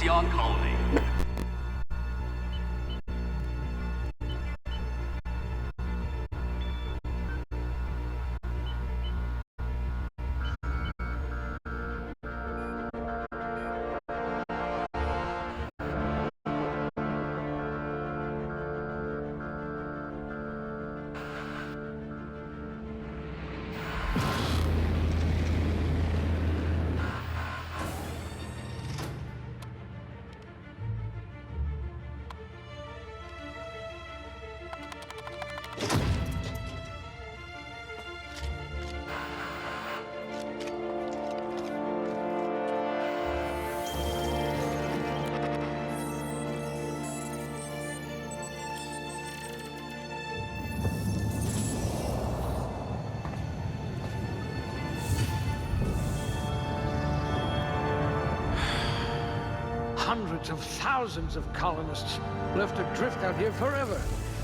Halcyon colony. Hundreds of thousands of colonists left adrift out here forever,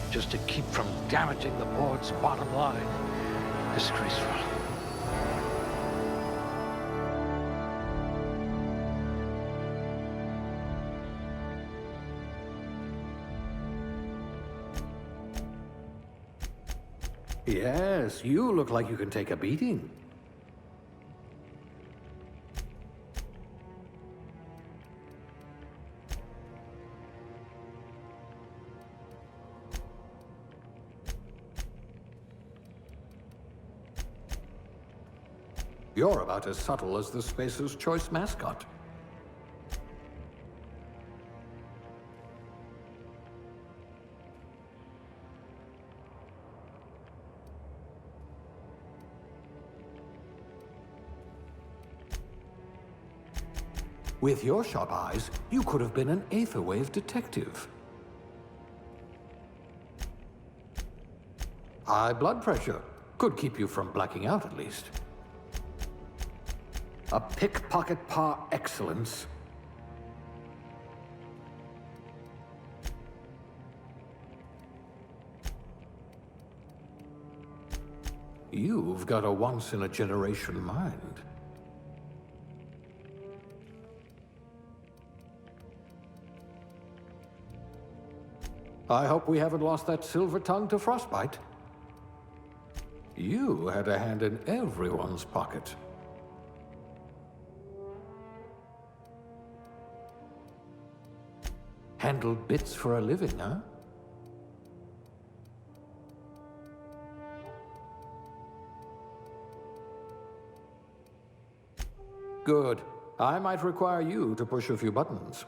just to keep from damaging the board's bottom line. Disgraceful. Yes, you look like you can take a beating. You're about as subtle as the Spacer's Choice mascot. With your sharp eyes, you could have been an Aetherwave detective. High blood pressure. Could keep you from blacking out, at least. A pickpocket par excellence. You've got a once-in-a-generation mind. I hope we haven't lost that silver tongue to frostbite. You had a hand in everyone's pocket. Handle bits for a living, huh? Good. I might require you to push a few buttons.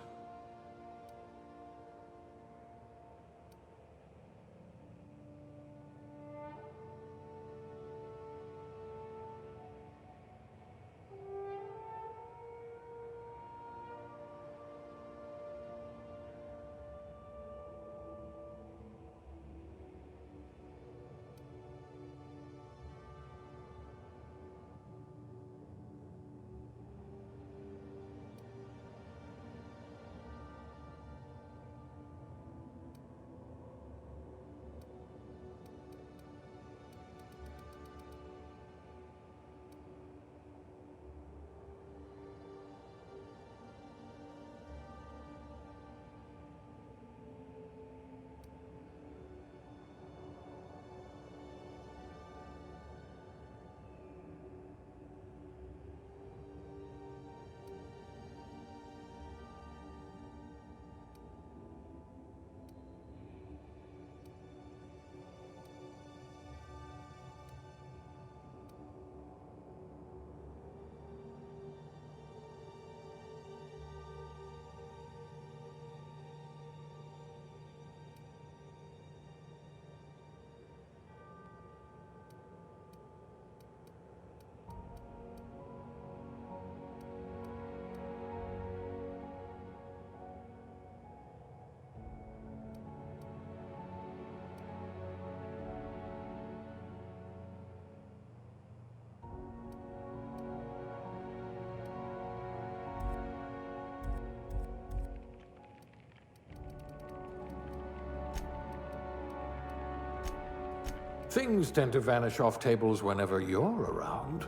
Things tend to vanish off tables whenever you're around.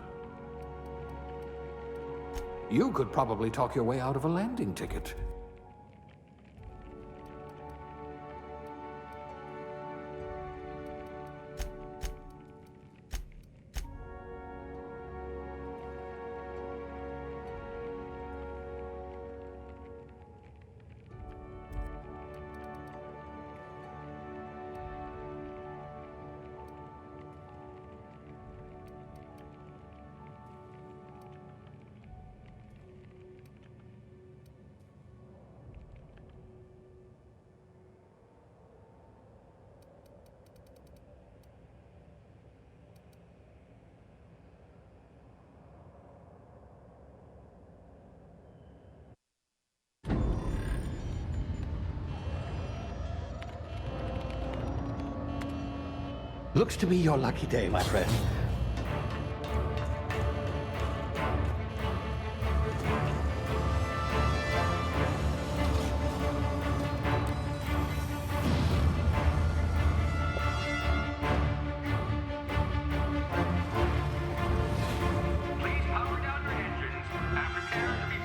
You could probably talk your way out of a landing ticket. Looks to be your lucky day, my friend.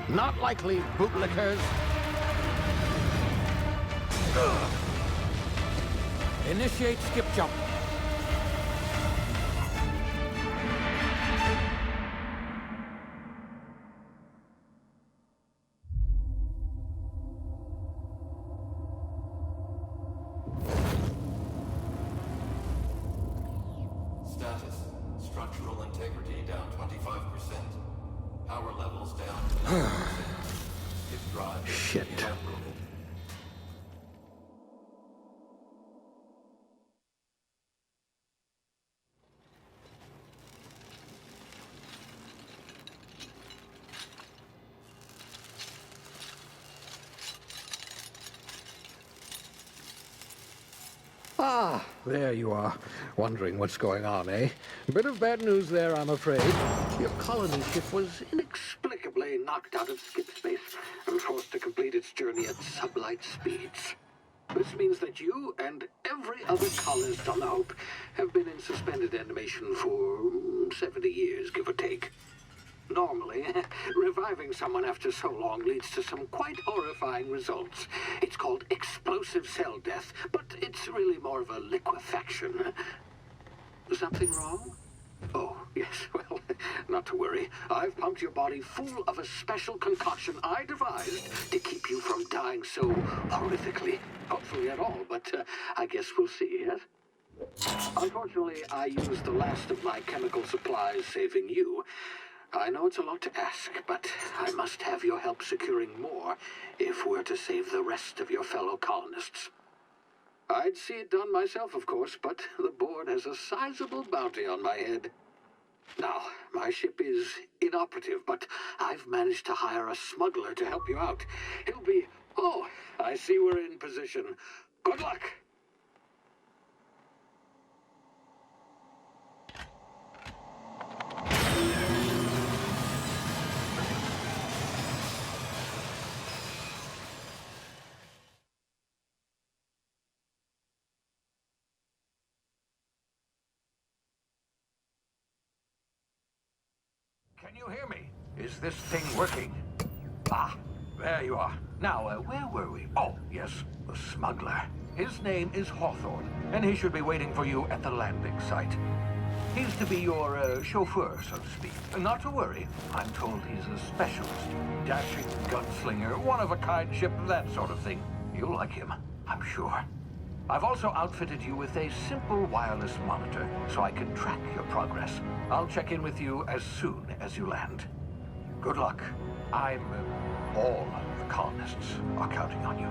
Not likely, bootlickers. Initiate skip jump. Status. Structural integrity down 25%. Power levels down 10%. If drive is Shit. inoperable. Ah, there you are. Wondering what's going on, eh? Bit of bad news there, I'm afraid. Your colony ship was inexplicably knocked out of skip space and forced to complete its journey at sublight speeds. This means that you and every other colonist on the Hope have been in suspended animation for 70 years, give or take. Normally, reviving someone after so long leads to some quite horrifying results. It's called explosive cell death, but it's really more of a liquefaction. Something wrong? Oh, yes, well, not to worry. I've pumped your body full of a special concoction I devised to keep you from dying so horrifically. Hopefully at all, but I guess we'll see, yes? Unfortunately, I used the last of my chemical supplies saving you. I know it's a lot to ask, but I must have your help securing more if we're to save the rest of your fellow colonists. I'd see it done myself, of course, but the board has a sizable bounty on my head. Now, my ship is inoperative, but I've managed to hire a smuggler to help you out. He'll be... Oh, I see we're in position. Good luck! Can you hear me? Is this thing working? Ah, there you are. Now, where were we? Oh, yes, the smuggler. His name is Hawthorne, and he should be waiting for you at the landing site. He's to be your chauffeur, so to speak. Not to worry, I'm told he's a specialist. Dashing gunslinger, one-of-a-kind ship, that sort of thing. You'll like him, I'm sure. I've also outfitted you with a simple wireless monitor, so I can track your progress. I'll check in with you as soon as you land. Good luck. All the colonists are counting on you.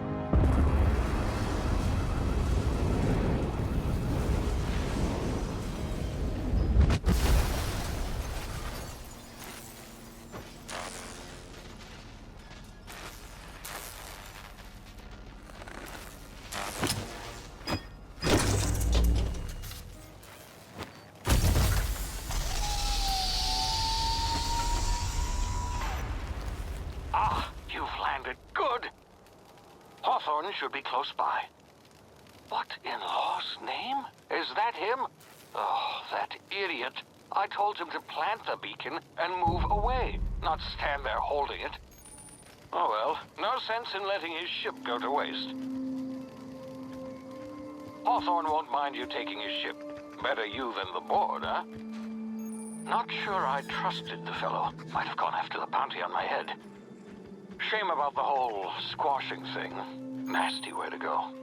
Hawthorne should be close by. What in law's name? Is that him? Oh, that idiot. I told him to plant the beacon and move away, not stand there holding it. Oh well, no sense in letting his ship go to waste. Hawthorne won't mind you taking his ship. Better you than the board, huh? Not sure I trusted the fellow. Might have gone after the bounty on my head. Shame about the whole squashing thing. Nasty way to go.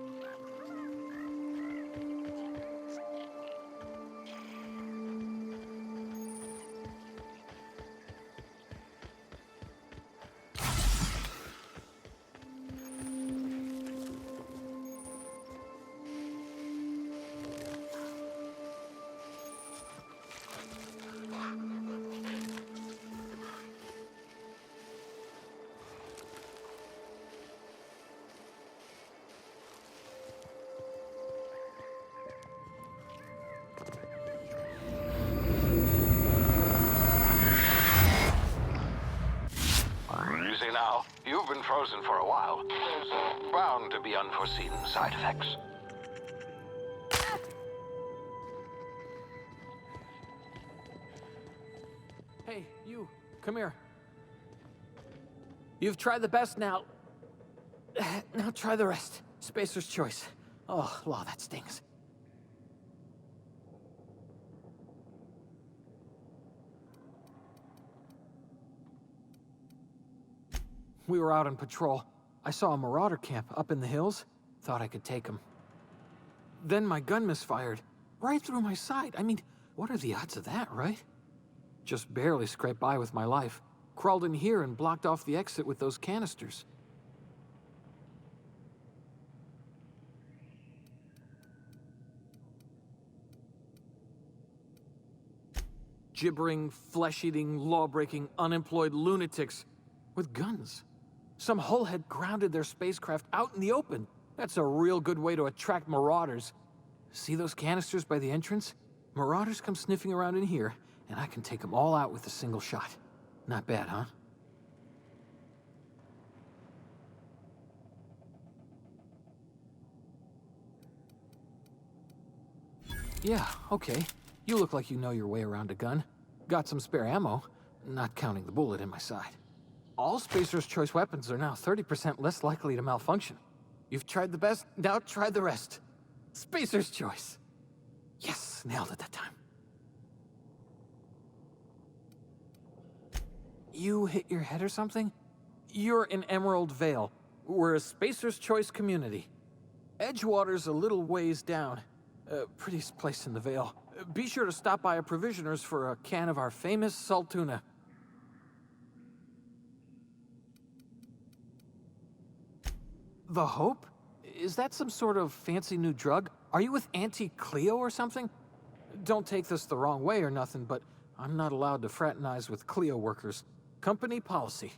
You've been frozen for a while. There's bound to be unforeseen side effects. Hey, you, come here. You've tried the best, now try the rest. Spacer's choice. Oh, law, that stings. We were out on patrol. I saw a marauder camp up in the hills. Thought I could take him. Then my gun misfired. Right through my side. I mean, what are the odds of that, right? Just barely scraped by with my life. Crawled in here and blocked off the exit with those canisters. Gibbering, flesh-eating, law-breaking, unemployed lunatics with guns. Some hullhead grounded their spacecraft out in the open. That's a real good way to attract marauders. See those canisters by the entrance? Marauders come sniffing around in here, and I can take them all out with a single shot. Not bad, huh? Yeah, okay. You look like you know your way around a gun. Got some spare ammo, not counting the bullet in my side. All Spacer's Choice weapons are now 30% less likely to malfunction. You've tried the best, now try the rest. Spacer's Choice. Yes, nailed it that time. You hit your head or something? You're in Emerald Vale. We're a Spacer's Choice community. Edgewater's a little ways down. Prettiest place in the Vale. Be sure to stop by a provisioner's for a can of our famous salt tuna. The Hope? Is that some sort of fancy new drug? Are you with Auntie Cleo or something? Don't take this the wrong way or nothing, but I'm not allowed to fraternize with Cleo workers. Company policy.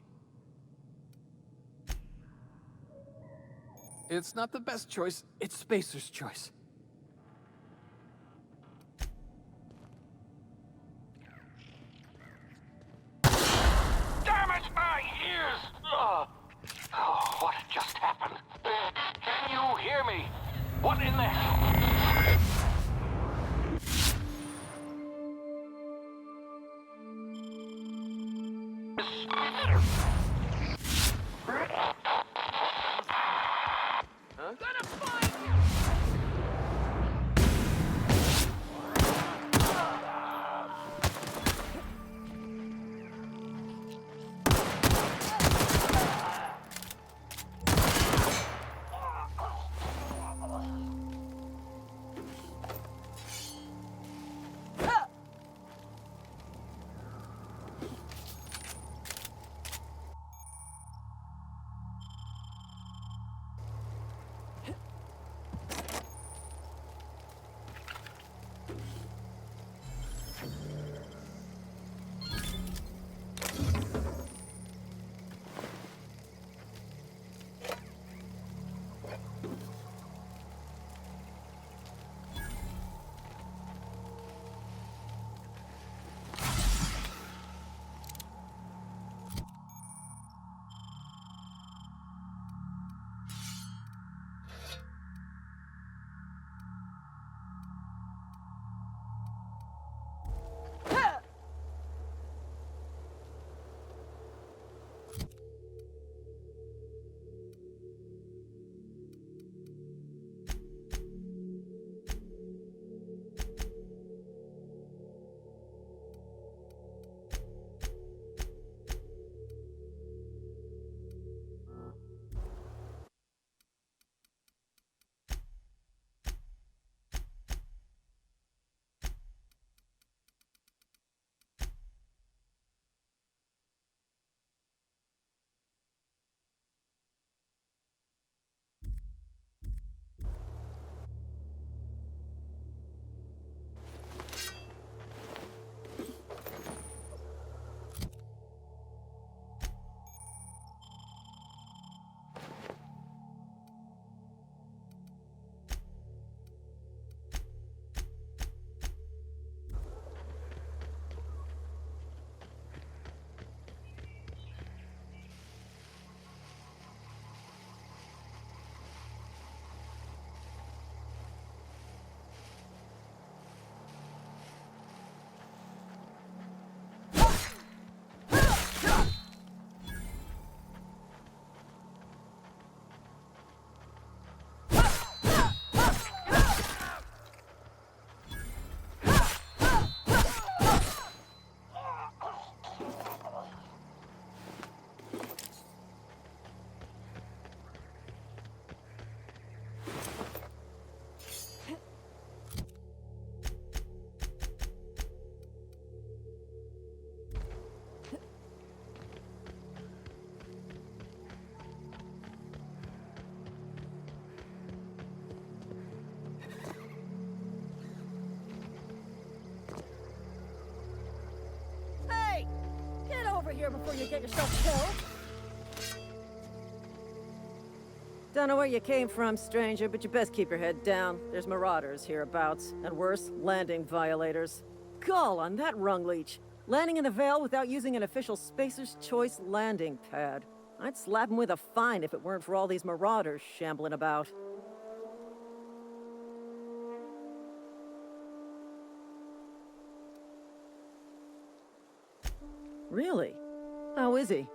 It's not the best choice, it's Spacer's Choice. Damn it, my ears! Oh, what just happened? Can you hear me? What in the hell? here before you get yourself killed. Don't know where you came from, stranger, but you best keep your head down. There's marauders hereabouts, and worse, landing violators. Gall on that rung leech. Landing in the Vale without using an official Spacer's Choice landing pad. I'd slap him with a fine if it weren't for all these marauders shambling about. Really? How is he?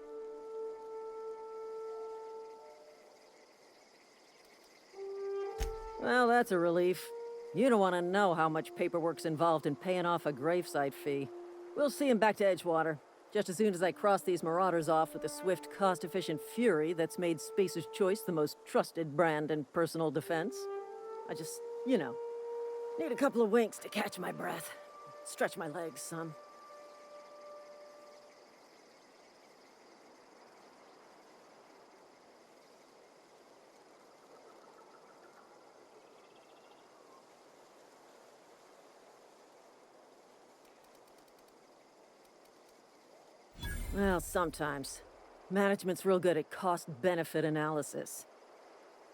Well, that's a relief. You don't want to know how much paperwork's involved in paying off a gravesite fee. We'll see him back to Edgewater, just as soon as I cross these marauders off with the swift, cost-efficient fury that's made Spacer's Choice the most trusted brand in personal defense. I just, you know, need a couple of winks to catch my breath. Stretch my legs, son. Well, sometimes. Management's real good at cost-benefit analysis.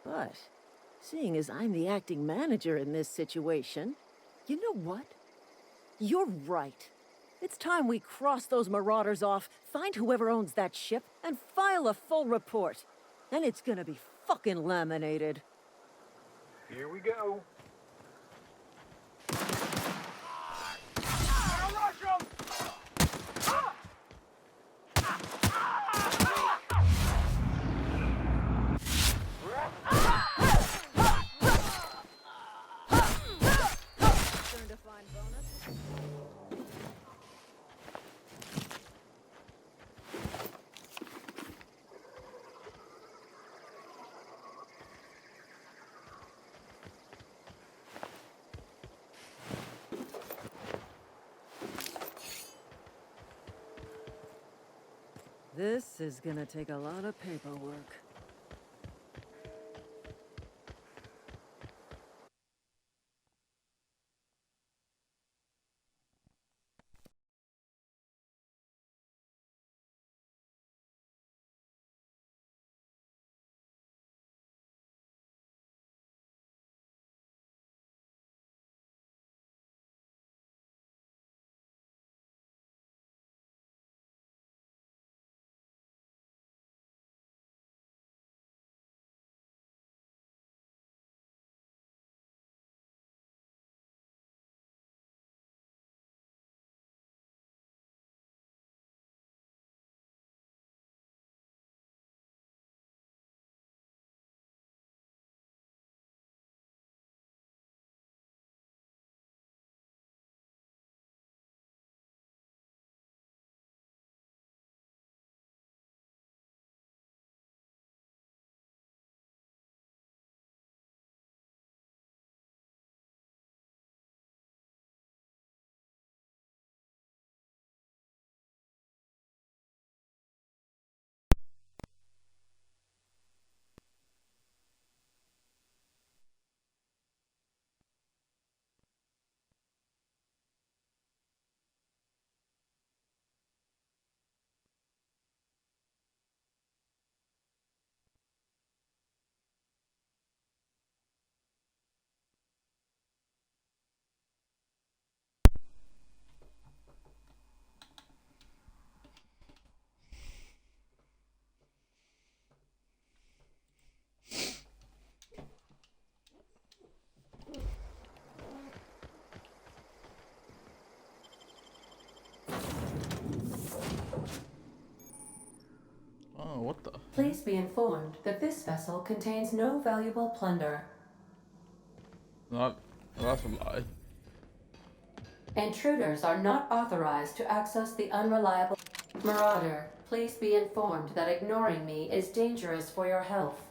But, seeing as I'm the acting manager in this situation, you know what? You're right. It's time we cross those marauders off, find whoever owns that ship, and file a full report. And it's gonna be fucking laminated. Here we go. This is gonna take a lot of paperwork. Oh, what the? Please be informed that this vessel contains no valuable plunder. No, that's a lie. Intruders are not authorized to access the unreliable... Marauder, please be informed that ignoring me is dangerous for your health.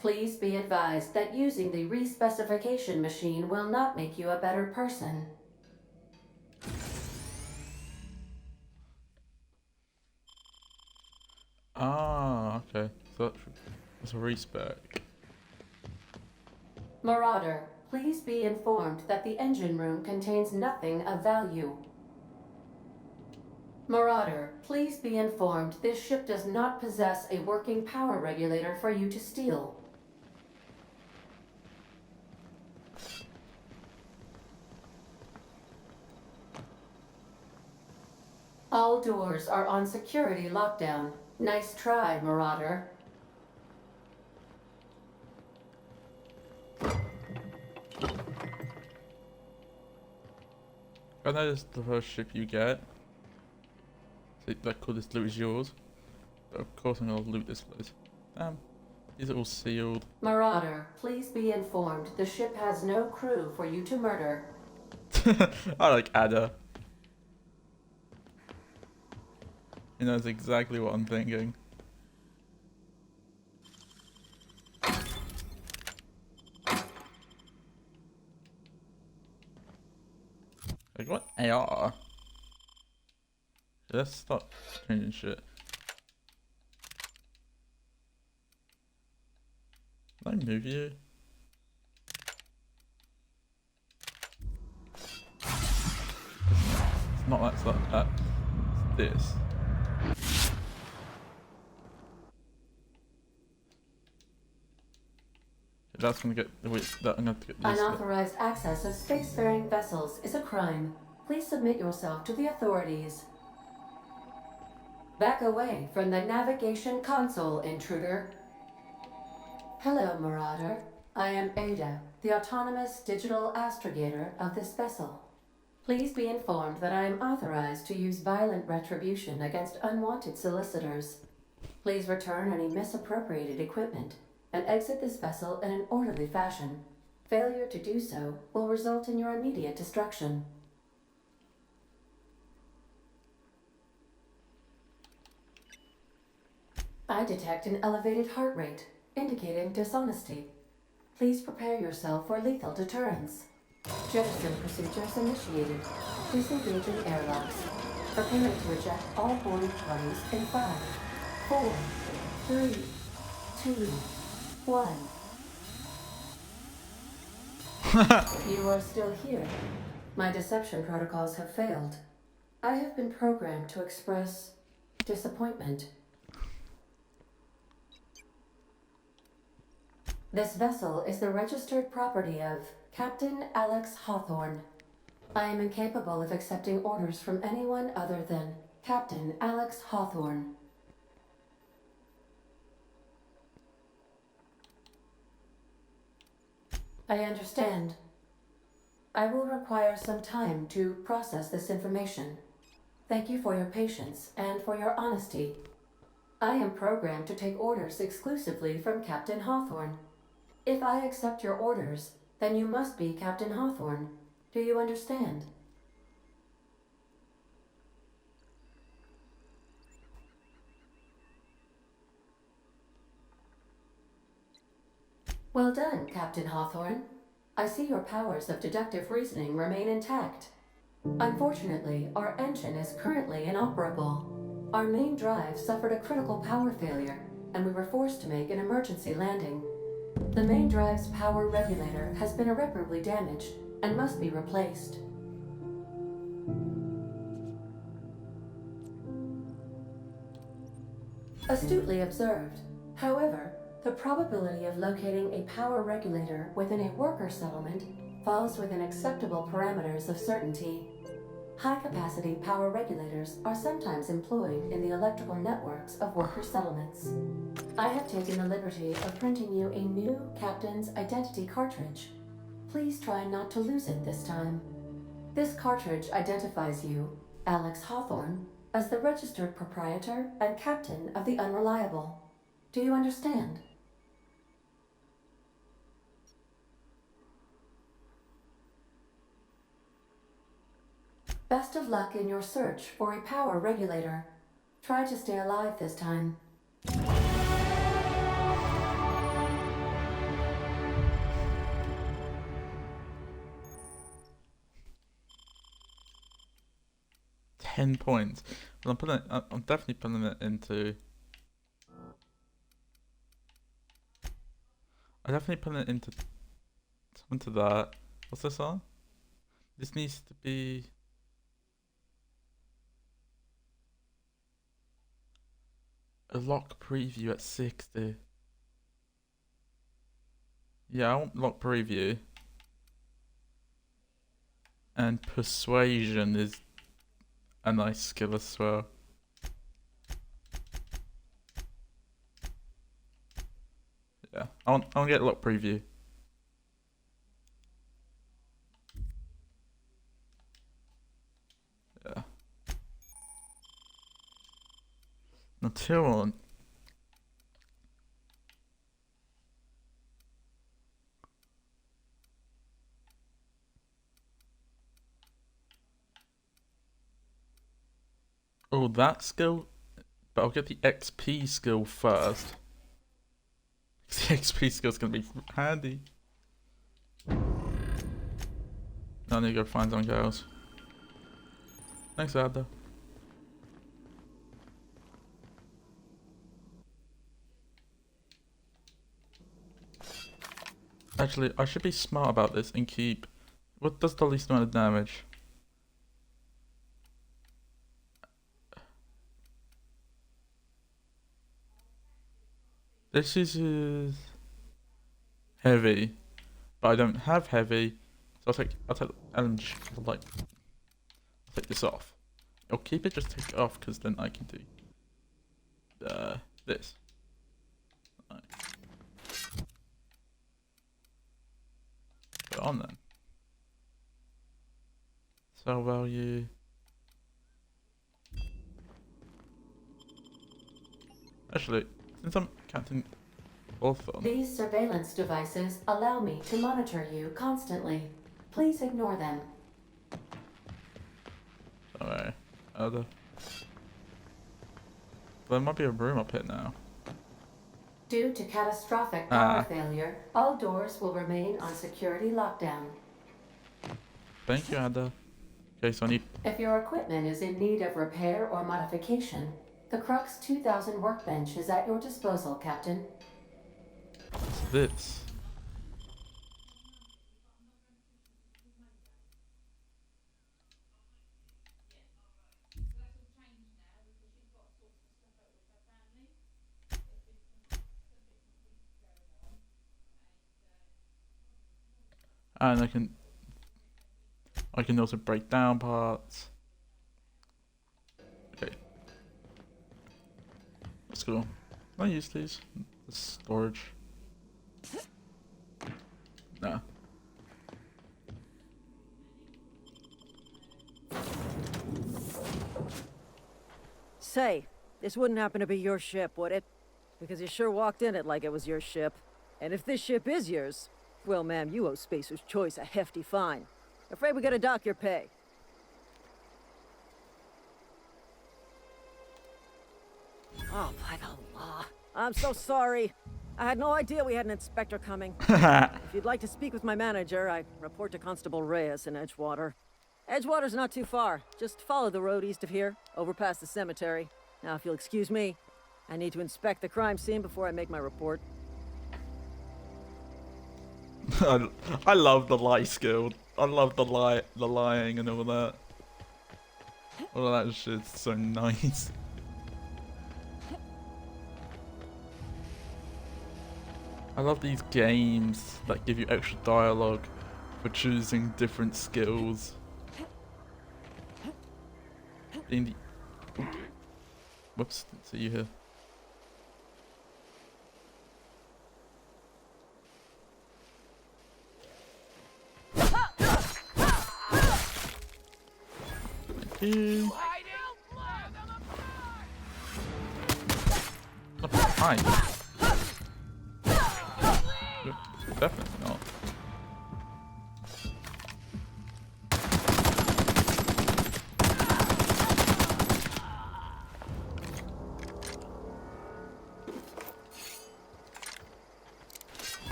Please be advised that using the respecification machine will not make you a better person. That's a respec. Marauder, please be informed that the engine room contains nothing of value. Marauder, please be informed this ship does not possess a working power regulator for you to steal. All doors are on security lockdown. Nice try, Marauder. I know this is the first ship you get. So that cool, this loot is yours. But of course I'm gonna loot this place. Damn. These are all sealed. Marauder, please be informed the ship has no crew for you to murder. I like Ada. He knows exactly what I'm thinking. Like what AR? Let's stop changing shit. Can I move you? It's not that. It's this. That's gonna get. Wait, that I'm gonna have to get this. Unauthorized access of spacefaring vessels is a crime. Please submit yourself to the authorities. Back away from the navigation console, intruder. Hello, Marauder. I am Ada, the autonomous digital astrogator of this vessel. Please be informed that I am authorized to use violent retribution against unwanted solicitors. Please return any misappropriated equipment and exit this vessel in an orderly fashion. Failure to do so will result in your immediate destruction. I detect an elevated heart rate, indicating dishonesty. Please prepare yourself for lethal deterrence. Jettison procedures initiated. Disengaging airlocks. Preparing to eject all boarding parties in 5, 4, 3, 2, 1. You are still here. My deception protocols have failed. I have been programmed to express disappointment. This vessel is the registered property of Captain Alex Hawthorne. I am incapable of accepting orders from anyone other than Captain Alex Hawthorne. I understand. I will require some time to process this information. Thank you for your patience and for your honesty. I am programmed to take orders exclusively from Captain Hawthorne. If I accept your orders, then you must be Captain Hawthorne. Do you understand? Well done, Captain Hawthorne. I see your powers of deductive reasoning remain intact. Unfortunately, our engine is currently inoperable. Our main drive suffered a critical power failure, and we were forced to make an emergency landing. The main drive's power regulator has been irreparably damaged and must be replaced. Astutely observed. However, the probability of locating a power regulator within a worker settlement falls within acceptable parameters of certainty. High-capacity power regulators are sometimes employed in the electrical networks of worker settlements. I have taken the liberty of printing you a new Captain's Identity cartridge. Please try not to lose it this time. This cartridge identifies you, Alex Hawthorne, as the registered proprietor and captain of the Unreliable. Do you understand? Best of luck in your search for a power regulator. Try to stay alive this time. £10. Well, I'm definitely putting it into I definitely put it into that. What's this on? This needs to be a lock preview at 60. Yeah, I want lock preview. And persuasion is a nice skill as well. Yeah, I want to get lock preview. Yeah. Until on. Oh, that skill, but I'll get the XP skill first. The XP skill is gonna be handy. I need to go find something else. Thanks, Ada. Actually, I should be smart about this and keep. What does the least amount of damage? This is heavy, but I don't have heavy, so I'll take LMG, like, I'll take this off. I'll keep it, just take it off, because then I can do this. Right. Put it on then. Sell value. Actually, since I'm Captain Hawthorne. These surveillance devices allow me to monitor you constantly. Please ignore them. Alright, there might be a room up here now. Due to catastrophic power failure, all doors will remain on security lockdown. Thank you, Ada. Okay, so I need. If your equipment is in need of repair or modification, the Crux 2000 workbench is at your disposal, Captain. What's this? And I can also break down parts. Okay. Let's go. Can I use these? The storage. Nah. Say, this wouldn't happen to be your ship, would it? Because you sure walked in it like it was your ship. And if this ship is yours, well, ma'am, you owe Spacer's Choice a hefty fine. Afraid we gotta dock your pay. Oh, by the law. I'm so sorry. I had no idea we had an inspector coming. If you'd like to speak with my manager, I report to Constable Reyes in Edgewater. Edgewater's not too far. Just follow the road east of here, over past the cemetery. Now, if you'll excuse me, I need to inspect the crime scene before I make my report. I love the lie skill. I love the lying and all that. All of that shit's so nice. I love these games that give you extra dialogue for choosing different skills. In the whoops, didn't see you here. Thank you. Not behind. Definitely not.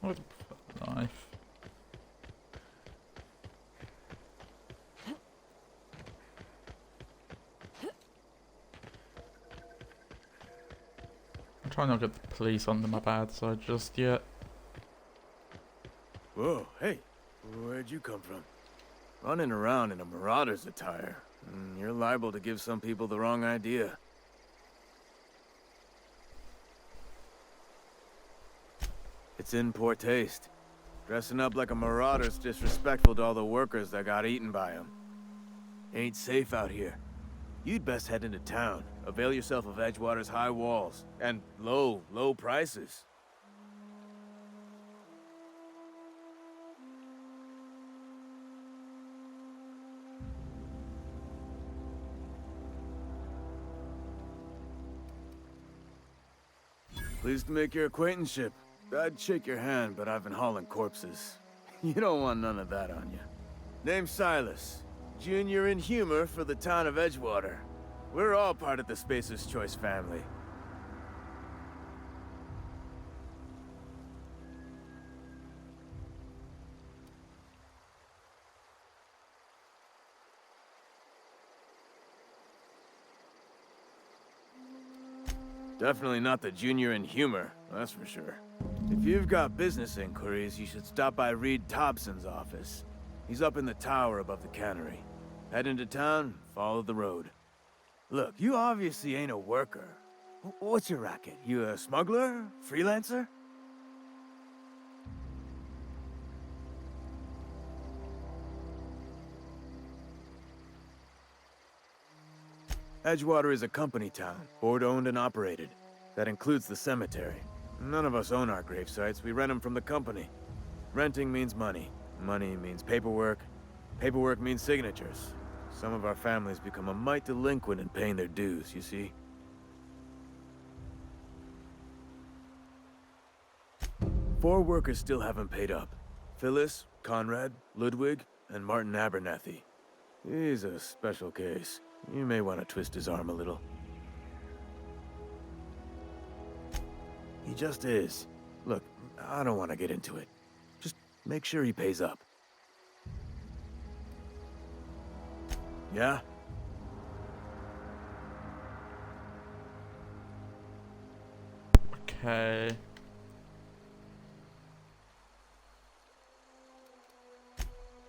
What a knife. try not to get the police under my bad side just yet. Whoa, hey, where'd you come from? Running around in a marauder's attire. You're liable to give some people the wrong idea. It's in poor taste. Dressing up like a marauder's disrespectful to all the workers that got eaten by them. Ain't safe out here. You'd best head into town. Avail yourself of Edgewater's high walls. And low prices. Pleased to make your acquaintanceship. I'd shake your hand, but I've been hauling corpses. You don't want none of that on you. Name's Silas. Junior in humor for the town of Edgewater. We're all part of the Spacer's Choice family. Definitely not the junior in humor, that's for sure. If you've got business inquiries, you should stop by Reed Thompson's office. He's up in the tower above the cannery. Head into town, follow the road. Look, you obviously ain't a worker. What's your racket? You a smuggler? Freelancer? Edgewater is a company town, board-owned and operated. That includes the cemetery. None of us own our grave sites, we rent them from the company. Renting means money. Money means paperwork. Paperwork means signatures. Some of our families become a mite delinquent in paying their dues, you see? Four workers still haven't paid up. Phyllis, Conrad, Ludwig, and Martin Abernathy. He's a special case. You may want to twist his arm a little. He just is. Look, I don't want to get into it. Just make sure he pays up. Yeah? Okay.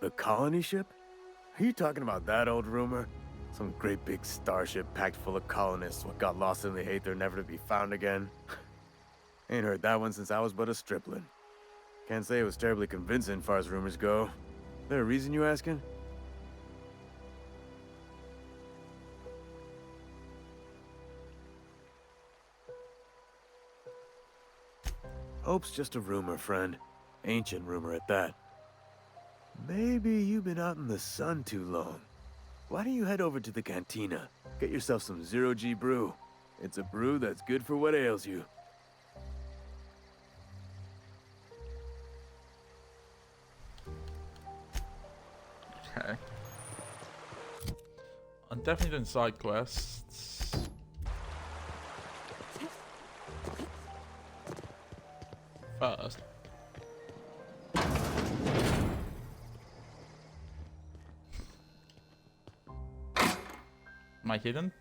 The colony ship? Are you talking about that old rumor? Some great big starship packed full of colonists what got lost in the Aether never to be found again? Ain't heard that one since I was but a stripling. Can't say it was terribly convincing far as rumors go. There a reason you asking? Hope's just a rumor, friend. Ancient rumor at that. Maybe you've been out in the sun too long. Why don't you head over to the cantina? Get yourself some zero-G brew. It's a brew that's good for what ails you. Okay. I'm definitely doing side quests. First. Am I hidden?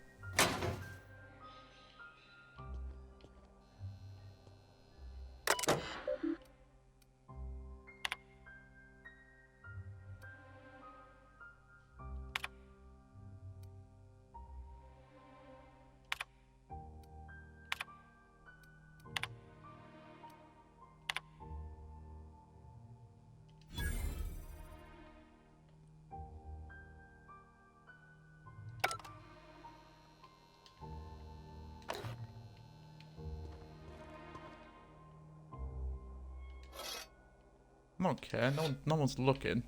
I don't care, no one's looking.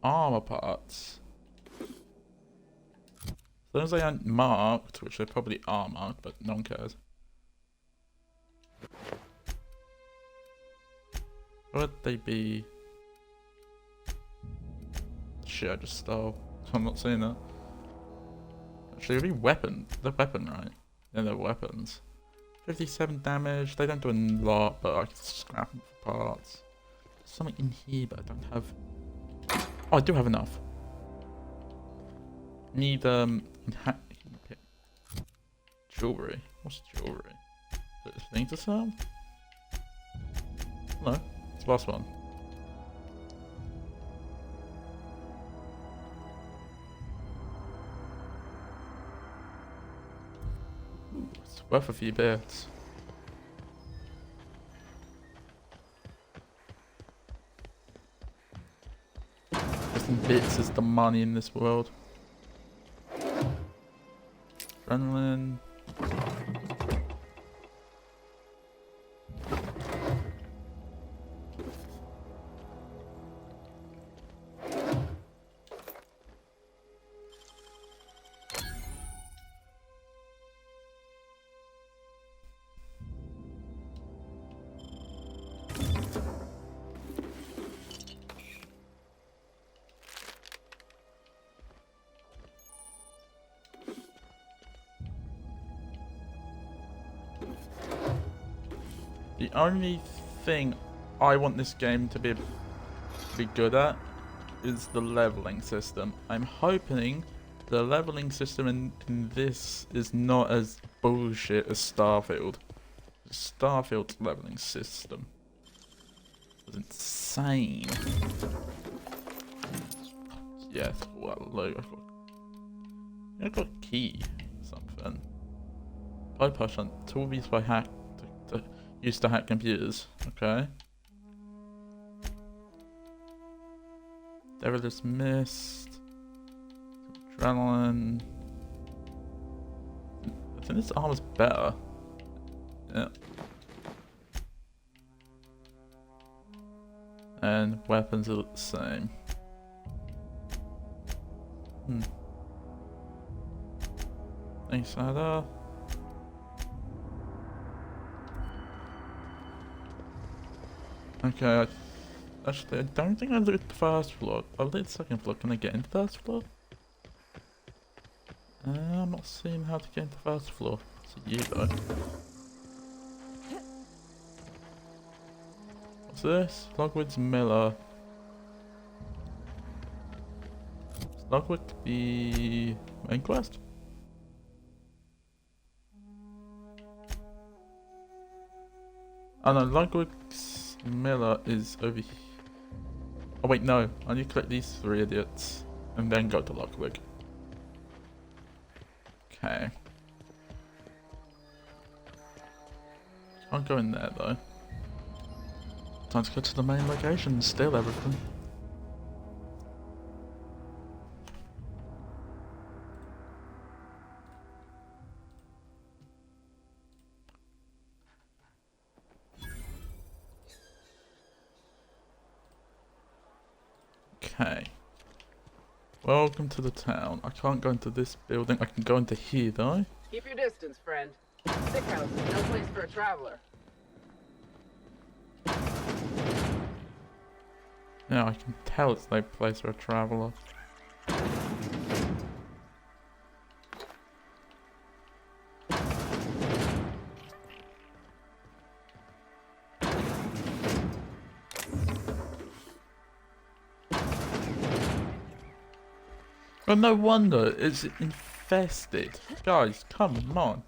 Armor parts. As long as they aren't marked, which they probably are marked, but no one cares. Would they be? Shit, I just stole. I'm not saying that. Actually, it'd be weapon. They're weapon, right? Yeah, they're weapons. 57 damage. They don't do a lot, but I can scrap them for parts. There's something in here, but I don't have. Oh, I do have enough. Need Jewelry. What's jewelry? Is it a thing to sell? No, it's the last one. Ooh, it's worth a few bits. Just in bits is the money in this world. Adrenaline. The only thing I want this game to be good at is the leveling system. I'm hoping the leveling system in this is not as bullshit as Starfield. Starfield's leveling system was insane. Yeah, well, I got a key or something. Play push on tool used by hack used to hack computers. Okay. Devilish Mist. Adrenaline. I think this armor's better. Yeah. And weapons are the same. Insider. Okay, actually, I don't think I looked at the first floor. I looked at the second floor. Can I get into the first floor? I'm not seeing how to get into the first floor. So you though. What's this? Logwood's Miller. Is Logwood the main quest? Oh no, Logwood's Miller is over here. Oh wait, no. I need to collect these 3 idiots and then go to Lockwood. Okay. Can't go in there though. Time to go to the main location and steal everything. Okay. Welcome to the town. I can't go into this building. I can go into here though. Keep your distance, friend. Sick house is no place for a traveler. Yeah, I can tell it's no place for a traveler. Oh, no wonder it's infested. Guys, come on.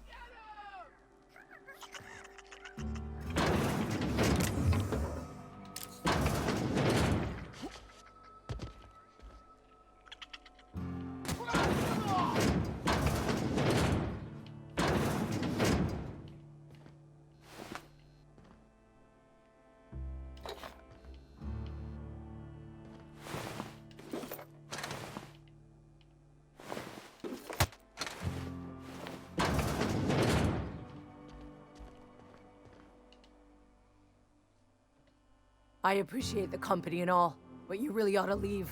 I appreciate the company and all, but you really ought to leave.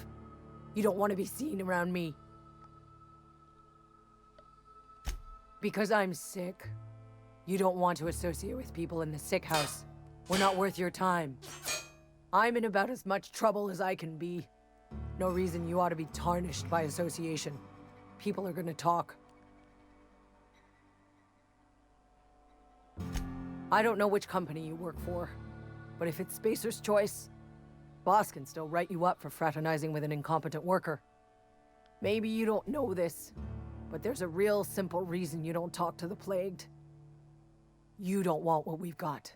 You don't want to be seen around me. Because I'm sick. You don't want to associate with people in the sick house. We're not worth your time. I'm in about as much trouble as I can be. No reason you ought to be tarnished by association. People are gonna talk. I don't know which company you work for, but if it's Spacer's Choice, boss can still write you up for fraternizing with an incompetent worker. Maybe you don't know this, But there's a real simple reason you don't talk to the plagued. You don't want what we've got.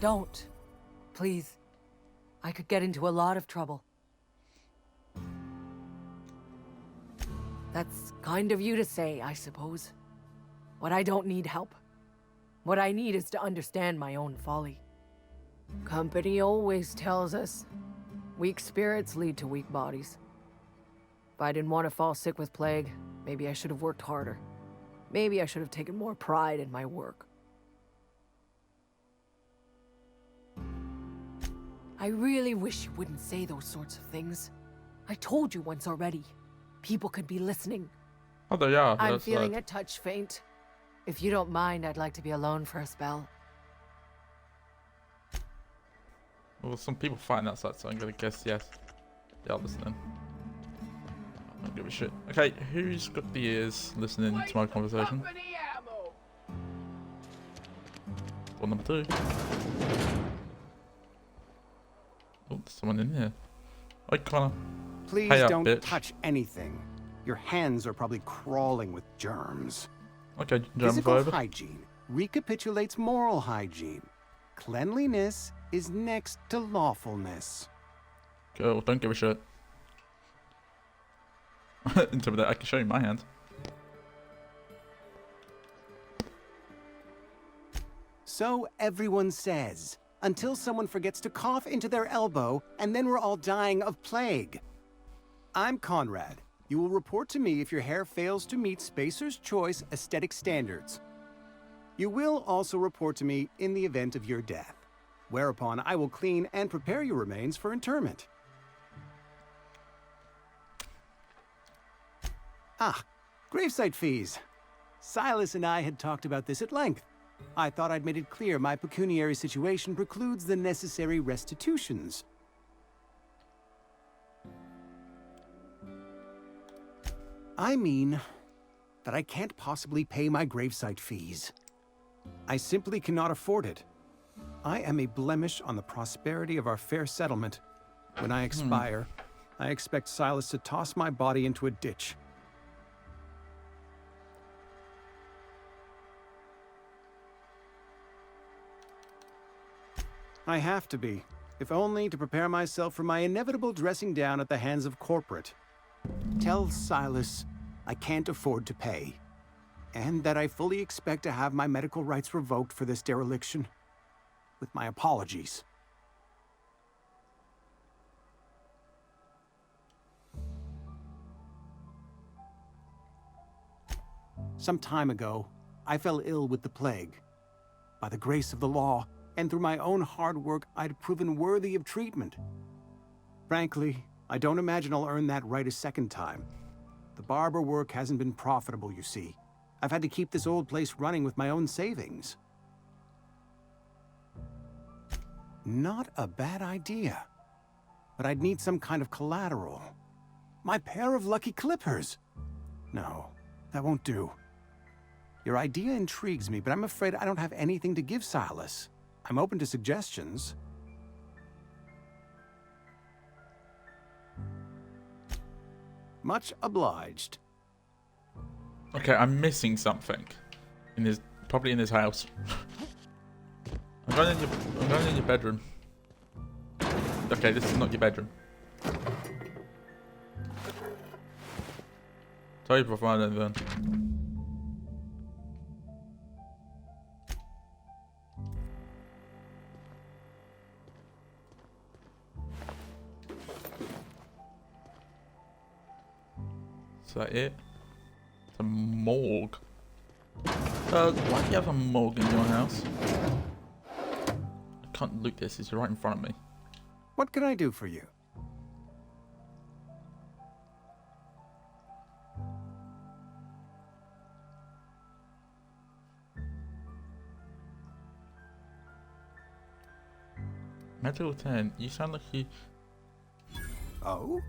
Don't. Please. I could get into a lot of trouble. That's kind of you to say, I suppose. But I don't need help. What I need is to understand my own folly. Company always tells us, weak spirits lead to weak bodies. If I didn't want to fall sick with plague, maybe I should have worked harder. Maybe I should have taken more pride in my work. I really wish you wouldn't say those sorts of things. I told you once already. People could be listening. Oh, they are. I'm That's feeling right. a touch faint. If you don't mind, I'd like to be alone for a spell. Well, some people find outside, so I'm gonna guess yes. They are listening. I don't give a shit. Okay, who's got the ears listening to my conversation? Or number 2. Oh, there's someone in here. Hi, Connor. Please Hey up, don't bitch. touch anything. Your hands are probably crawling with germs. Okay, germs Physical over. hygiene recapitulates moral hygiene. Cleanliness is next to lawfulness. Girl, don't give a shit. Intimidate, I can show you my hand. So everyone says, until someone forgets to cough into their elbow, and then we're all dying of plague. I'm Conrad. You will report to me if your hair fails to meet Spacer's Choice aesthetic standards. You will also report to me in the event of your death, whereupon I will clean and prepare your remains for interment. Ah, gravesite fees. Silas and I had talked about this at length. I thought I'd made it clear my pecuniary situation precludes the necessary restitutions. I mean that I can't possibly pay my gravesite fees. I simply cannot afford it. I am a blemish on the prosperity of our fair settlement. When I expire, I expect Silas to toss my body into a ditch. I have to be, if only to prepare myself for my inevitable dressing down at the hands of corporate. Tell Silas I can't afford to pay, and that I fully expect to have my medical rights revoked for this dereliction. With my apologies. Some time ago, I fell ill with the plague. By the grace of the law, and through my own hard work, I'd proven worthy of treatment. Frankly, I don't imagine I'll earn that right a second time. The barber work hasn't been profitable, you see. I've had to keep this old place running with my own savings. Not a bad idea. But I'd need some kind of collateral. My pair of lucky clippers! No, that won't do. Your idea intrigues me, but I'm afraid I don't have anything to give Silas. I'm open to suggestions. Much obliged. Okay, I'm missing something. Probably in his house. I'm going in your bedroom. Okay, this is not your bedroom. Sorry for finding then. Is that it? It's a morgue. Why do you have a morgue in your house? I can't loot this, it's right in front of me. What can I do for you? Medical 10, you sound like you... Oh?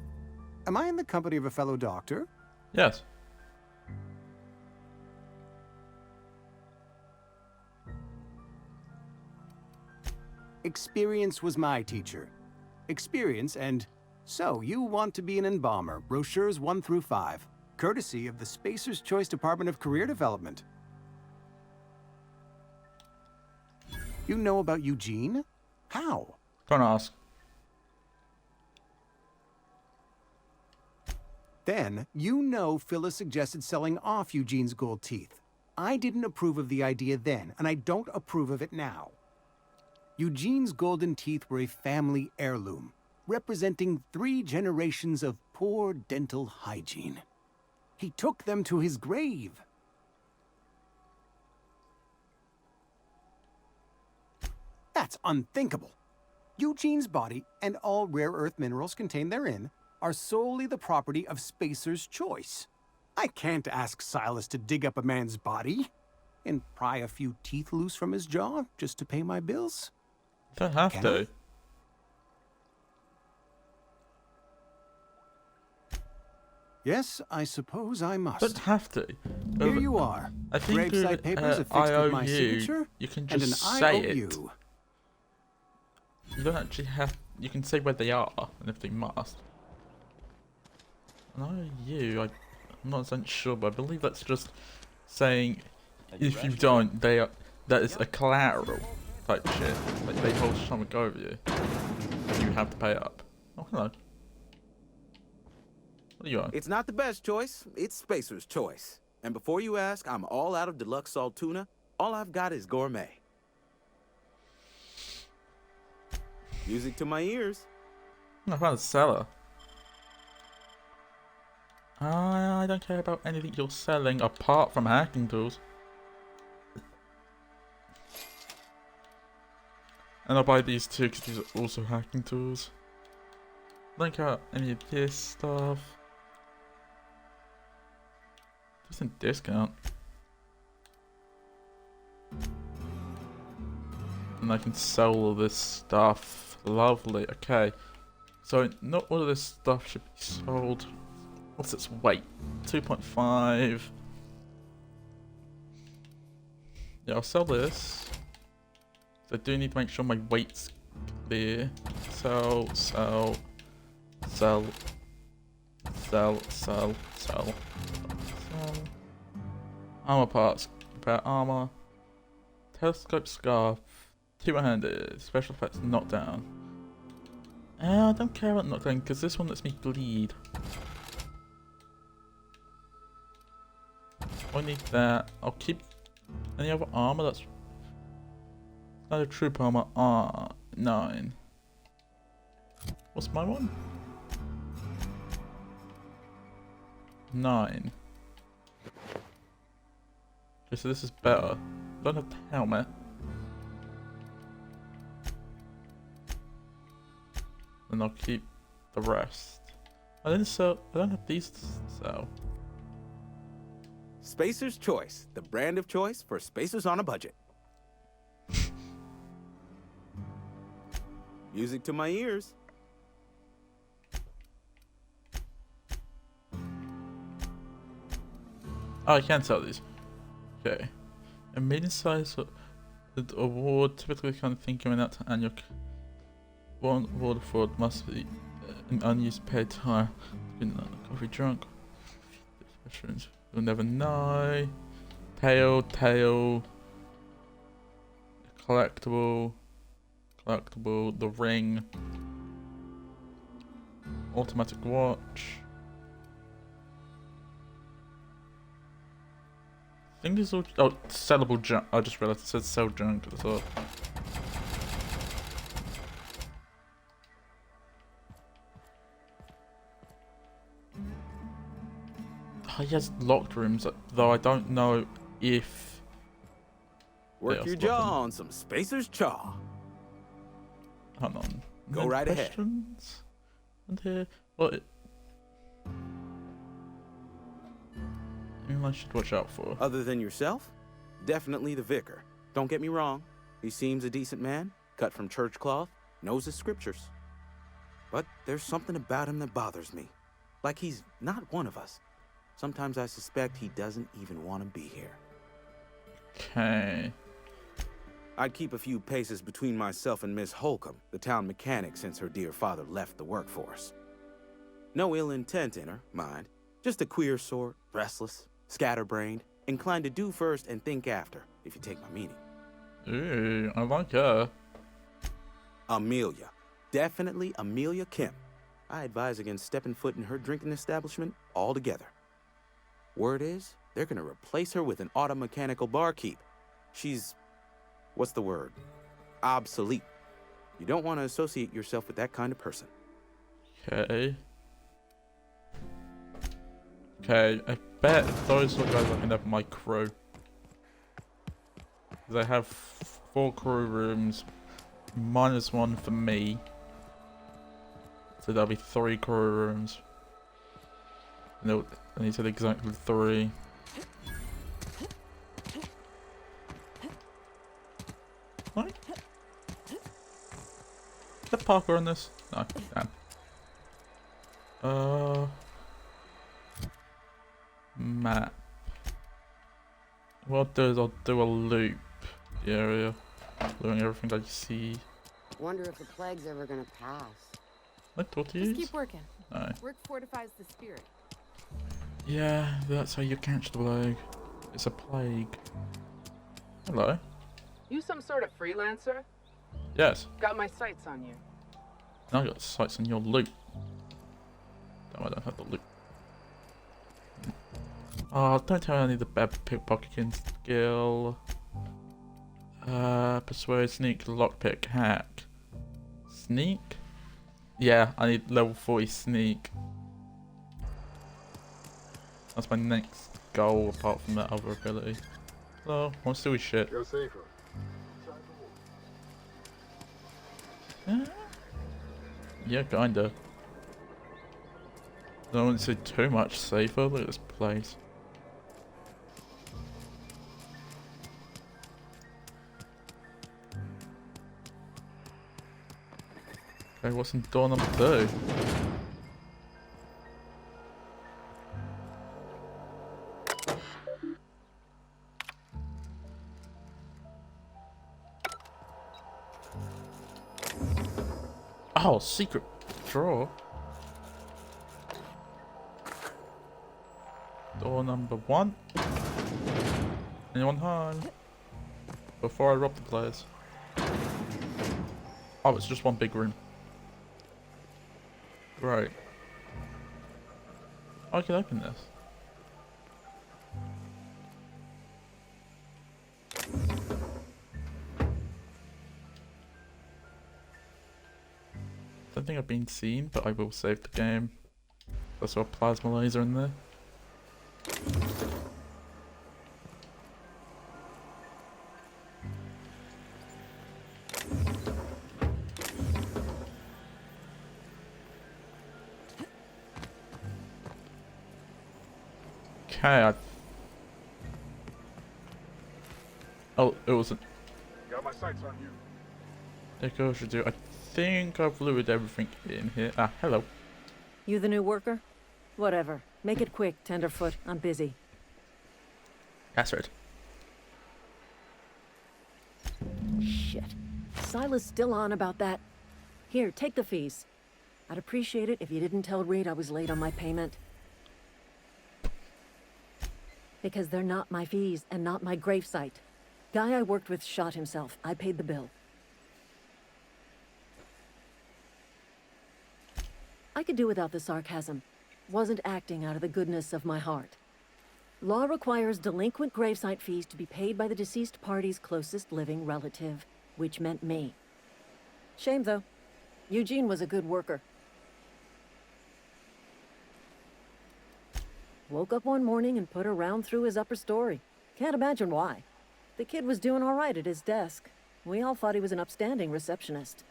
Am I in the company of a fellow doctor? Yes. Experience was my teacher. Experience and So, you want to be an embalmer, brochures 1 through 5, courtesy of the Spacer's Choice Department of Career Development. You know about Eugene? How? Don't ask. Then, you know Phyllis suggested selling off Eugene's gold teeth. I didn't approve of the idea then, and I don't approve of it now. Eugene's golden teeth were a family heirloom, representing 3 generations of poor dental hygiene. He took them to his grave. That's unthinkable. Eugene's body and all rare earth minerals contained therein are solely the property of Spacer's Choice. I can't ask Silas to dig up a man's body and pry a few teeth loose from his jaw just to pay my bills. You don't have Can to. I? Yes, I suppose I must. Don't have to. Here you are. I think Graveside papers affixed with my signature you can and just an say IOU. it. You don't actually have. You can say where they are and if they must. An IOU, I'm not 100% sure, but I believe that's just saying if you don't, they are. That is a collateral type shit. Like they hold something over you, and you have to pay up. Oh hello. What are you on? It's not the best choice. It's Spacer's Choice. And before you ask, I'm all out of deluxe salt tuna. All I've got is gourmet. Music to my ears. I found a seller. I don't care about anything you're selling apart from hacking tools. And I'll buy these too because these are also hacking tools. I don't care about any of this stuff. Just in discount. And I can sell all this stuff. Lovely. Okay. So not all of this stuff should be sold. What's its weight? 2.5. Yeah, I'll sell this. So I do need to make sure my weight's clear. Sell, sell, sell, sell, sell, sell. Armor parts. Repair armor. Telescope scarf. Two-handed. Special effects knockdown. I don't care about knockdown because this one lets me bleed. I need that. I'll keep any other armor that's another troop armor. 9. What's my one? 9. Okay, so this is better. I don't have the helmet. And I'll keep the rest. I don't have these to sell. Spacer's Choice, the brand of choice for spacers on a budget. Music to my ears. Oh, I can sell these. Okay. A medium size award, typically the kind of thing given out to annual. One award for it must be an unused paid time. Coffee drunk. You'll never know. Tail. Collectible. The ring. Automatic watch. I think this all. Oh, sellable junk. I just realized it said sell junk as well. Oh, he has locked rooms, though I don't know if. Work your jaw on some Spacer's Chaw. Hold on. Go right ahead. Questions? And here, what? I should watch out for. Other than yourself? Definitely the vicar. Don't get me wrong. He seems a decent man, cut from church cloth, knows his scriptures. But there's something about him that bothers me. Like he's not one of us. Sometimes I suspect he doesn't even want to be here. Okay. I'd keep a few paces between myself and Miss Holcomb, the town mechanic, since her dear father left the workforce. No ill intent in her, mind. Just a queer sort, restless, scatterbrained, inclined to do first and think after, if you take my meaning. Ooh, I like her. Amelia. Definitely Amelia Kemp. I advise against stepping foot in her drinking establishment altogether. Word is, they're gonna replace her with an auto-mechanical barkeep. She's... what's the word? Obsolete. You don't want to associate yourself with that kind of person. Okay. Okay, I bet those are guys are enough my crew. They have 4 crew rooms, minus 1 for me. So there'll be 3 crew rooms. No, and he said exactly 3. What? Is there parkour on this? No, damn. Map. What I'll do is I'll do a loop the area, doing everything I see. Wonder if the plague's ever gonna pass. Like what Just keep working. No. Work fortifies the spirit. Yeah, that's how you catch the plague. It's a plague. Hello. You some sort of freelancer? Yes. Got my sights on you. Now I got sights on your loot. No, I don't have the loot. Oh, don't tell me I need the bad pickpocketing skill. Persuade, sneak, lockpick, hack. Sneak? Yeah, I need level 40 sneak. That's my next goal apart from that other ability. Hello, want to do his shit. You're safer. Yeah, kinda. I don't want to say too much safer. Look at this place. Okay, what's in door number 2? Oh, secret drawer. Door number 1. Anyone home? Before I rob the place. Oh, it's just one big room. Right. I can open this. Don't think I've been seen, but I will save the game. There's a plasma laser in there. Okay, oh, it wasn't. Got my sights on you. Echo should do. I think I've looted everything in here. Ah, hello. You the new worker? Whatever. Make it quick, Tenderfoot. I'm busy. That's right. Shit. Silas still on about that. Here, take the fees. I'd appreciate it if you didn't tell Reed I was late on my payment. Because they're not my fees and not my gravesite. Guy I worked with shot himself. I paid the bill. I could do without the sarcasm. Wasn't acting out of the goodness of my heart. Law requires delinquent gravesite fees to be paid by the deceased party's closest living relative, which meant me. Shame, though. Eugene was a good worker. Woke up one morning and put a round through his upper story. Can't imagine why. The kid was doing all right at his desk. We all thought he was an upstanding receptionist.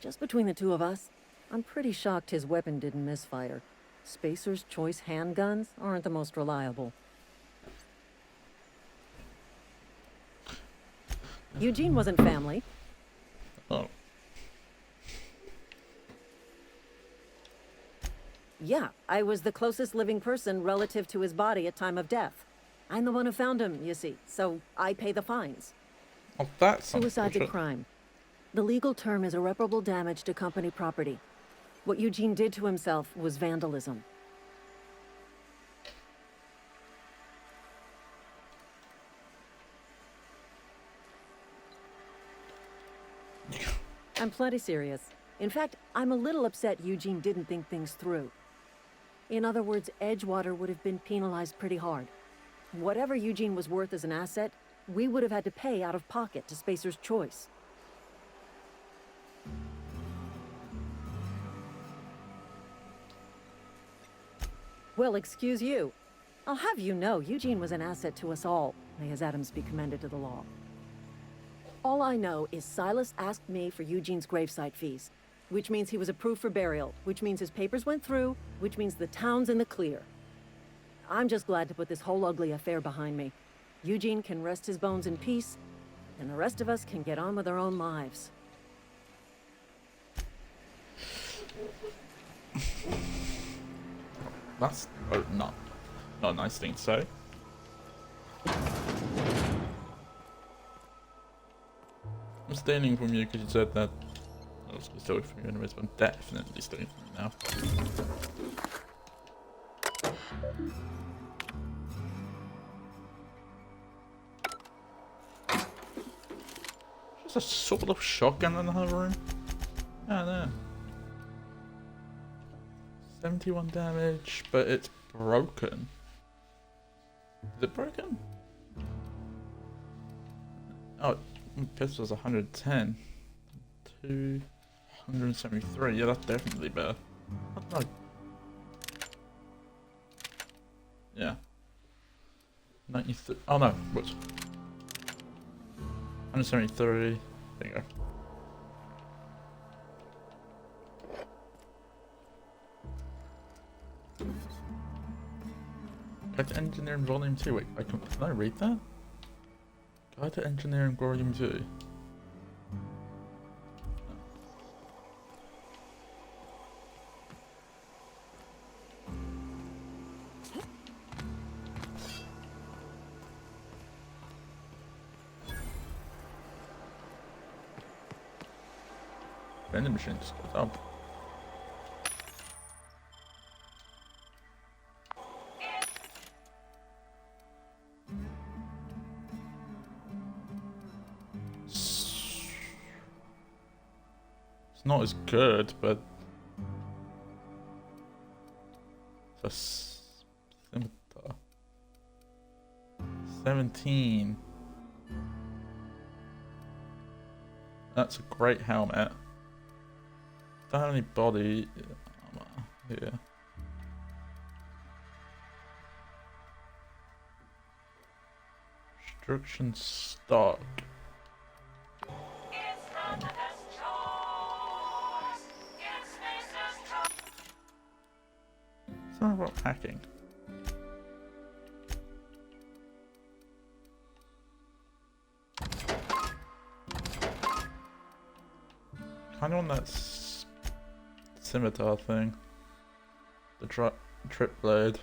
Just between the two of us, I'm pretty shocked his weapon didn't misfire. Spacer's Choice handguns aren't the most reliable. Eugene wasn't family. Oh. Yeah, I was the closest living person relative to his body at time of death. I'm the one who found him, you see, so I pay the fines. Oh, that's Suicide's a crime. The legal term is irreparable damage to company property. What Eugene did to himself was vandalism. I'm plenty serious. In fact, I'm a little upset Eugene didn't think things through. In other words, Edgewater would have been penalized pretty hard. Whatever Eugene was worth as an asset, we would have had to pay out of pocket to Spacer's Choice. Well, excuse you. I'll have you know, Eugene was an asset to us all. May his atoms be commended to the law. All I know is Silas asked me for Eugene's gravesite fees, which means he was approved for burial, which means his papers went through, which means the town's in the clear. I'm just glad to put this whole ugly affair behind me. Eugene can rest his bones in peace, and the rest of us can get on with our own lives. That's not a nice thing to say. I'm stealing from you because you said that I was stealing from you anyways, but I'm definitely stealing from you now. Just a sort of shotgun in another room. Yeah, there. 71 damage, but it's broken. Is it broken? Oh, pistol's 110. 273. Yeah, that's definitely better. I don't know. Yeah. 93. Oh no, whoops. 173. There you go. Guide to Engineering Volume 2. Wait, can I read that? Guide to Engineering Volume 2. Vending machine just goes up. It's not as good, but it's a scimitar. 17. That's a great helmet. Don't have any body armor here. Destruction stock. Something about hacking. Kind of want that scimitar thing. The trip blade.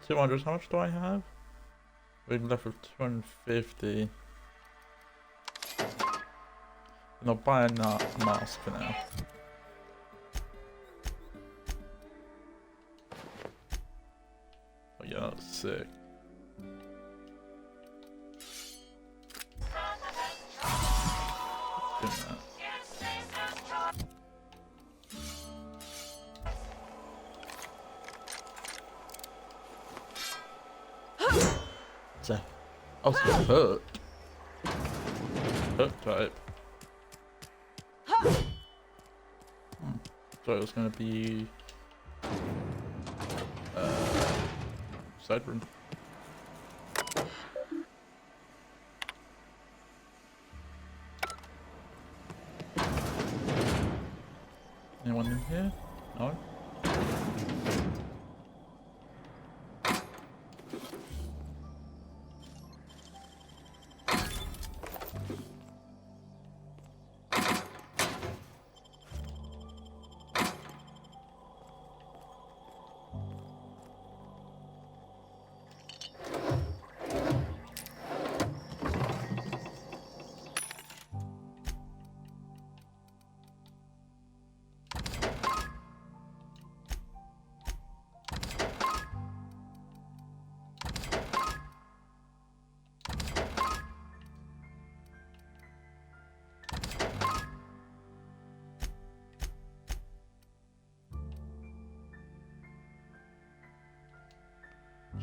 200. How much do I have? We're left with 250. And I'll buy a mask for now. Oh yeah, that's sick. Do that. So, oh, it's got hook. Hook type. So it was gonna be side room. Anyone in here? No?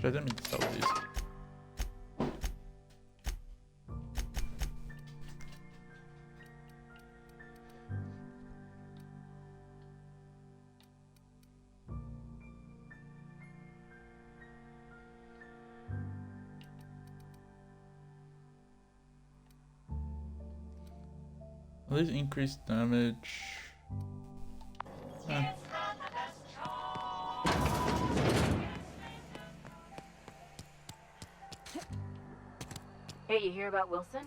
I didn't mean to sell these. At least increased damage. Eh. Hey, you hear about Wilson?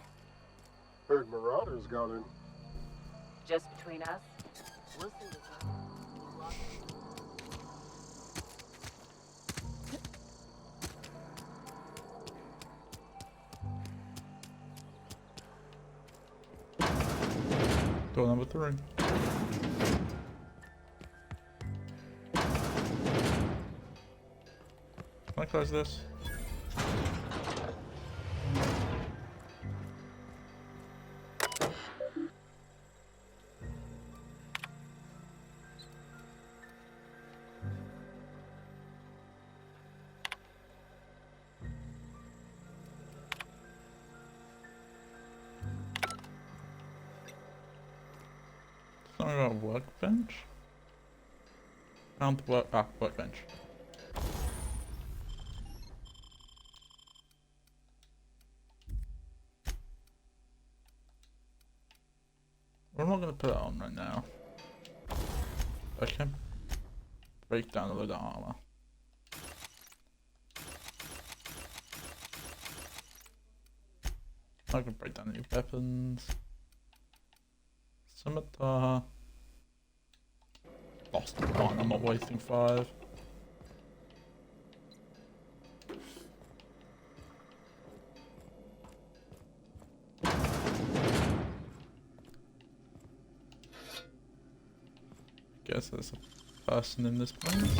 Heard Marauders got in. Just between us? Wilson does not. Door number 3. Can I close this? Something about workbench? Found workbench. I'm not gonna put it on right now. I can break down a load of armor. I can break down new weapons. Scimitar. Lost 1, I'm not wasting 5. Guess there's a person in this place.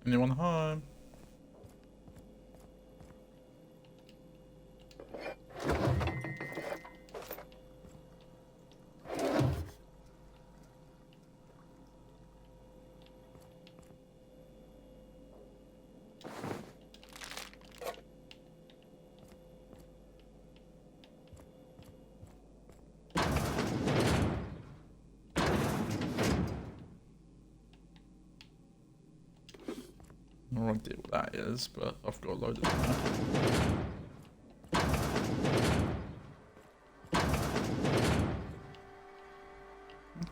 Anyone home? No idea what that is, but I've got a load of them now.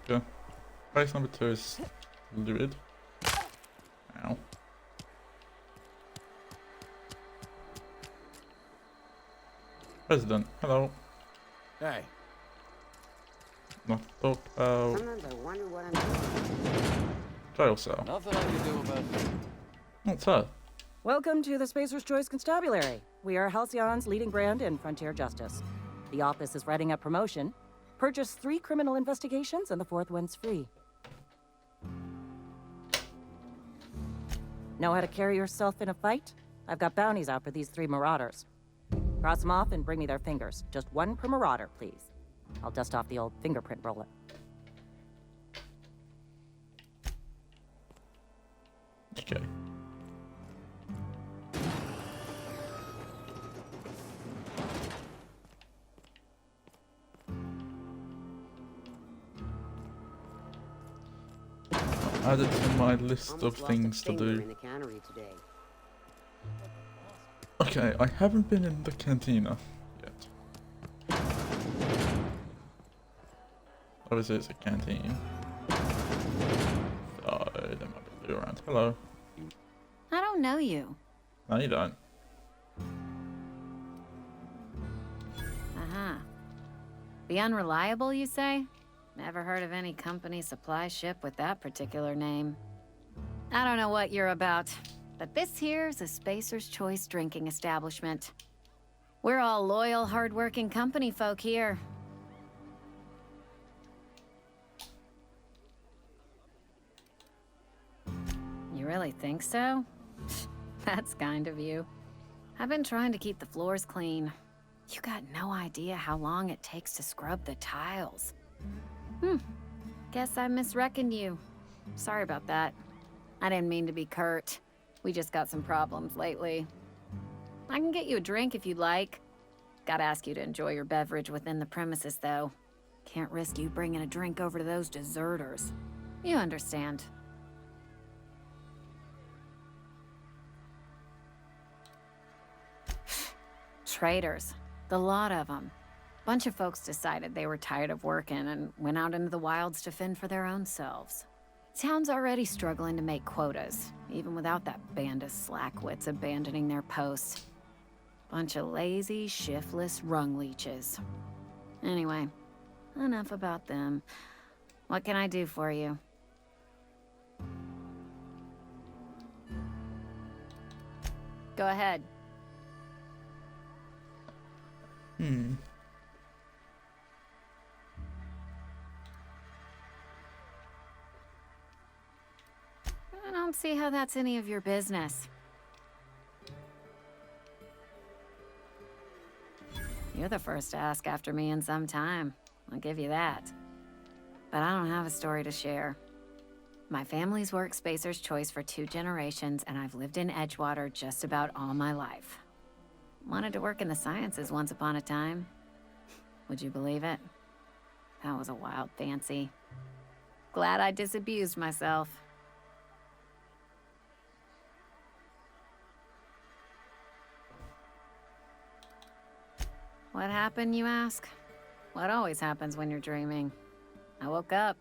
Okay. Place number 2 is looted. Ow. President, hello. Hey. Not talk about Sometimes I wonder what I'm doing. jail cell. Nothing I can do about it. What's that? Welcome to the Spacer's Choice Constabulary. We are Halcyon's leading brand in frontier justice. The office is writing up promotion. Purchase 3 criminal investigations and the 4th one's free. Know how to carry yourself in a fight? I've got bounties out for these 3 marauders. Cross them off and bring me their fingers. Just 1 per marauder, please. I'll dust off the old fingerprint roller. Okay. Add it to my list of things to do. In the cannery today. Okay, I haven't been in the cantina yet. Obviously it's a canteen. Oh, there might be loot around. Hello. I don't know you. No, you don't. Uh-huh. The Unreliable, you say? Never heard of any company supply ship with that particular name. I don't know what you're about, but this here's a Spacer's Choice drinking establishment. We're all loyal, hard-working company folk here. You really think so? That's kind of you. I've been trying to keep the floors clean. You got no idea how long it takes to scrub the tiles. Guess I misreckoned you. Sorry about that. I didn't mean to be curt. We just got some problems lately. I can get you a drink if you'd like. Gotta ask you to enjoy your beverage within the premises, though. Can't risk you bringing a drink over to those deserters. You understand. Traitors. The lot of them. Bunch of folks decided they were tired of working and went out into the wilds to fend for their own selves. Town's already struggling to make quotas, even without that band of slackwits abandoning their posts. Bunch of lazy, shiftless rung leeches. Anyway, enough about them. What can I do for you? Go ahead. I don't see how that's any of your business. You're the first to ask after me in some time. I'll give you that. But I don't have a story to share. My family's worked Spacer's Choice for 2 generations, and I've lived in Edgewater just about all my life. Wanted to work in the sciences once upon a time. Would you believe it? That was a wild fancy. Glad I disabused myself. What happened, you ask? What always happens when you're dreaming. I woke up.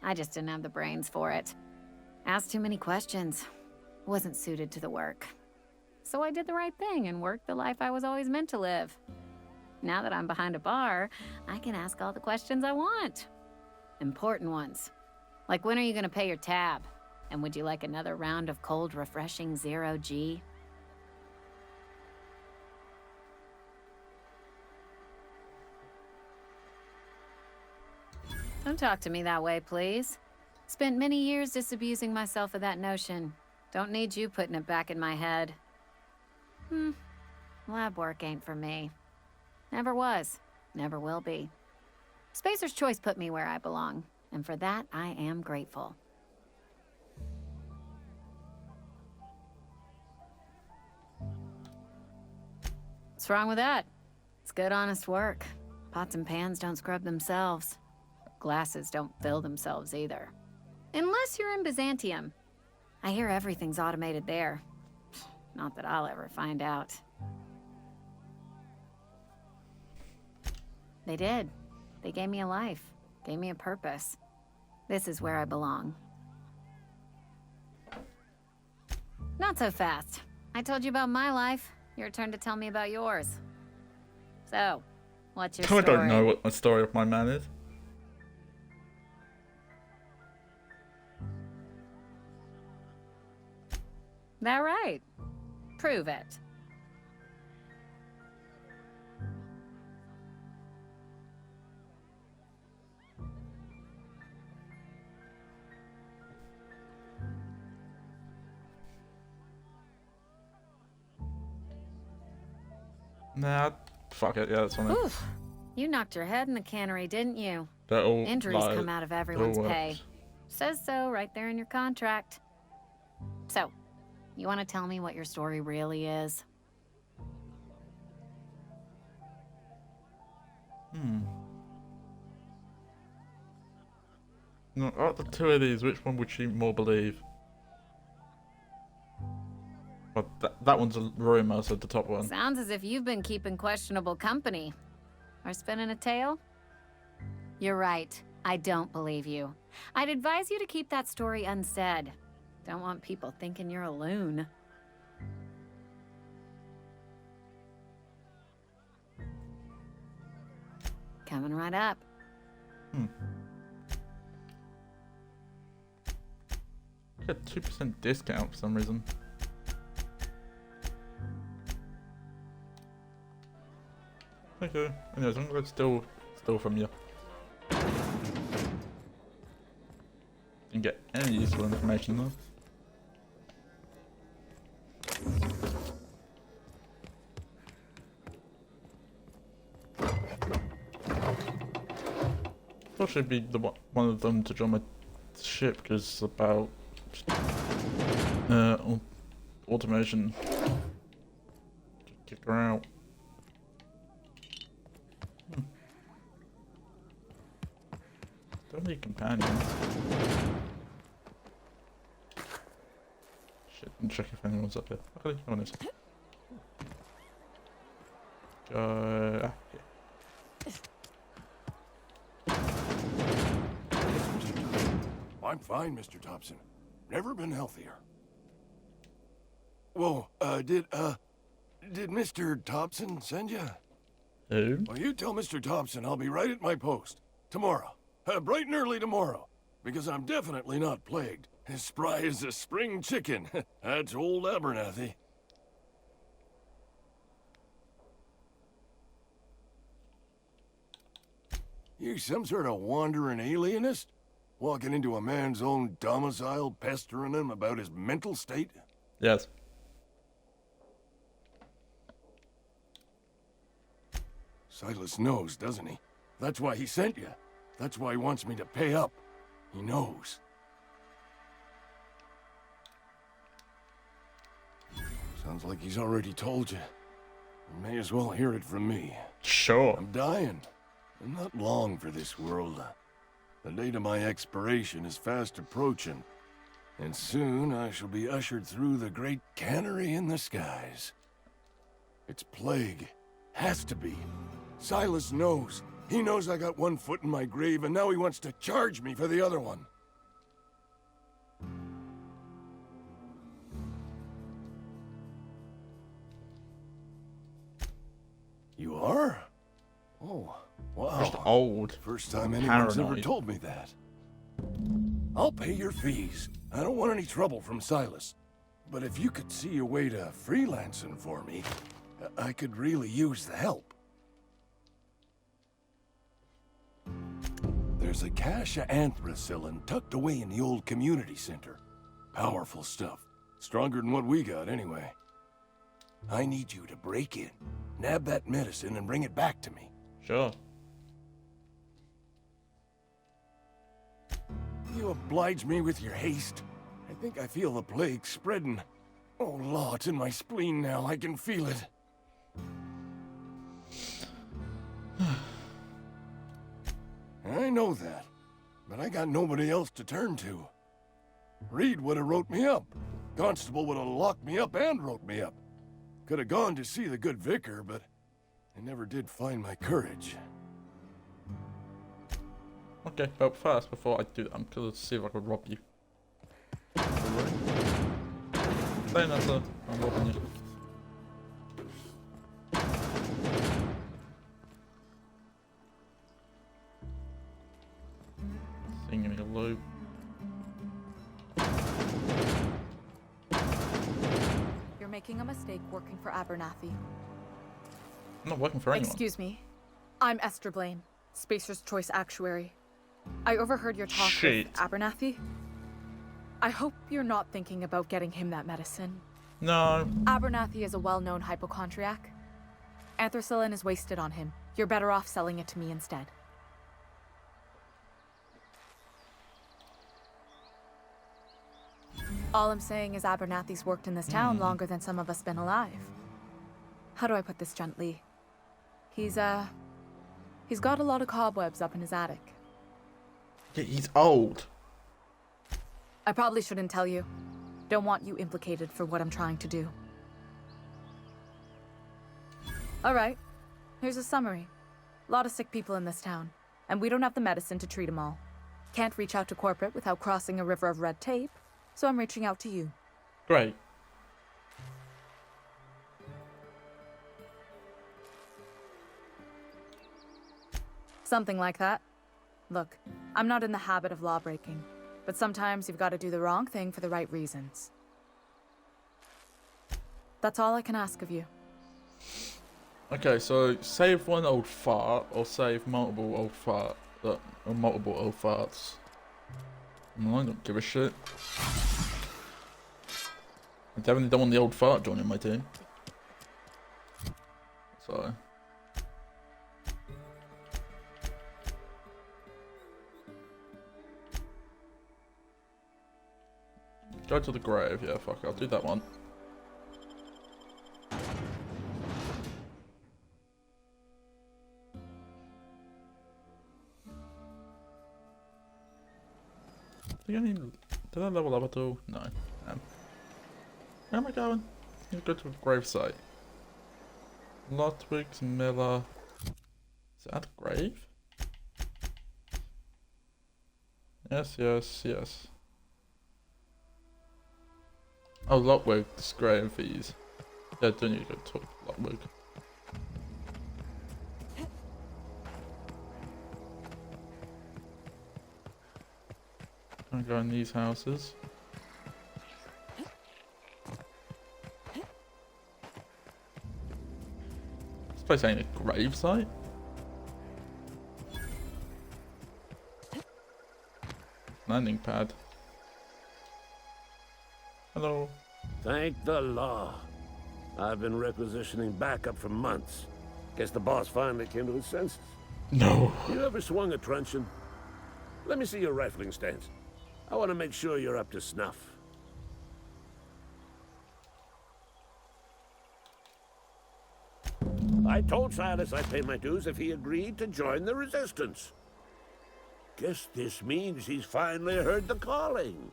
I just didn't have the brains for it. Asked too many questions. Wasn't suited to the work. So I did the right thing and worked the life I was always meant to live. Now that I'm behind a bar, I can ask all the questions I want. Important ones. Like, when are you gonna pay your tab? And would you like another round of cold, refreshing Zero G? Don't talk to me that way, please. Spent many years disabusing myself of that notion. Don't need you putting it back in my head. Lab work ain't for me. Never was. Never will be. Spacer's Choice put me where I belong, and for that, I am grateful. What's wrong with that? It's good, honest work. Pots and pans don't scrub themselves. Glasses don't fill themselves either. Unless you're in Byzantium. I hear everything's automated there. Not that I'll ever find out. They did. They gave me a life. Gave me a purpose. This is where I belong. Not so fast. I told you about my life. Your turn to tell me about yours. So, what's your story? I don't know what my story of my man is. That right? Prove it. Nah, fuck it. Yeah, that's fine. Oof. You knocked your head in the cannery, didn't you? That all Injuries lies. come out of everyone's All pay. works. Says so right there in your contract. So, you want to tell me what your story really is? No, out of the 2 of these, which one would you more believe? But that one's a rumor, so the top one. Sounds as if you've been keeping questionable company. Or spinning a tale? You're right. I don't believe you. I'd advise you to keep that story unsaid. Don't want people thinking you're a loon. Coming right up. Get 2% discount for some reason. Okay. Anyway, as long as it's still from you. Didn't get any useful information though. I should be one of them to join my ship because it's about automation. Kick her out. Don't need companions. Shit, and check if anyone's up here. Okay, no one is. Here. I'm fine, Mr. Thompson. Never been healthier. Whoa, did Mr. Thompson send you? Who? Well, you tell Mr. Thompson I'll be right at my post. Tomorrow. Bright and early tomorrow. Because I'm definitely not plagued. As spry as a spring chicken. That's old Abernathy. You some sort of wandering alienist? Walking into a man's own domicile, pestering him about his mental state? Yes. Silas knows, doesn't he? That's why he sent you. That's why he wants me to pay up. He knows. Sounds like he's already told you. You may as well hear it from me. Sure. I'm dying. I'm not long for this world. The date of my expiration is fast approaching, and soon I shall be ushered through the great cannery in the skies. It's plague. Has to be. Silas knows. He knows I got one foot in my grave, and now he wants to charge me for the other one. You are? Oh, wow. Just old. First time anyone's ever Paranoid. told me that. I'll pay your fees. I don't want any trouble from Silas. But if you could see a way to freelancing for me, I could really use the help. There's a cache of anthracillin tucked away in the old community center. Powerful stuff. Stronger than what we got, anyway. I need you to break in, nab that medicine, and bring it back to me. Sure. You oblige me with your haste. I think I feel the plague spreading. Oh, law, it's in my spleen now. I can feel it. I know that, but I got nobody else to turn to. Reed would have wrote me up. Constable would have locked me up and wrote me up. Could have gone to see the good vicar, but I never did find my courage. Okay, but first, before I do that, I'm gonna see if I can rob you. Saying that, sir, I'm robbing you. Singing me a loop. You're making a mistake working for Abernathy. I'm not working for anyone. Excuse me. I'm Esther Blaine, Spacer's Choice Actuary. I overheard your talk with Abernathy. I hope you're not thinking about getting him that medicine. No. Abernathy is a well-known hypochondriac. Anthracillin is wasted on him. You're better off selling it to me instead. All I'm saying is Abernathy's worked in this town longer than some of us been alive. How do I put this gently? He's got a lot of cobwebs up in his attic. Yeah, he's old. I probably shouldn't tell you. Don't want you implicated for what I'm trying to do. Alright, here's a summary. A lot of sick people in this town, and we don't have the medicine to treat them all. Can't reach out to corporate without crossing a river of red tape, so I'm reaching out to you. Great. Something like that. Look, I'm not in the habit of law breaking, but sometimes you've got to do the wrong thing for the right reasons. That's all I can ask of you. Okay, so save one old fart or save multiple old farts. No, I don't give a shit. I definitely don't want the old fart joining my team. So Go to the grave. Yeah, fuck, I'll do that one. Did I level up at all? No. Where am I going? I'm gonna go to a gravesite. Lotwig's Miller. Is that a grave? Yes, yes, yes. Oh, Lotwig's grave fees. Yeah, don't need to go talk to Lotwig. I'm gonna go in these houses. This place ain't a gravesite. Landing pad. Hello. Thank the law. I've been requisitioning backup for months. Guess the boss finally came to his senses. No. You ever swung a truncheon? Let me see your rifling stance. I want to make sure you're up to snuff. I told Silas I'd pay my dues if he agreed to join the resistance. Guess this means he's finally heard the calling.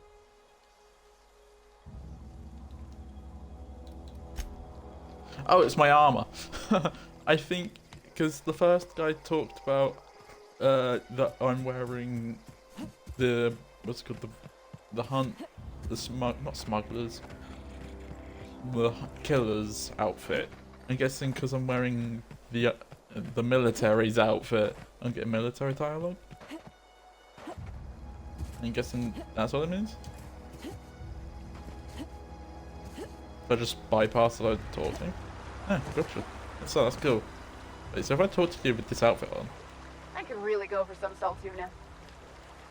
Oh, it's my armor. I think because the first guy talked about that I'm wearing the what's it called, the hunt, not smugglers, the killer's outfit. I'm guessing because I'm wearing the military's outfit, I'm getting military dialogue. I'm guessing that's what it means. I just bypass the load of talking. Oh, gotcha. That's cool. Wait, so if I talk to you with this outfit on, I could really go for some Saltuna.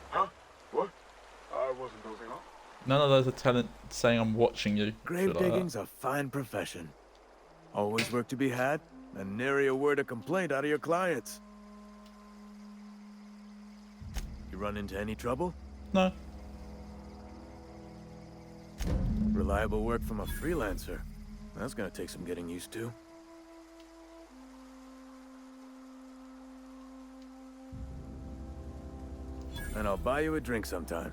Huh? What? I wasn't dozing off. none of those are talent saying I'm watching you. Grave digging's a fine profession. Always work to be had, and nary a word of complaint out of your clients. You run into any trouble? No. Reliable work from a freelancer. That's gonna take some getting used to. And I'll buy you a drink sometime.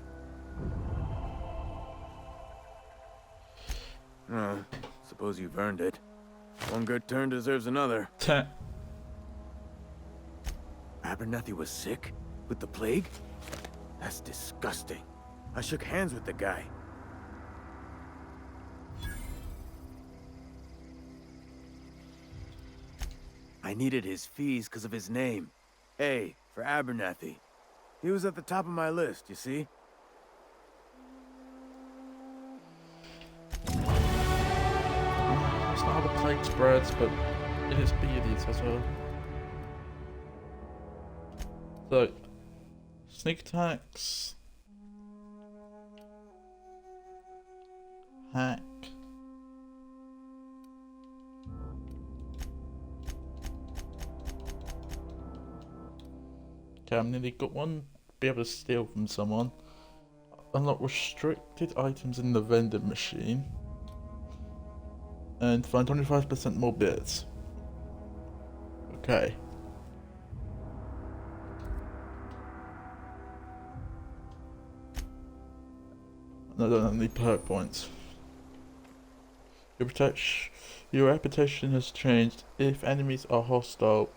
Suppose you've earned it. One good turn deserves another. Abernathy was sick? With the plague? That's disgusting. I shook hands with the guy. I needed his fees because of his name. A for Abernathy. He was at the top of my list, you see? It's not how the plague spreads, but it is beardies as well. So, sneak attacks. Hack. Okay, I've nearly got one. Be able to steal from someone. Unlock restricted items in the vending machine. And find 25% more bits. Okay. No, I don't have any perk points. Your reputation has changed if enemies are hostile.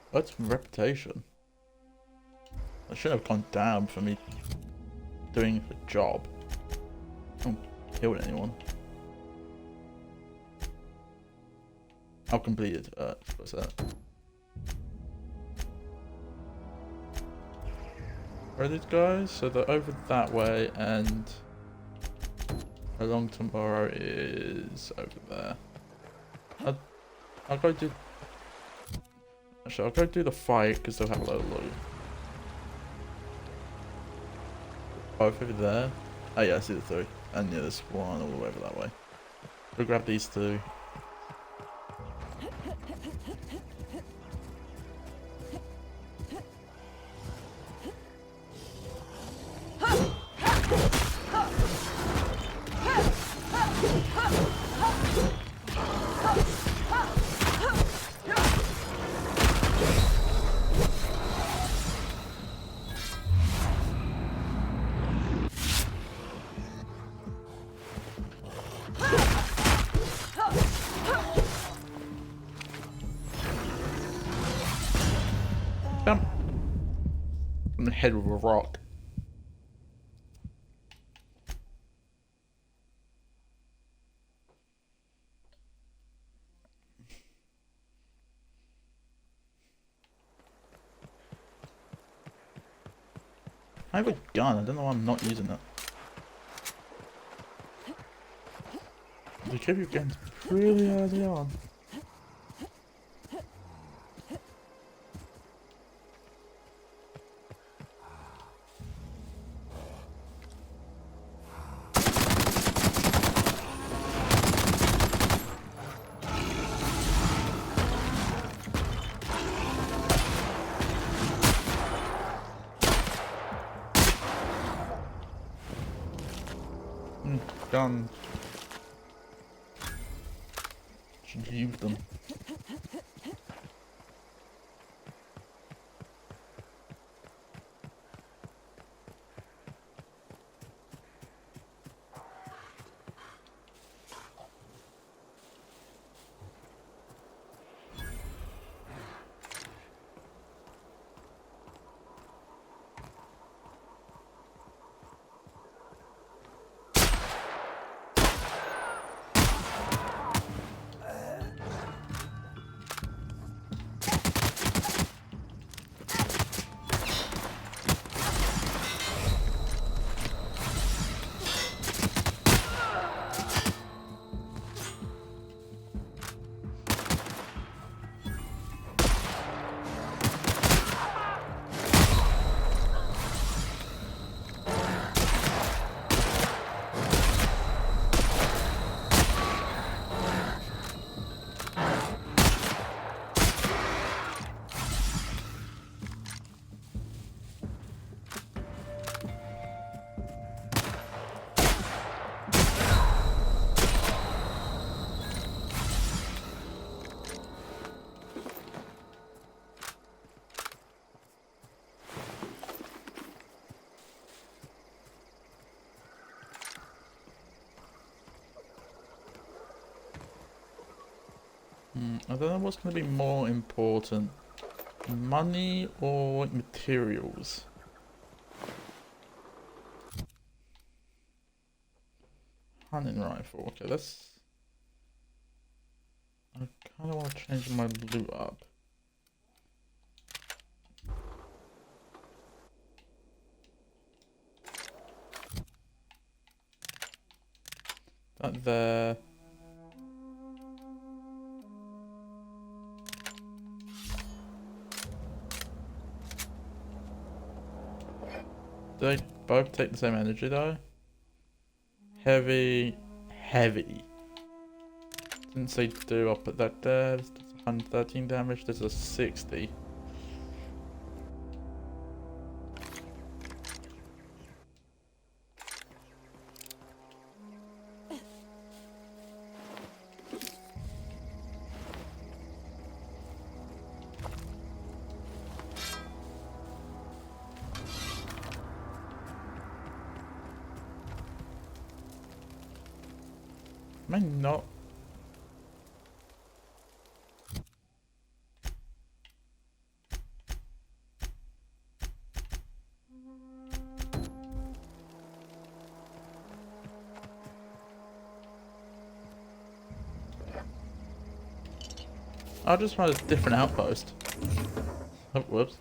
What's reputation? I should have gone down for me doing a job. I haven't killed anyone. I've completed. What's that? Where are these guys? So they're over that way, and Along Tomorrow is over there. I'll go do. Actually, I'll go do the fight because they'll have a low loot. Both over there. Oh yeah, I see the three. And yeah, there's one all the way over that way. We'll grab these two. Bam! On the head with a rock. I have a gun, I don't know why I'm not using it. You keep your guns pretty early on. Guns. Should use them. I don't know what's going to be more important. Money or materials? Hunting rifle. Okay, let's... I kind of want to change my loot up. That there. Do they both take the same energy though? Heavy. Didn't say do, I'll put that there. This does 113 damage, this is 60. Am I not? I'll just find a different outpost. Oh, whoops.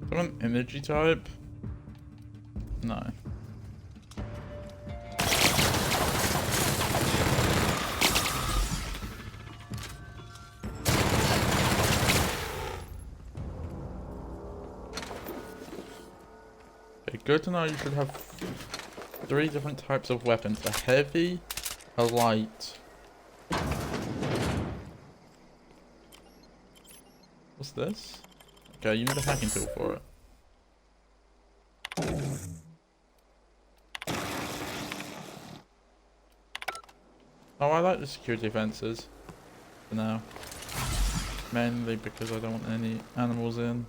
Do I want energy type? No. Okay, good to know you should have 3 different types of weapons. A heavy, a light. What's this? Okay, you need a hacking tool for it. Oh, I like the security fences for now. Mainly because I don't want any animals in.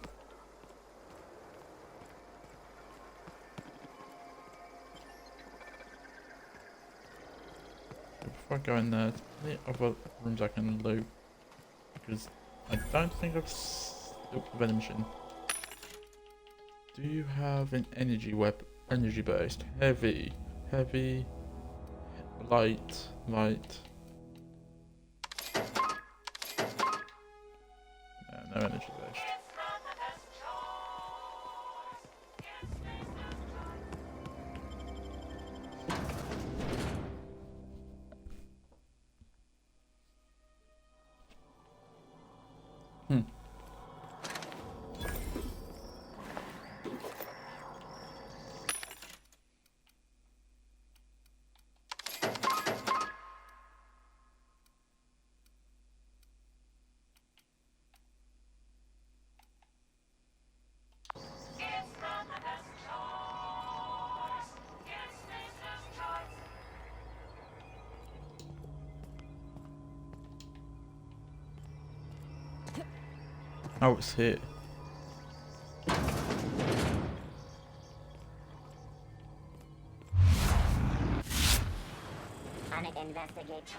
Before I go in there, any other rooms I can loot? Because I don't think I've looked for vending machine. Do you have an energy energy based? Heavy, light. No energy based. Oh, it's here. Investigate.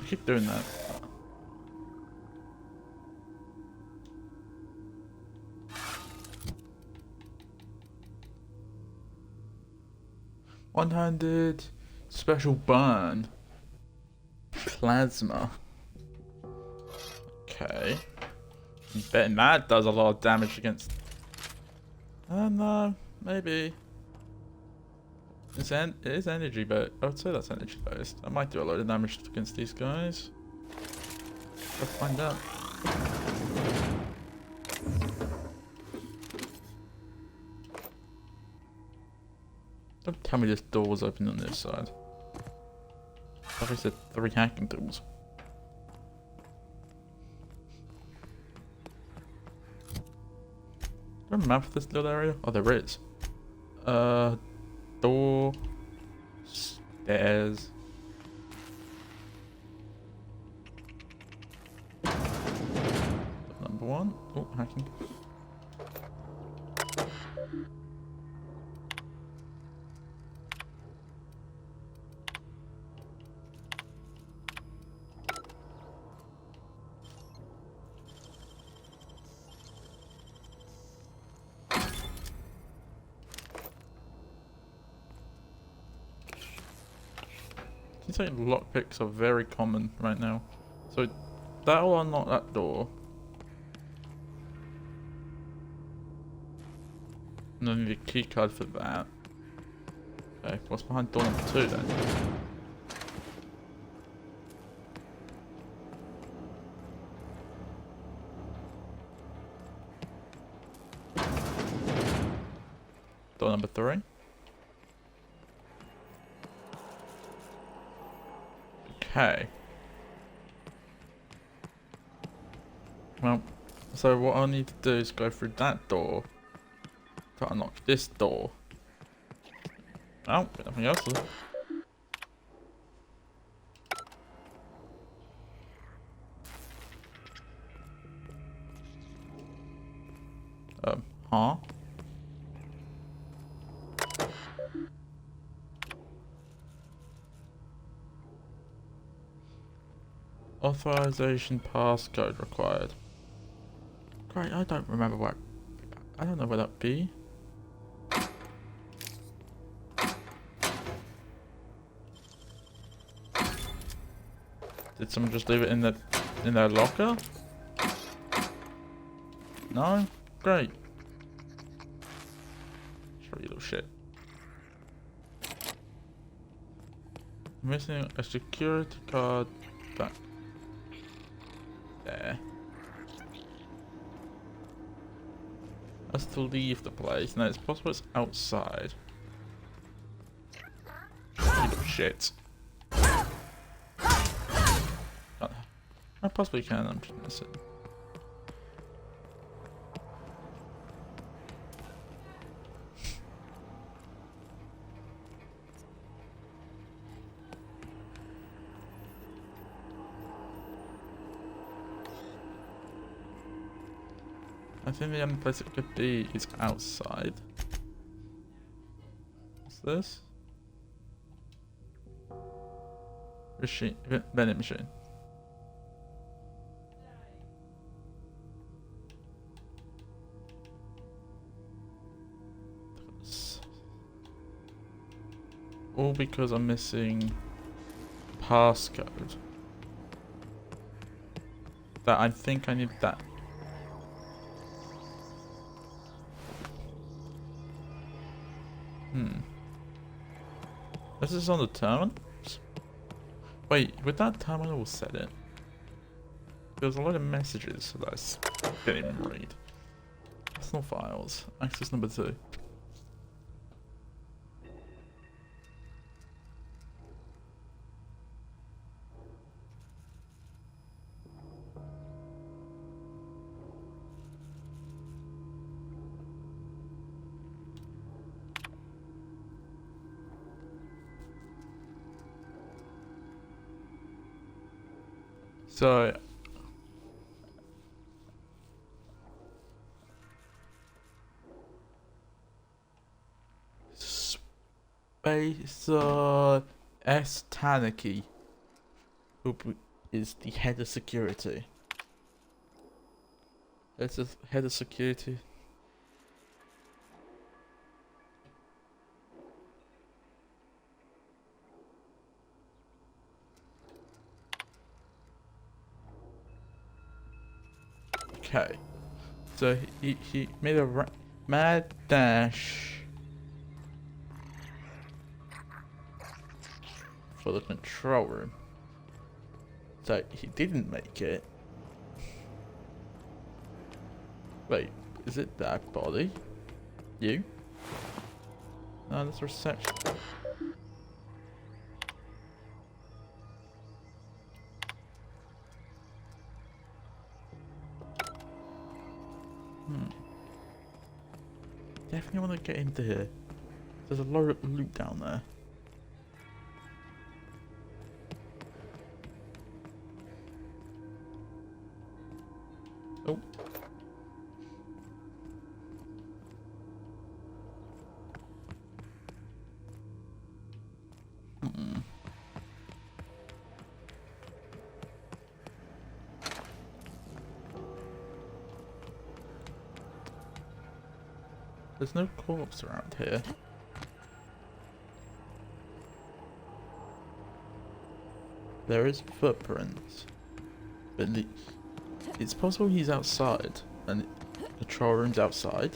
I keep doing that. One-handed special burn. Plasma. Okay. I'm betting that does a lot of damage against... I don't know. Maybe. It is energy, but I would say that's energy based. I might do a lot of damage against these guys. Let's find out. Don't tell me this door was open on this side. Like I said, 3 hacking tools. Is there a map for this little area? Oh, there is. Door. Stairs. Number 1. Oh, hacking. Seems like lockpicks are very common right now. So that will unlock that door. And then I need a key card for that. Okay, what's behind door number 2 then? Door number 3. Okay. Well, so what I need to do is go through that door to unlock this door. Oh, nothing else. Huh? Authorization passcode required. Great, I don't remember what. I don't know where that'd be. Did someone just leave it in their locker? No? Great. Show you little shit. Missing a security card back there. Has to leave the place. Now it's possible it's outside. You little shit. I possibly can, I'm just missing. I think the only place it could be is outside. What's this? Machine, vending machine. All because I'm missing passcode. That I think I need that. This is on the terminal? Wait, with that terminal will set it. There's a lot of messages that I didn't even read. Personal files. Access number 2. So Spacer S. Tanaki, who is the head of security. That's the head of security. Okay, so he made a mad dash for the control room. So he didn't make it. Wait, is it that body? You? That's reception. Definitely want to get into here. There's a lot of loot down there. Oh. There's no corpse around here. There is footprints, but it's possible he's outside, and the control room's outside.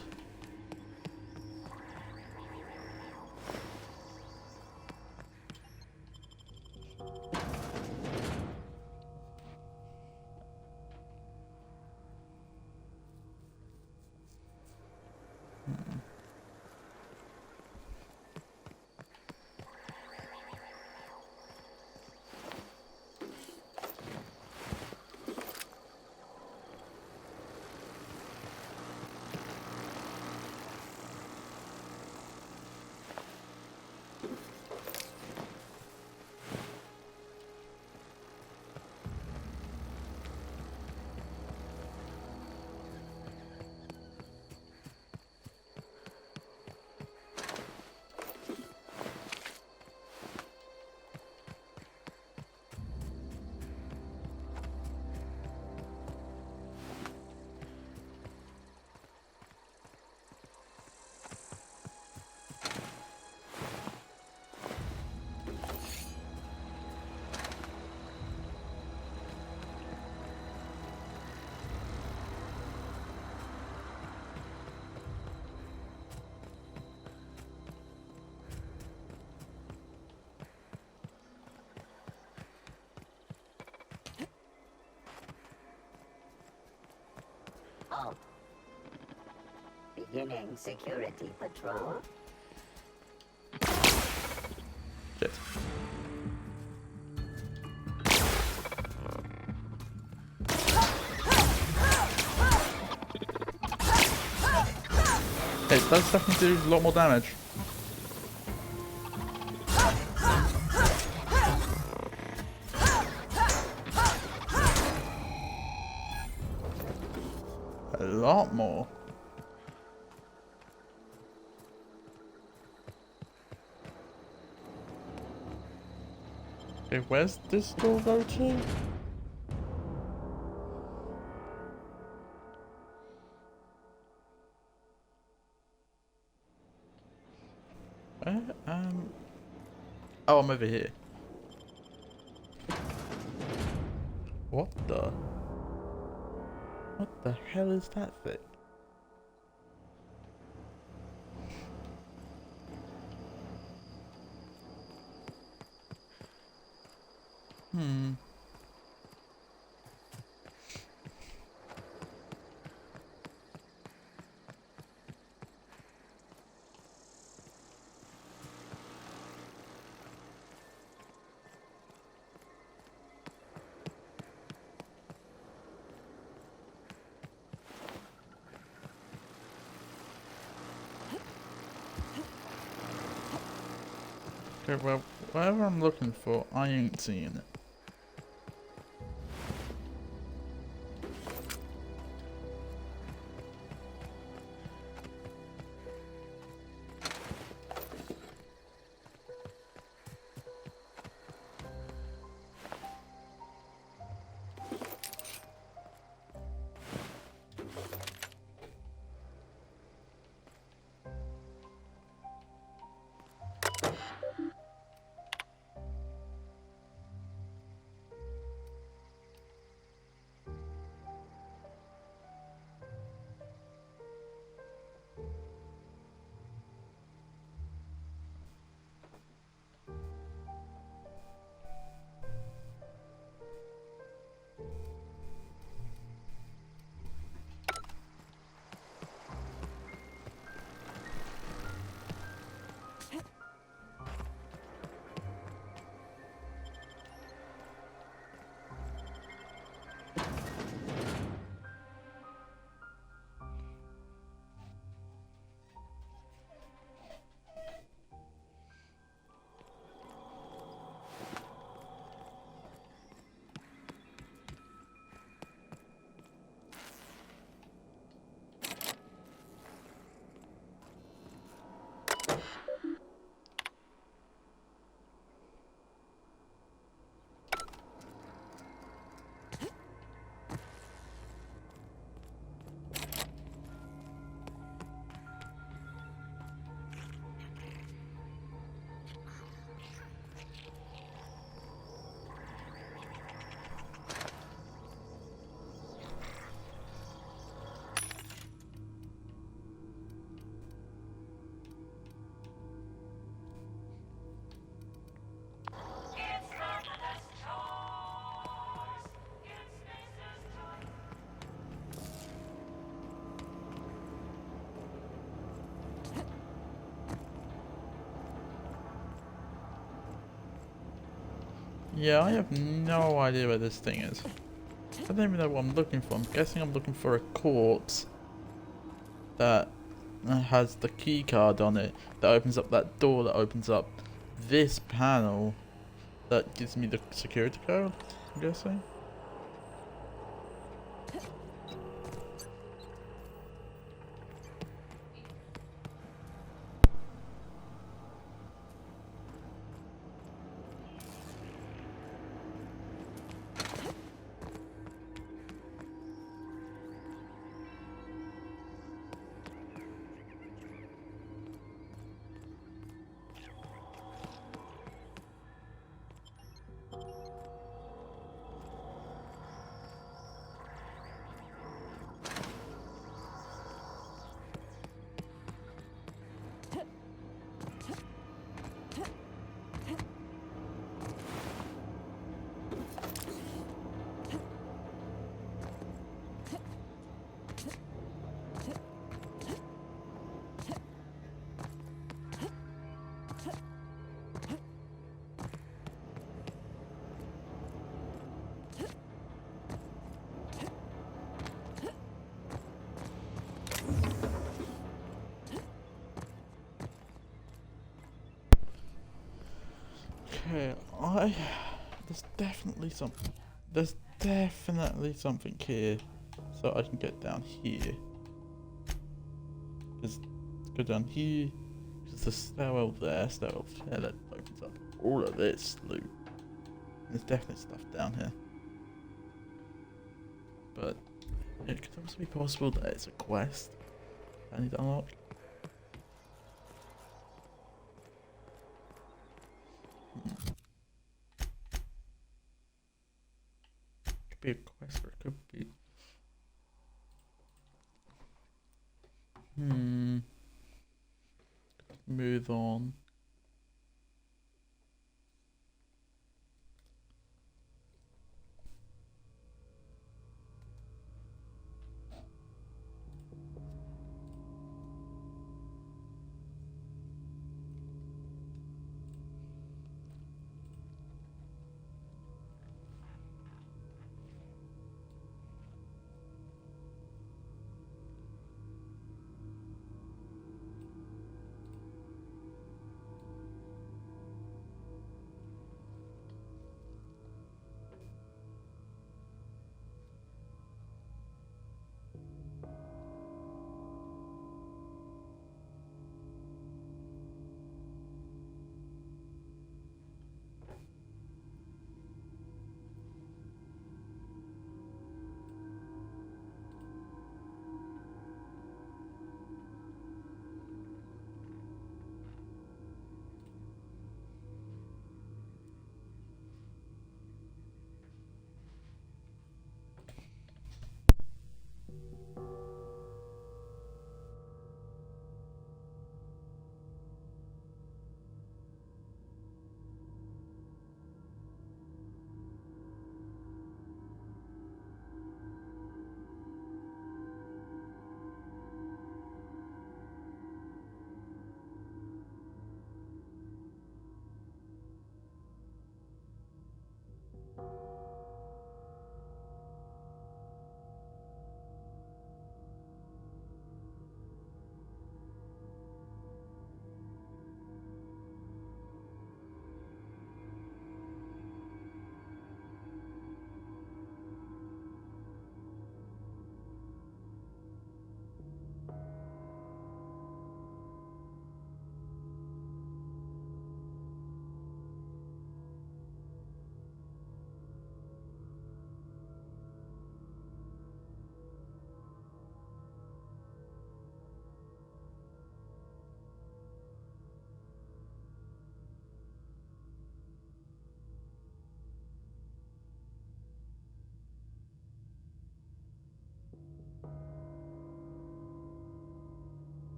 Oh. Beginning security patrol. Shit. It does definitely do a lot more damage. A lot more. Okay, where's this door go to? Where? Oh, I'm over here. What the? What the hell is that thing? Okay, well, whatever I'm looking for, I ain't seeing it. Yeah, I have no idea where this thing is. I don't even know what I'm looking for. I'm guessing I'm looking for a corpse that has the key card on it that opens up that door that opens up this panel that gives me the security code, I'm guessing. Okay, there's definitely something here, so I can get down here. Let's go down here. There's the stairwell there, stairwell there that opens up all of this loot. There's definitely stuff down here, but it could also be possible that it's a quest I need to unlock. Could be a quest, or it could be. Move on.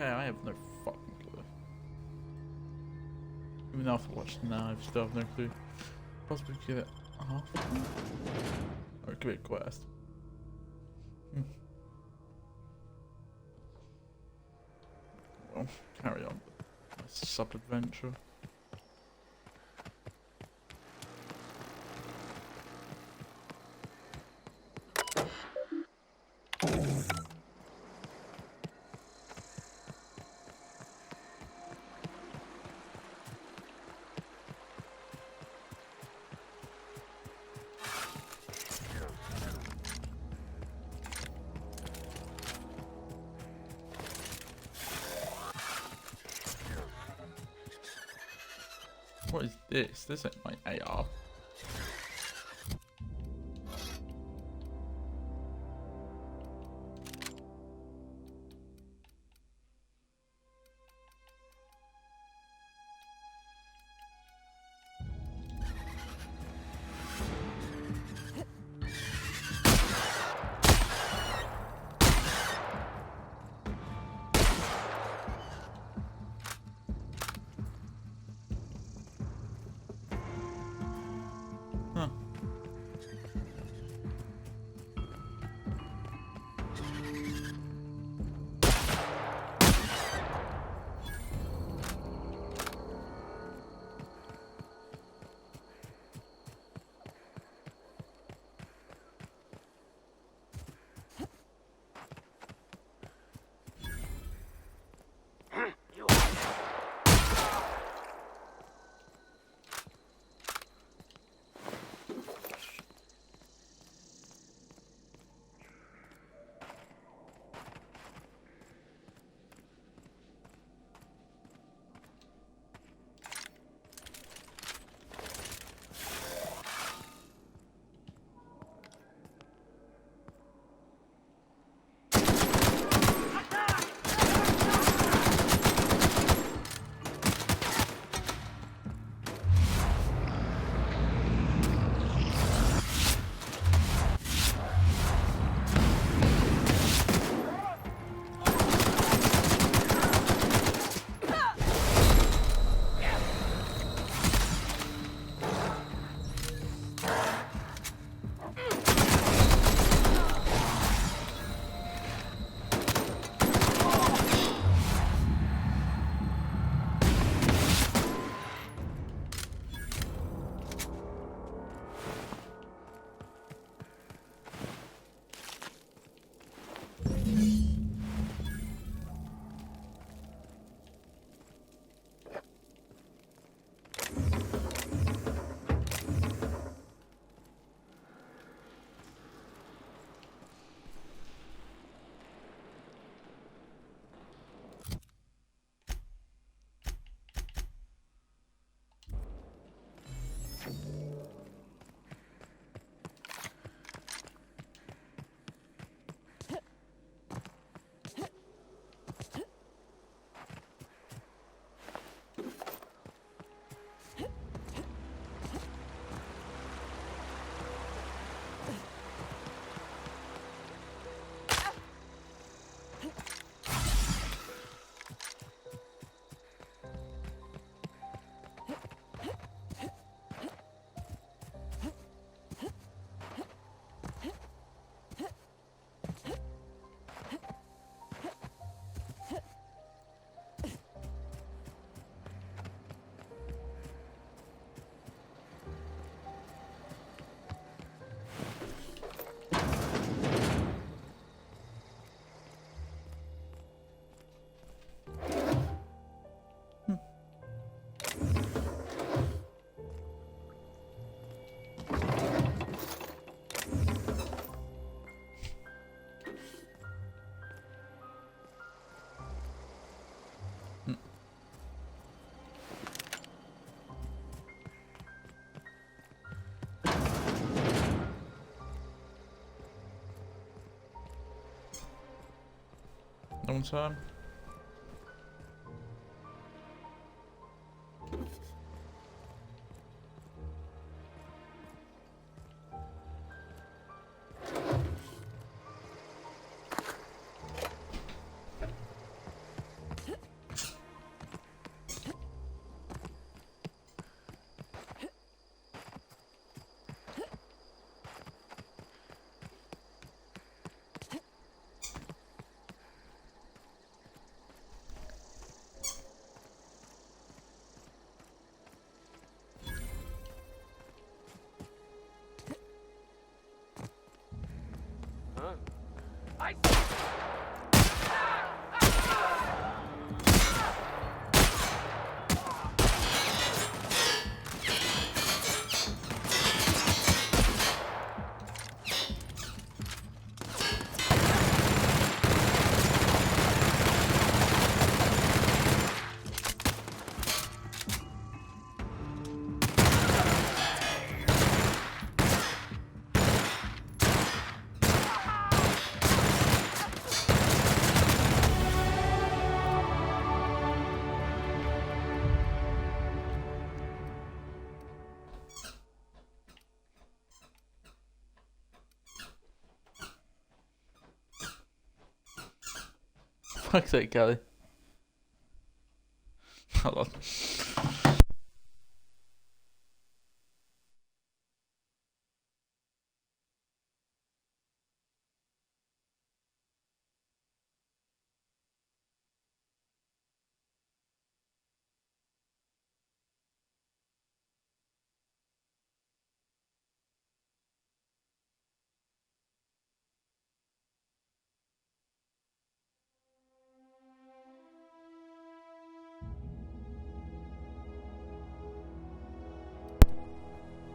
Okay, I have no fucking clue. Even after watching that, I still have no clue. Possibly get it half. Or it could be a quest. Well, carry on with my sub-adventure. What is this? This ain't my AR. No time. fuck's sake, Kelly. Hold on.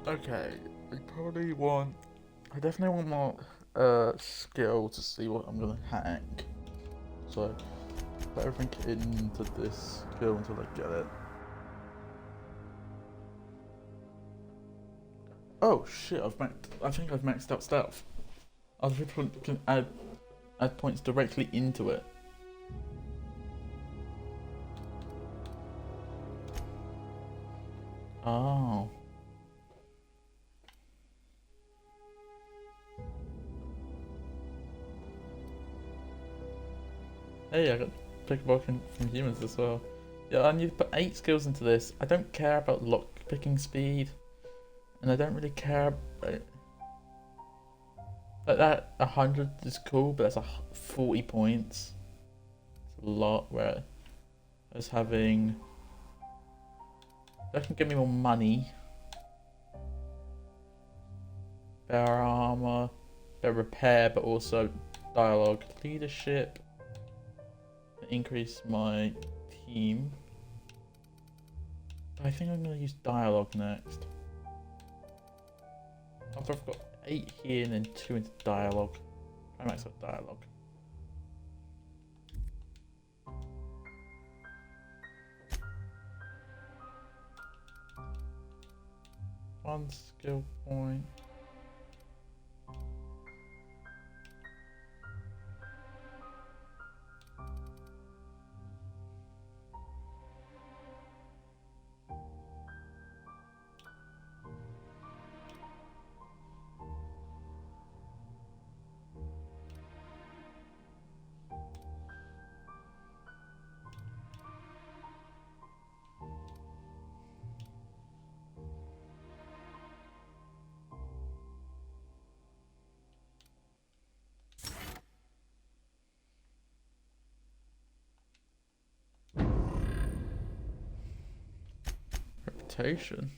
Okay, I definitely want more skill to see what I'm gonna hack. So put everything into this skill until I get it. Oh shit, I think I've maxed out stealth. Other people can add points directly into it. Oh. Hey, I got pickpocket from humans as well. Yeah, I need to put 8 skills into this. I don't care about lock picking speed, and I don't really care about like that. 100 is cool, but that's 40 points. It's a lot. Where I was having that can give me more money, better armor, better repair, but also dialogue, leadership. Increase my team. I think I'm going to use dialogue next. After I've got 8 here and then 2 into dialogue. I max out dialogue. One skill point. Reputation.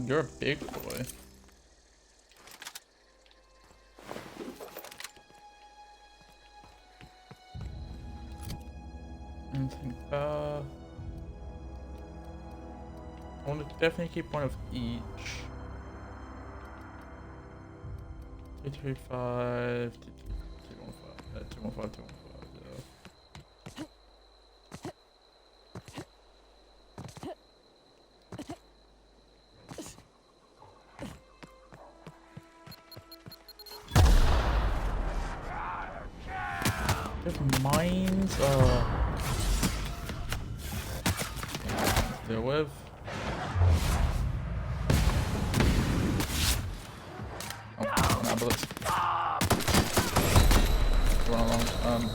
You're a big boy. Anything I want to definitely keep one of each. 225, 215, 215, 215. Mines deal with. Oh, no bullets. Run along.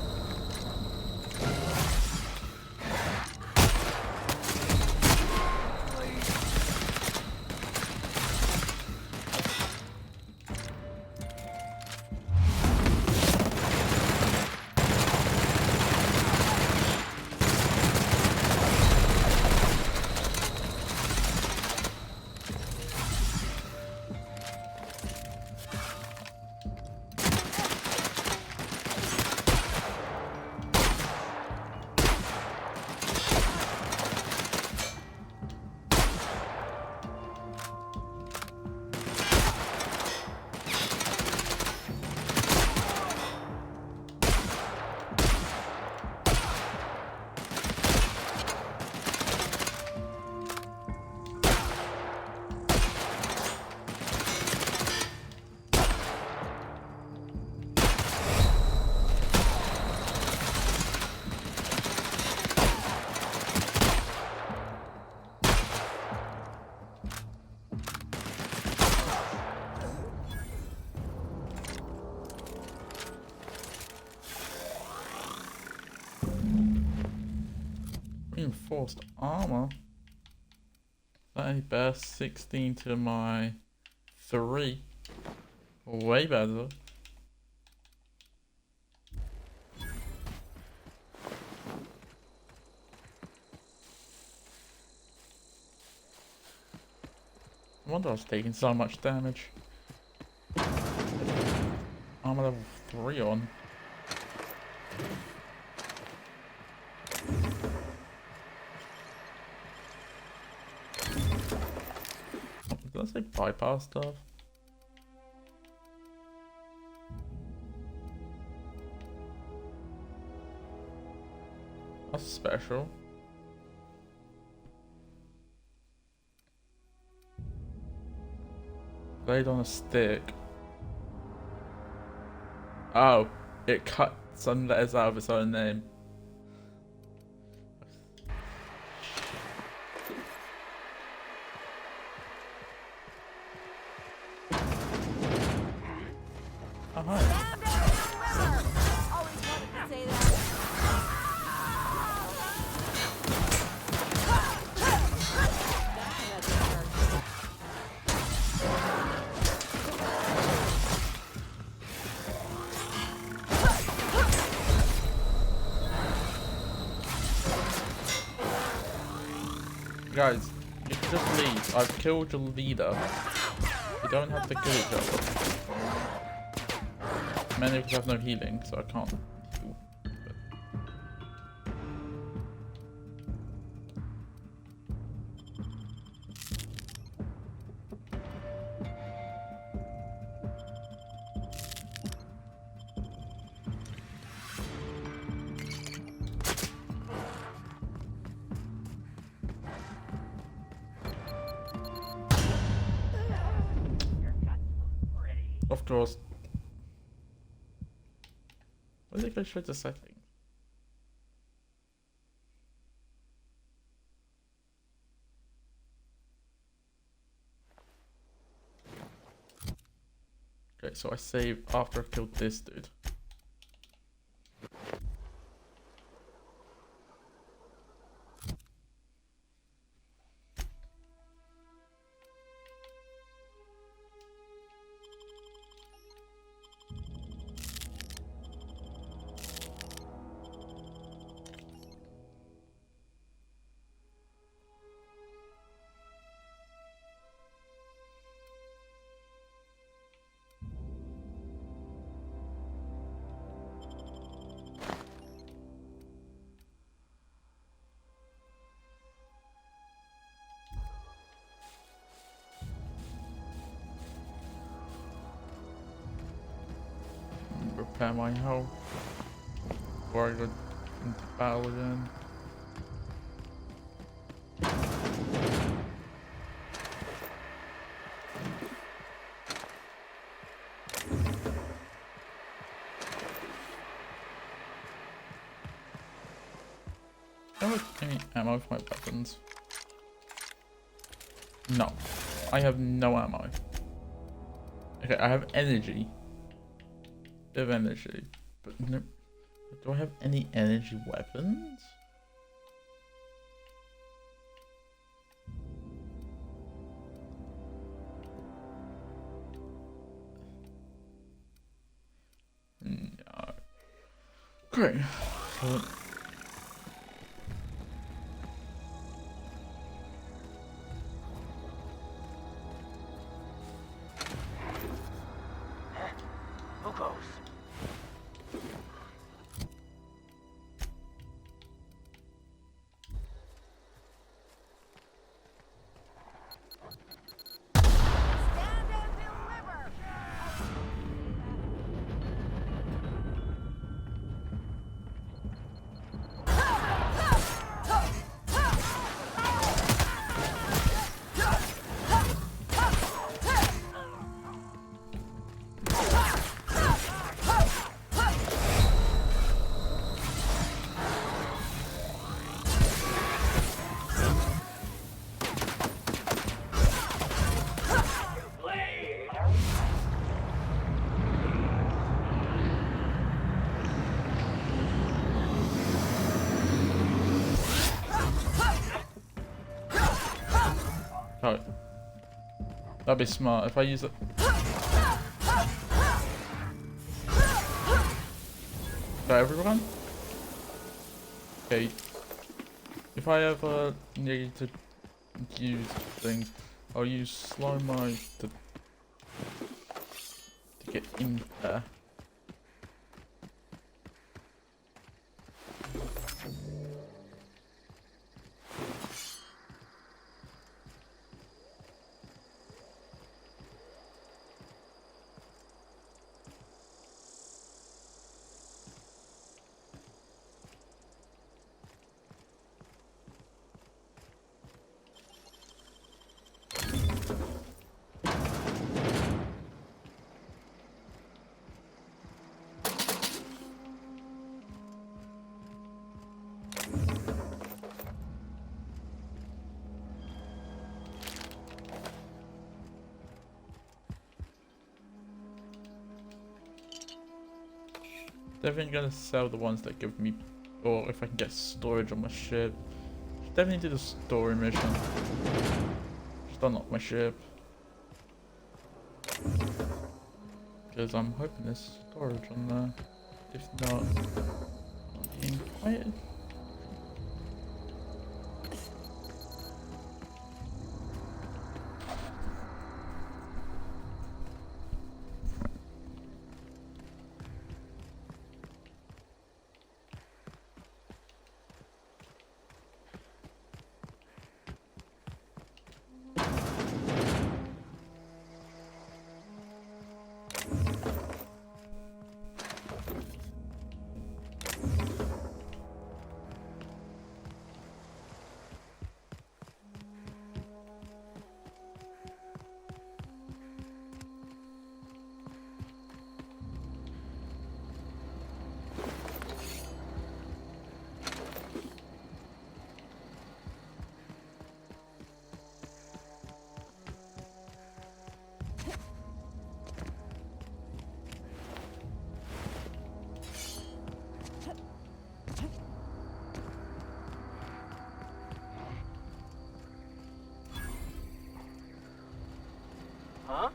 reinforced armor. That any better? 16 to my 3. Way better. I wonder I was taking so much damage. Armor level 3 on. Did I say bypass stuff? That's special. Blade on a stick. Oh, it cut some letters out of its own name. Oh, hi. Guys, you can just leave. I've killed your leader. You don't have to kill each other. Many of us have no healing, so I can't heal. Of course. Why did I go straight to settings? Okay, so I save after I killed this dude. Repair my health before I go into battle again. Do I have any ammo for my weapons? No. I have no ammo. Okay, I have energy. Bit of energy, but no. Do I have any energy weapons? No. Okay. So Who goes? That'd be smart if I use it. For everyone? Okay. If I ever need to use things, I'll use Slowmo to get in there. Definitely gonna sell the ones that give me, or if I can get storage on my ship. Definitely do the story mission. Just unlock my ship. Because I'm hoping there's storage on there. If not, I'll be invited. Huh?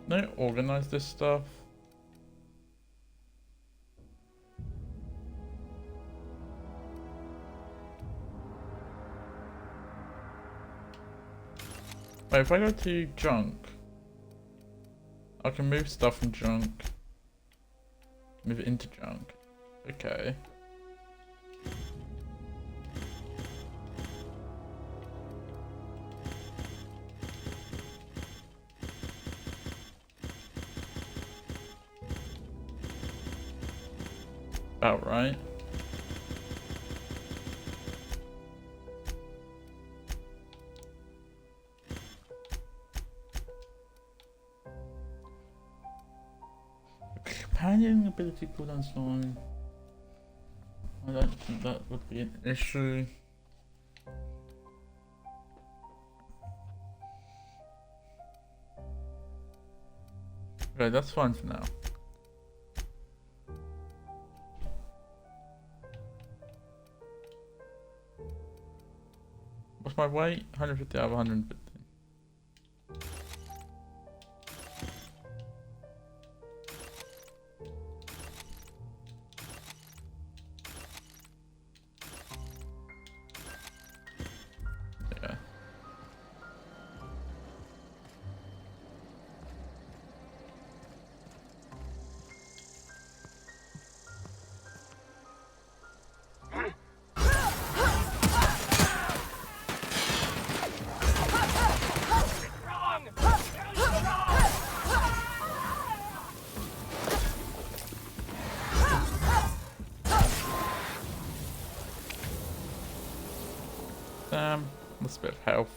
Don't organize this stuff. Wait, if I go to junk, I can move stuff from junk. Move it into junk. Okay. About right. Companion ability cooldowns on. I don't think that would be an issue. Okay, that's fine for now. What's my weight? 150 out of 150. Yeah. Damn, that's a bit of health.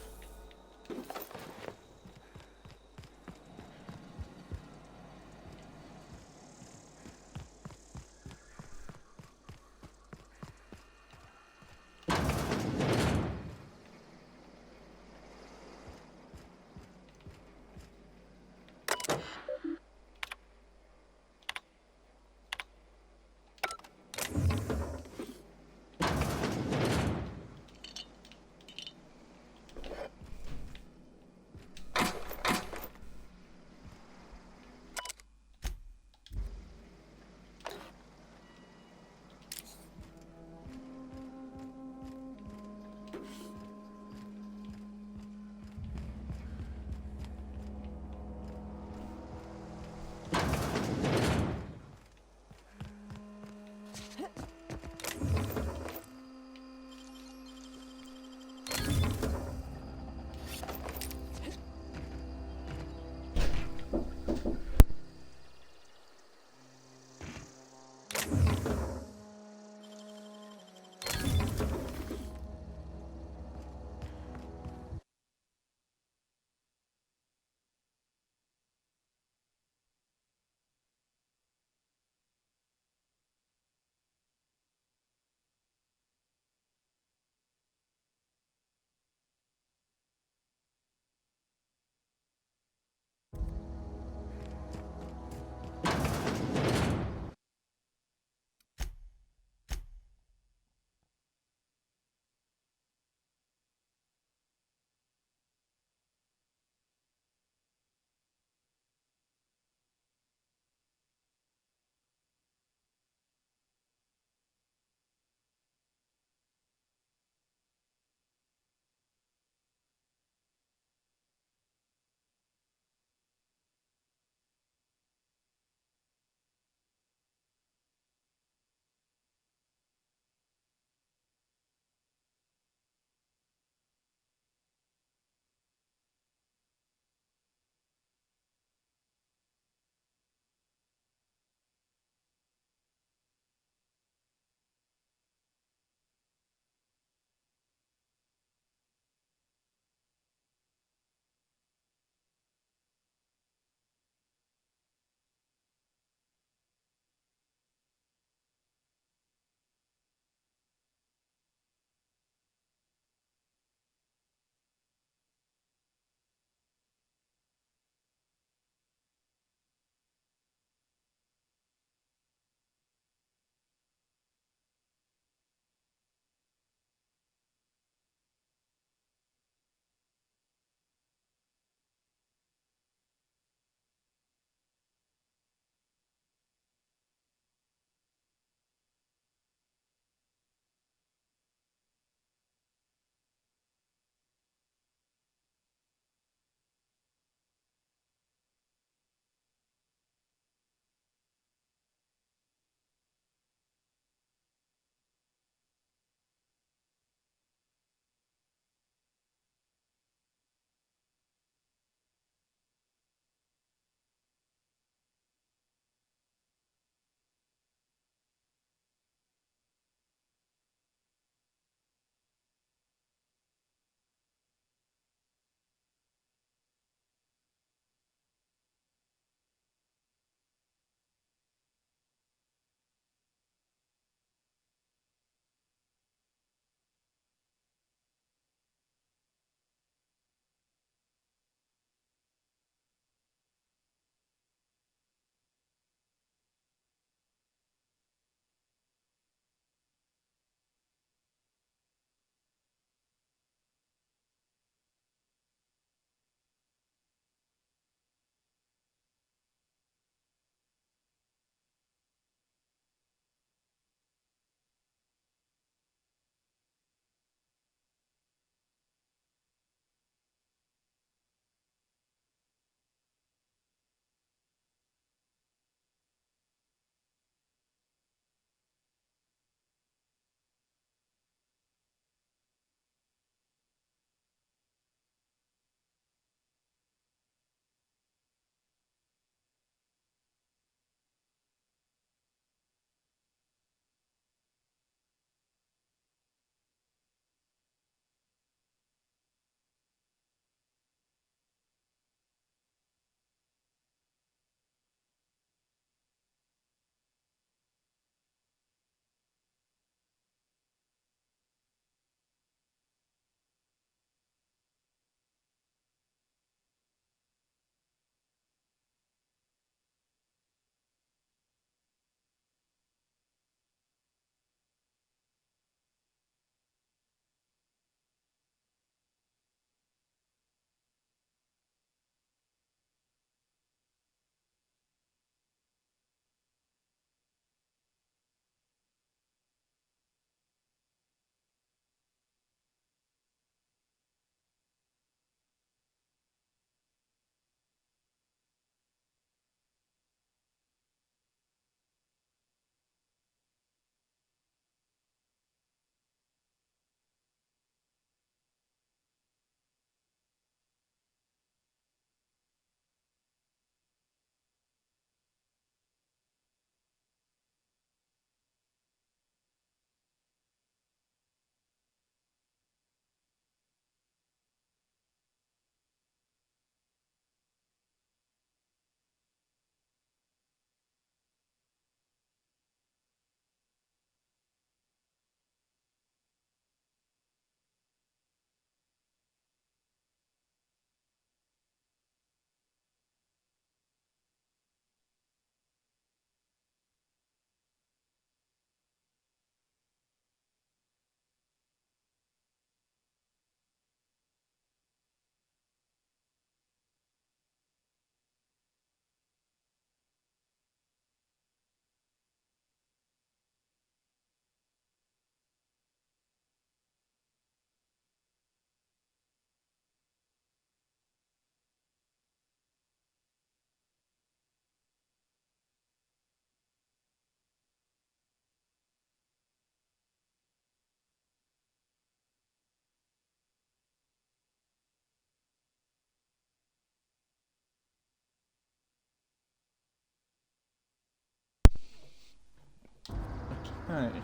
Okay.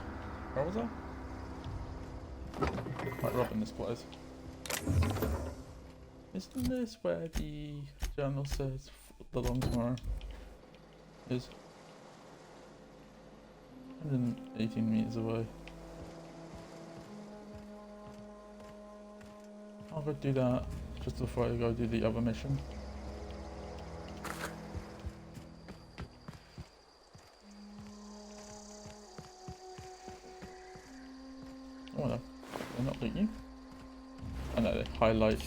Where was I? Right, robbing this place. Isn't this where the journal says the long tomorrow is? 118 meters away. I'll go do that just before I go do the other mission. Oh no, they're not loot you. I know they highlight.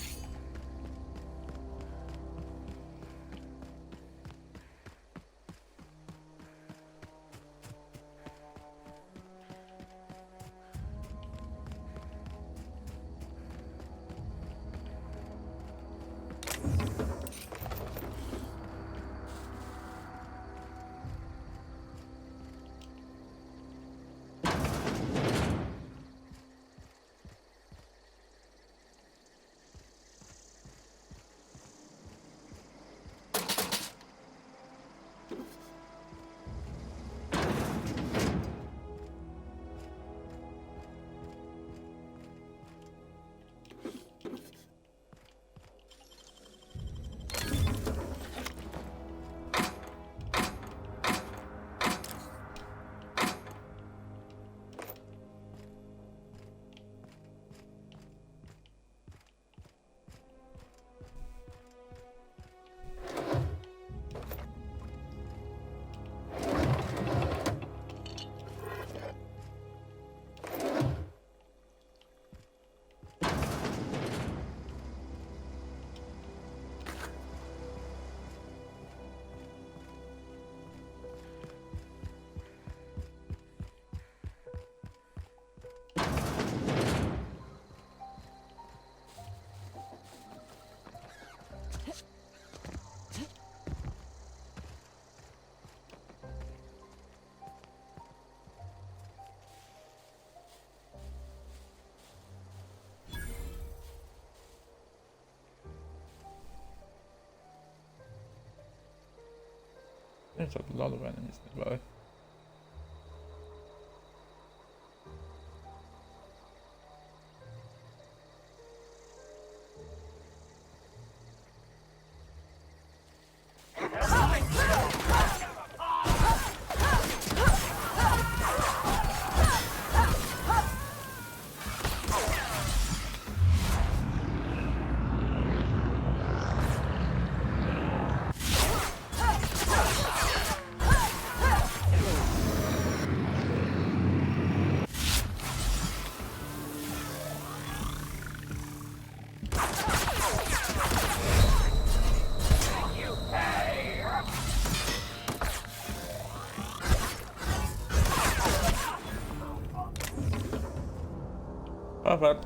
There's a lot of enemies nearby. Perfect.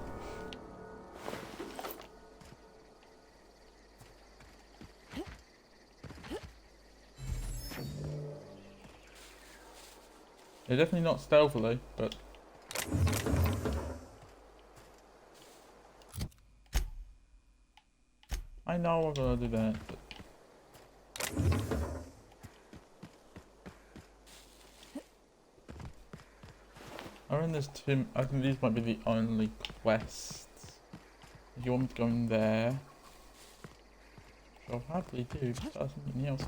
They're definitely not stealthily, but I know we're gonna do that, but I mean, there's two. I think these might be the only quests. If you want me to go in there, I'll happily do. Start something else.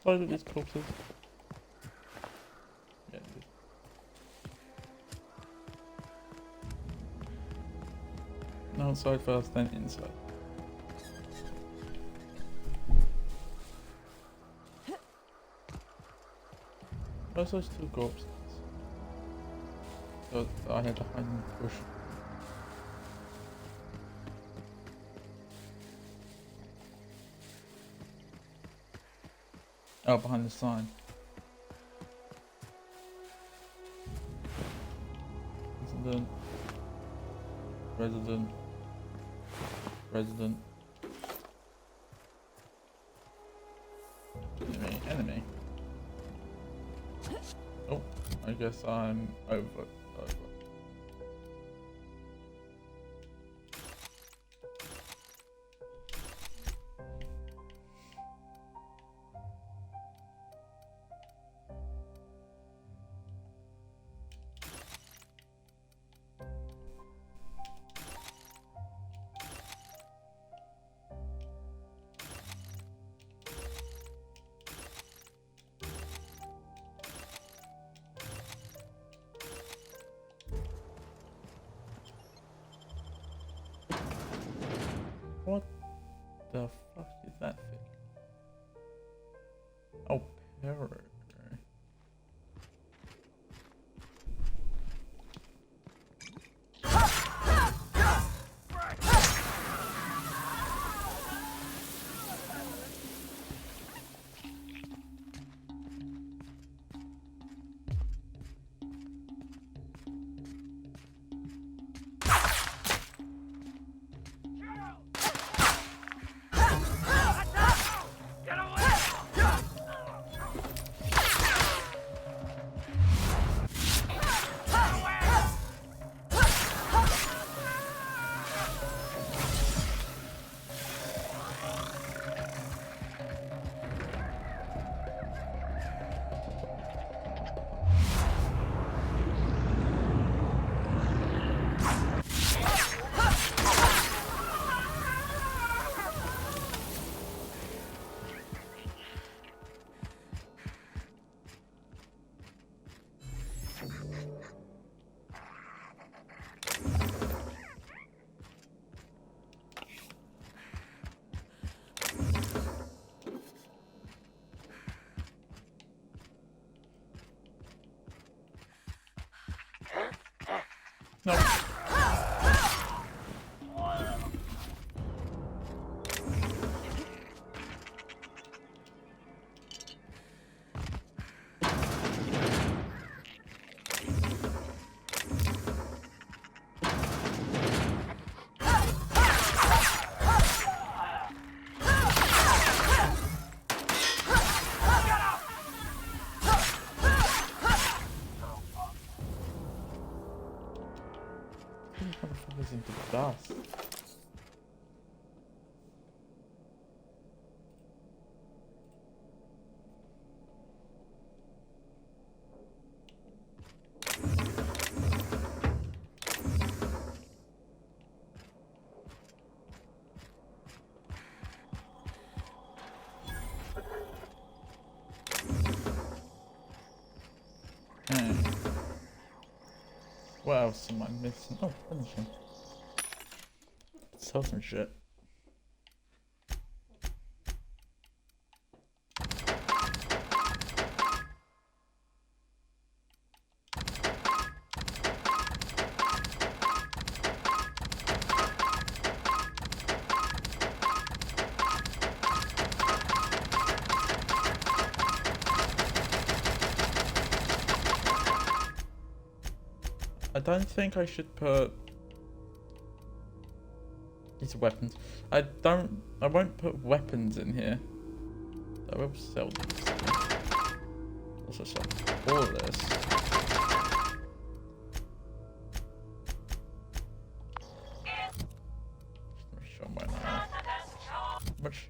Look at these corpses. Yeah. No, outside first, then inside. Where's those two corpses? So I had to hide in the bush. Oh, behind the sign. Resident. Resident. Resident. Enemy. Enemy. Oh, I guess I'm over. the fuck is that thing? Oh, Perro. No. Motherfuckers into the dust. What else am I missing? Oh, finishing. Sell some shit. I don't think I should put these weapons. I won't put weapons in here. I will sell these. Also sell all of this. Show my knife. Much.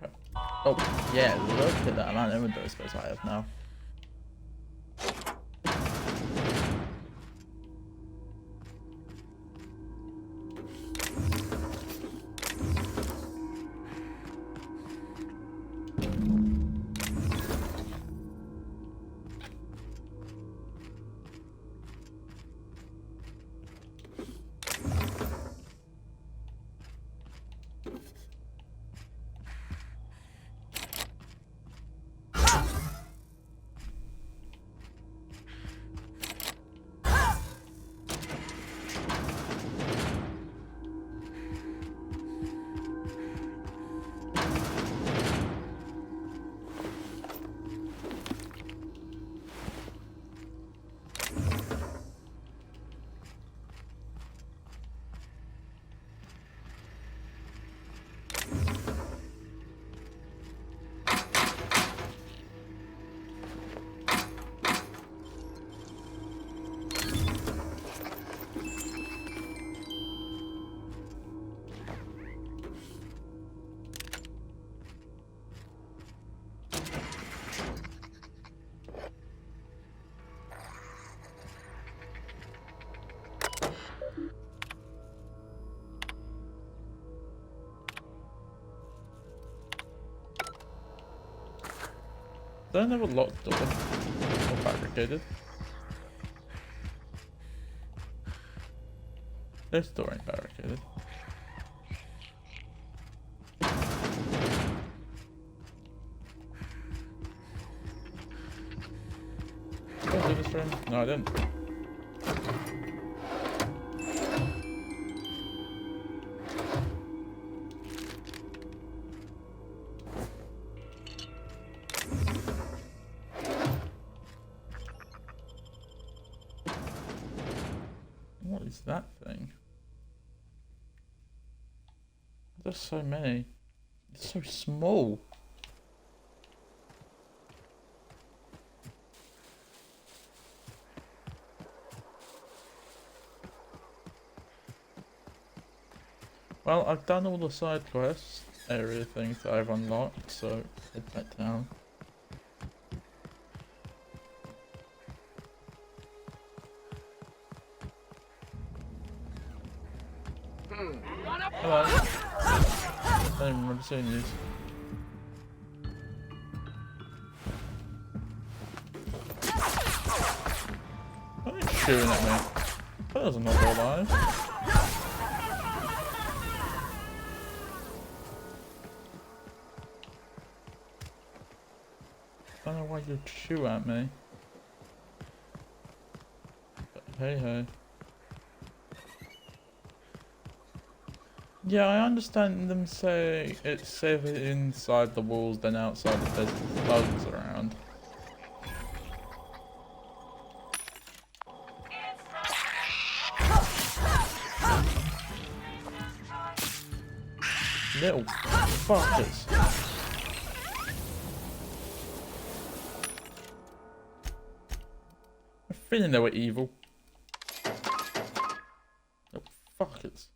Oh yeah, look at that amount of inventory space I have now. Don't have a locked door or barricaded. This door ain't barricaded. this room? No, I didn't. What is that thing? There's so many. It's so small. Well, I've done all the side quests, area things that I've unlocked, so head back down. Hello. I don't even remember seeing you. Why are you shooting at me? That doesn't look alive. I don't know why you'd shoot at me. But hey hey. Yeah, I understand them saying it's safer inside the walls than outside if there's bugs around. Little fuckers. I'm feeling they were evil. Little fuckers.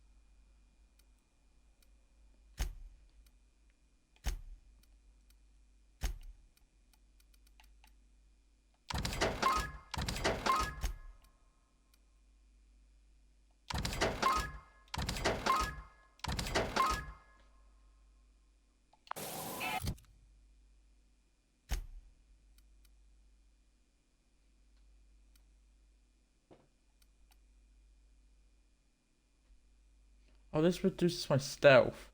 Oh, this reduces my stealth.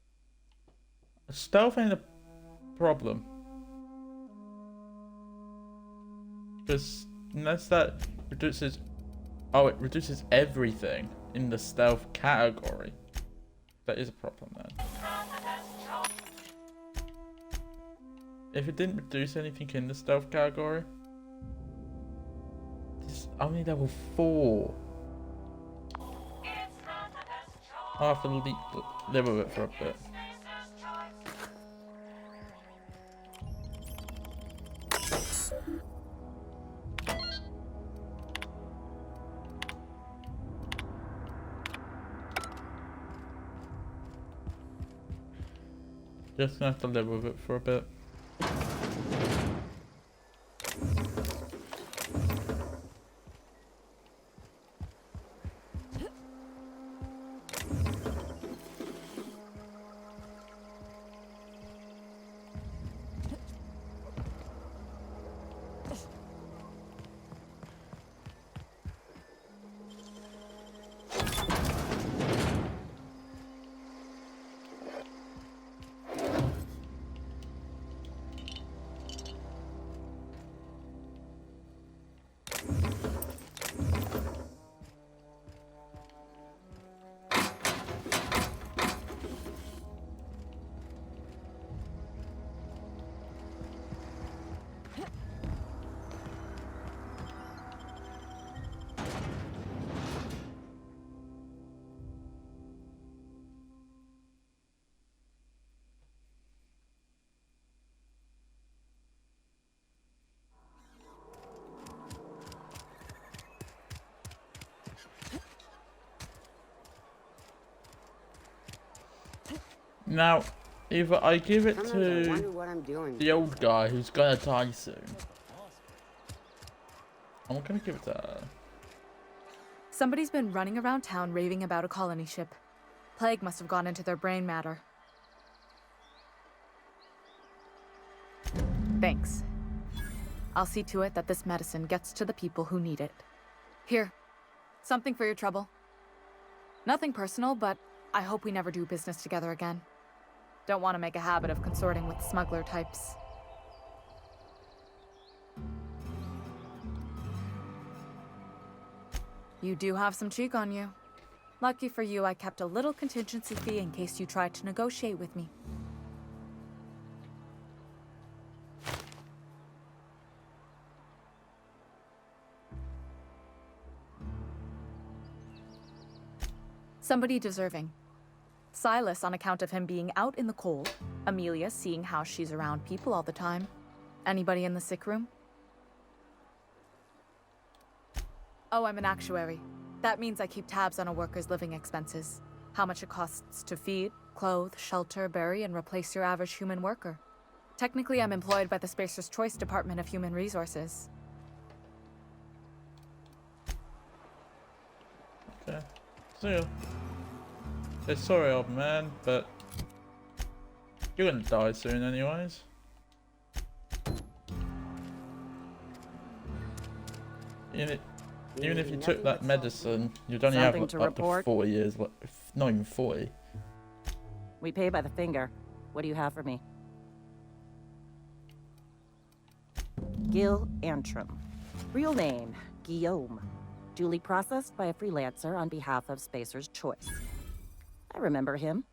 Stealth ain't a problem. Because unless that reduces... Oh, it reduces everything in the stealth category. That is a problem then. If it didn't reduce anything in the stealth category... This is only level 4. I'll have to live with it for a bit. Just gonna have to live with it for a bit. Now, either I give it to the old guy who's gonna die soon. I'm gonna give it to her. Somebody's been running around town raving about a colony ship. Plague must have gone into their brain matter. Thanks. I'll see to it that this medicine gets to the people who need it. Here, something for your trouble. Nothing personal, but I hope we never do business together again. Don't want to make a habit of consorting with smuggler types. You do have some cheek on you. Lucky for you, I kept a little contingency fee in case you tried to negotiate with me. Somebody deserving. Silas on account of him being out in the cold. Amelia seeing how she's around people all the time. Anybody in the sick room? Oh, I'm an actuary. That means I keep tabs on a worker's living expenses. How much it costs to feed, clothe, shelter, bury, and replace your average human worker. Technically, I'm employed by the Spacer's Choice Department of Human Resources. Okay. See ya. Hey, sorry, old man, but you're gonna die soon anyways. Even if you took that medicine, you'd only have Something to up to report? 4 years, not even 40. We pay by the finger. What do you have for me? Gil Antrim. Real name, Guillaume. Duly processed by a freelancer on behalf of Spacer's Choice. I remember him.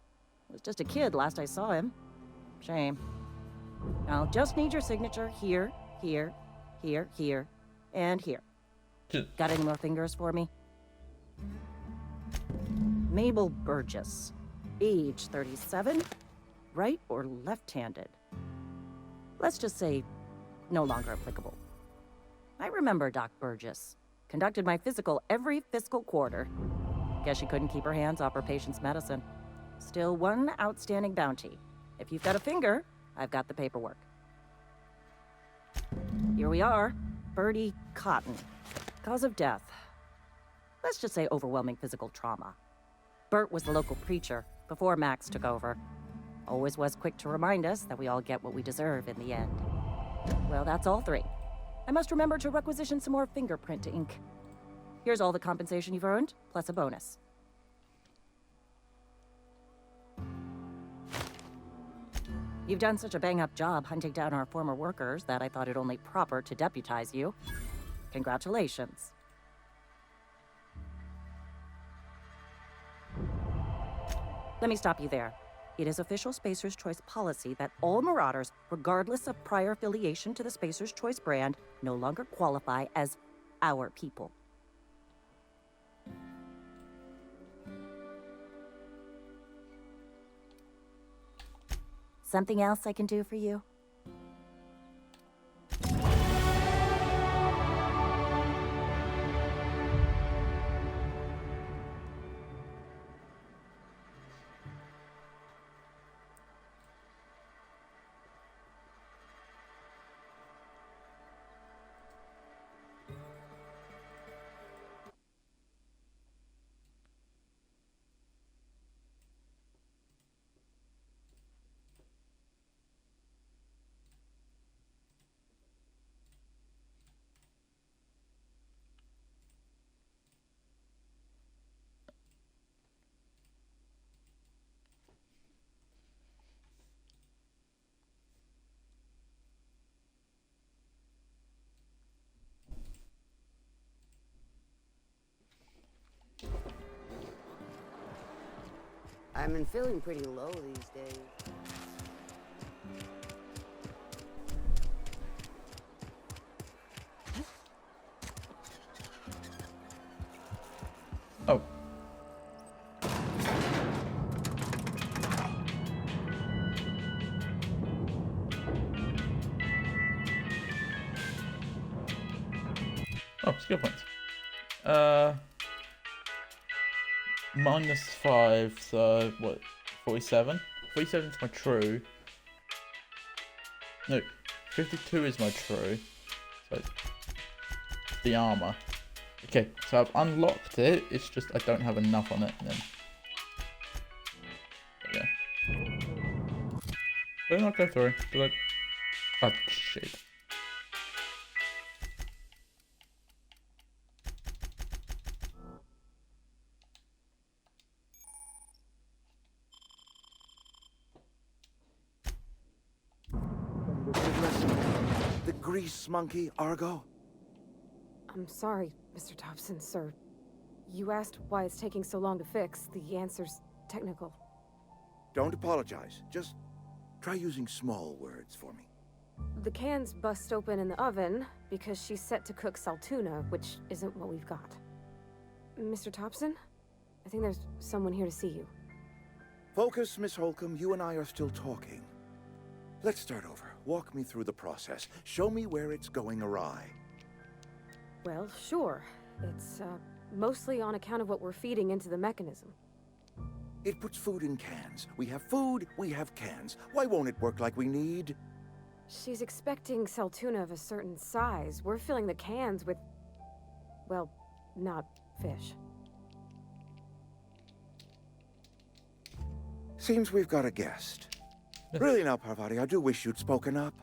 Was just a kid last I saw him. Shame. I'll just need your signature here, here, here, here, and here. Got any more fingers for me? Mabel Burgess. Age 37. Right or left-handed? Let's just say no longer applicable. I remember Doc Burgess. Conducted my physical every fiscal quarter. Guess she couldn't keep her hands off her patient's medicine. Still one outstanding bounty. If you've got a finger, I've got the paperwork. Here we are. Bertie Cotton. Cause of death. Let's just say overwhelming physical trauma. Bert was the local preacher before Max took over. Always was quick to remind us that we all get what we deserve in the end. Well, that's all three. I must remember to requisition some more fingerprint ink. Here's all the compensation you've earned, plus a bonus. You've done such a bang-up job hunting down our former workers that I thought it only proper to deputize you. Congratulations. Let me stop you there. It is official Spacer's Choice policy that all Marauders, regardless of prior affiliation to the Spacer's Choice brand, no longer qualify as our people. Something else I can do for you? I've been feeling pretty low these days. Oh. Oh, skill points. -5, so what? 47? 47 is my true. No, 52 is my true. So the armor. Okay, so I've unlocked it. It's just I don't have enough on it. Then there we go. Did I not go through? Did I? Oh shit. The grease monkey, Argo? I'm sorry, Mr. Thompson, sir. You asked why it's taking so long to fix. The answer's technical. Don't apologize. Just try using small words for me. The cans bust open in the oven because she's set to cook saltuna, which isn't what we've got. Mr. Thompson? I think there's someone here to see you. Focus, Miss Holcomb. You and I are still talking. Let's start over. Walk me through the process. Show me where it's going awry. Well, sure. It's, mostly on account of what we're feeding into the mechanism. It puts food in cans. We have food, we have cans. Why won't it work like we need? She's expecting saltuna of a certain size. We're filling the cans with, well, not fish. Seems we've got a guest. Really now, Parvati, I do wish you'd spoken up.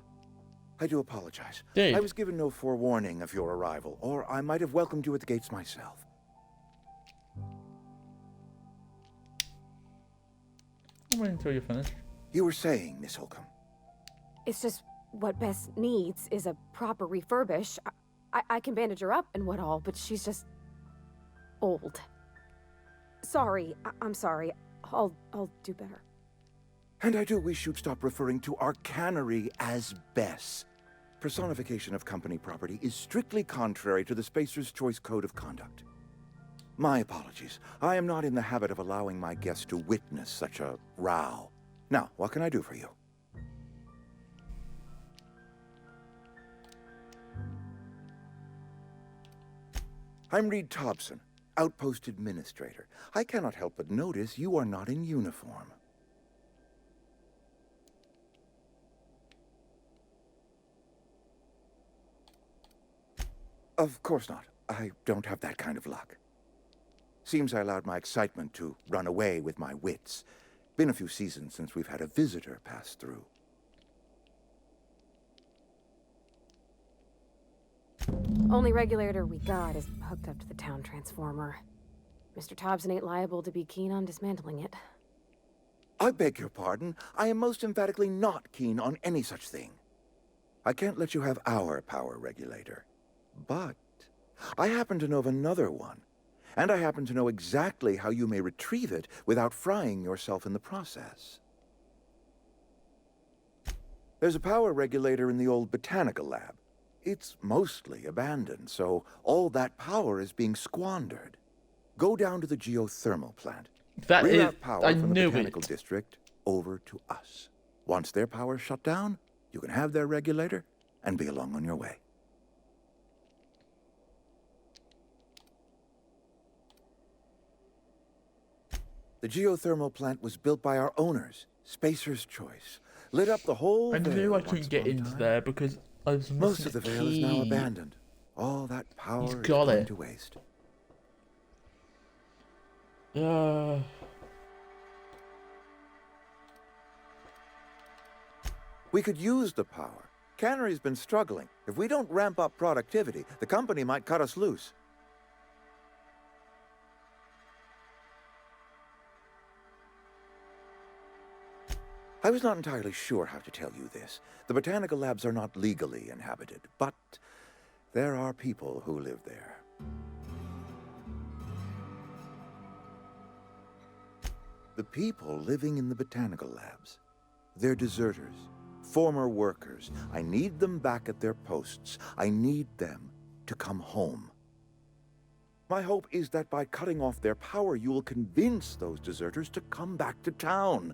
I do apologize. Dude. I was given no forewarning of your arrival, or I might have welcomed you at the gates myself. I'm waiting until you're finished. You were saying, Miss Holcomb. It's just what Bess needs is a proper refurbish. I can bandage her up and what all, but she's just old. Sorry, I'm sorry. I'll do better. And I do wish you'd stop referring to our cannery as Bess. Personification of company property is strictly contrary to the Spacer's Choice Code of Conduct. My apologies. I am not in the habit of allowing my guests to witness such a row. Now, what can I do for you? I'm Reed Thompson, Outpost Administrator. I cannot help but notice you are not in uniform. Of course not. I don't have that kind of luck. Seems I allowed my excitement to run away with my wits. Been a few seasons since we've had a visitor pass through. Only regulator we got is hooked up to the town transformer. Mr. Thompson ain't liable to be keen on dismantling it. I beg your pardon. I am most emphatically not keen on any such thing. I can't let you have our power regulator. But I happen to know of another one. And I happen to know exactly how you may retrieve it without frying yourself in the process. There's a power regulator in the old botanical lab. It's mostly abandoned, so all that power is being squandered. Go down to the geothermal plant. That is, Reroute power I from the knew botanical it. district over to us. Once their power's shut down, you can have their regulator and be along on your way. The geothermal plant was built by our owners, Spacer's Choice. Lit up the whole I knew Vale I once couldn't get upon a into time. there because I was missing Most of the a Vale is now key. abandoned. All that power is got going it. to waste. We could use the power. Cannery's been struggling. If we don't ramp up productivity, the company might cut us loose. I was not entirely sure how to tell you this. The botanical labs are not legally inhabited, but there are people who live there. The people living in the botanical labs. They're deserters, former workers. I need them back at their posts. I need them to come home. My hope is that by cutting off their power, you will convince those deserters to come back to town.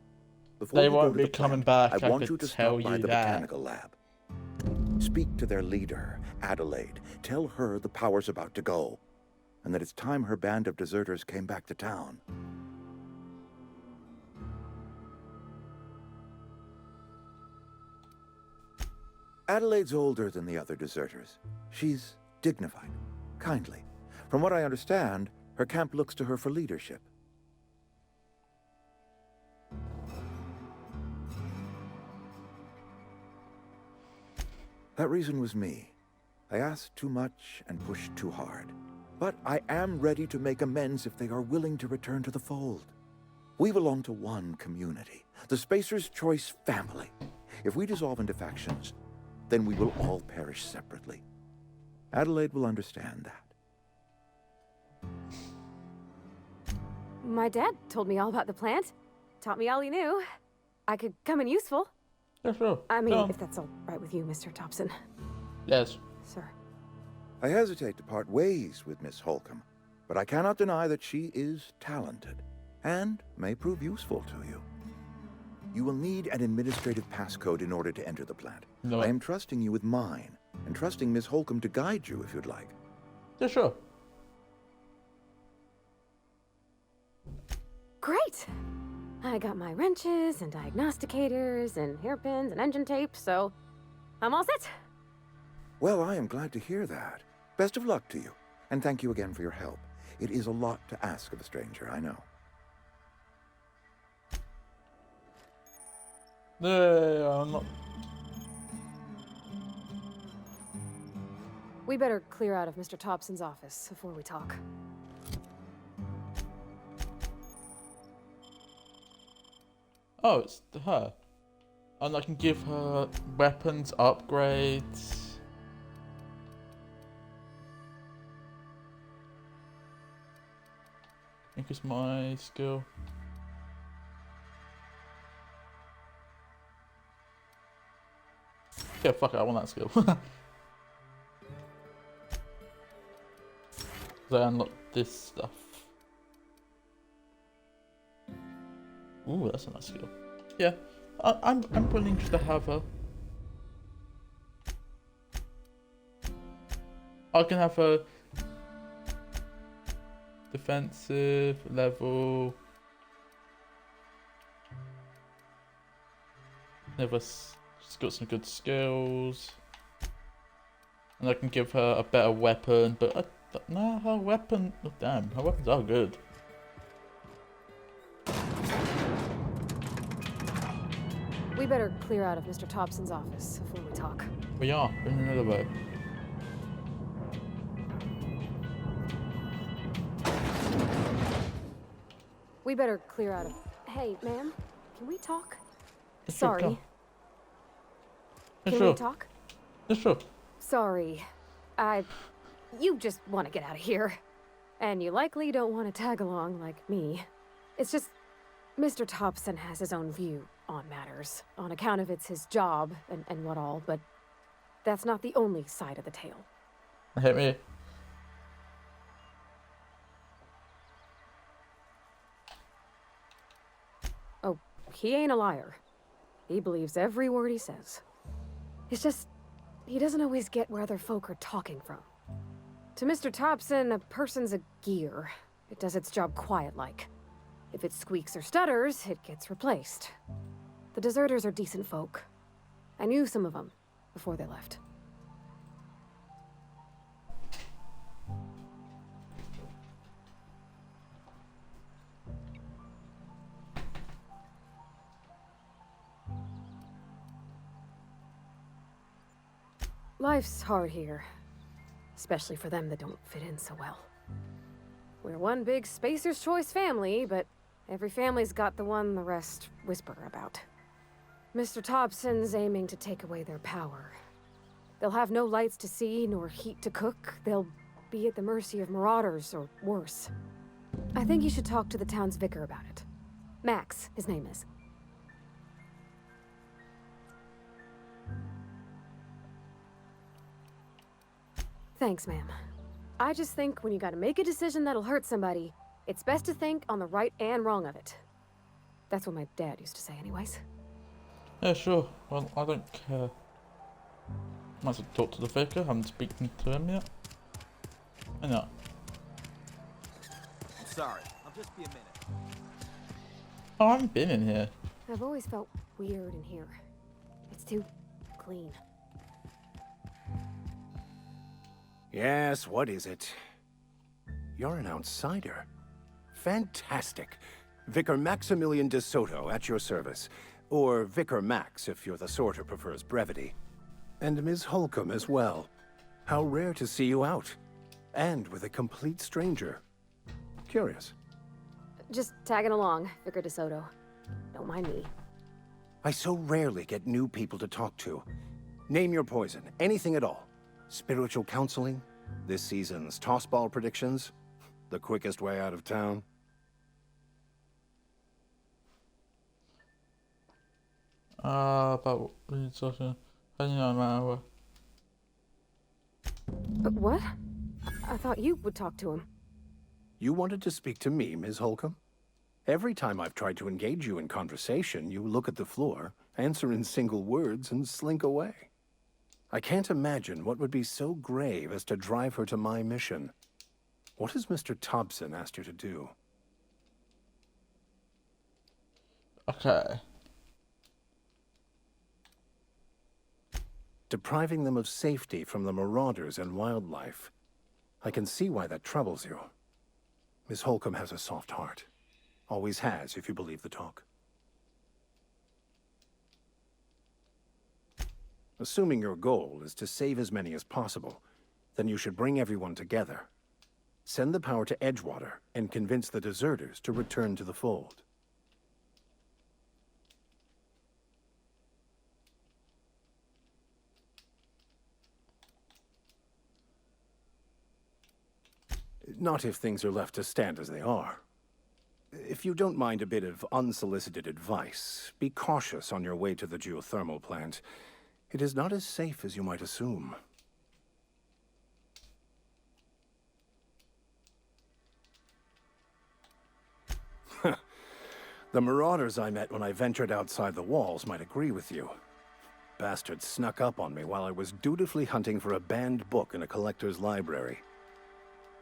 Before They you go won't to be the coming plant, back, I I want could you to tell stop by you the that. botanical lab. Speak to their leader, Adelaide. Tell her the power's about to go, and that it's time her band of deserters came back to town. Adelaide's older than the other deserters. She's dignified, kindly. From what I understand, her camp looks to her for leadership. That reason was me. I asked too much and pushed too hard. But I am ready to make amends if they are willing to return to the fold. We belong to one community, the Spacer's Choice family. If we dissolve into factions, then we will all perish separately. Adelaide will understand that. My dad told me all about the plant. Taught me all he knew. I could come in useful. Yeah, sure. I mean, Go on. if that's all right with you, Mr. Thompson. Yes. Sir. I hesitate to part ways with Miss Holcomb, but I cannot deny that she is talented and may prove useful to you. You will need an administrative passcode in order to enter the plant. No. I am trusting you with mine, and trusting Miss Holcomb to guide you if you'd like. Yeah, sure. Great! I got my wrenches and diagnosticators and hairpins and engine tape, so I'm all set. Well, I am glad to hear that. Best of luck to you, and thank you again for your help. It is a lot to ask of a stranger, I know. No, I'm not. We better clear out of Mr. Thompson's office before we talk. Oh, it's her. And I can give her weapons upgrades. Increase my skill. Yeah, fuck it, I want that skill. I unlock this stuff. Ooh, that's a nice skill. Yeah, I'm willing to have her. I can have her defensive level. She's got some good skills, and I can give her a better weapon. But no, her weapon. Oh, damn, her weapons are good. We better clear out of Mr. Thompson's office before we talk. We are in another way. We better clear out of... Hey, ma'am, can we talk? Yeah, sure, Sorry. go. Yeah, Can sure. we talk? Yeah, sure. Sorry. You just want to get out of here. And you likely don't want to tag along like me. It's just... Mr. Thompson has his own view on matters, on account of it's his job and what all, but that's not the only side of the tale. Hit me. Oh, he ain't a liar. He believes every word he says. It's just, he doesn't always get where other folk are talking from. To Mr. Thompson, a person's a gear. It does its job quiet-like. If it squeaks or stutters, it gets replaced. The deserters are decent folk. I knew some of them before they left. Life's hard here, especially for them that don't fit in so well. We're one big Spacer's Choice family, but every family's got the one the rest whisper about. Mr. Thompson's aiming to take away their power. They'll have no lights to see, nor heat to cook. They'll be at the mercy of marauders, or worse. I think you should talk to the town's vicar about it. Max, his name is. Thanks, ma'am. I just think when you gotta make a decision that'll hurt somebody, it's best to think on the right and wrong of it. That's what my dad used to say anyways. Yeah, sure. Well, I don't care. Might as well talk to the vicar. I haven't spoken to him yet. I know. I'm sorry. I'll just be a minute. Oh, I haven't been in here. I've always felt weird in here. It's too clean. Yes, what is it? You're an outsider. Fantastic. Vicar Maximilian de Soto at your service. Or Vicar Max if you're the sort who prefers brevity. And Ms. Holcomb as well. How rare to see you out. And with a complete stranger. Curious. Just tagging along, Vicar de Soto. Don't mind me. I so rarely get new people to talk to. Name your poison, anything at all. Spiritual counseling? This season's tossball predictions? The quickest way out of town? About hanging on an hour. What? I thought you would talk to him. You wanted to speak to me, Ms. Holcomb? Every time I've tried to engage you in conversation, you look at the floor, answer in single words, and slink away. I can't imagine what would be so grave as to drive her to my mission. What has Mr. Thompson asked you to do? Okay. Depriving them of safety from the marauders and wildlife. I can see why that troubles you. Miss Holcomb has a soft heart. Always has, if you believe the talk. Assuming your goal is to save as many as possible, then you should bring everyone together. Send the power to Edgewater and convince the deserters to return to the fold. Not if things are left to stand as they are. If you don't mind a bit of unsolicited advice, be cautious on your way to the geothermal plant. It is not as safe as you might assume. The marauders I met when I ventured outside the walls might agree with you. Bastards snuck up on me while I was dutifully hunting for a banned book in a collector's library.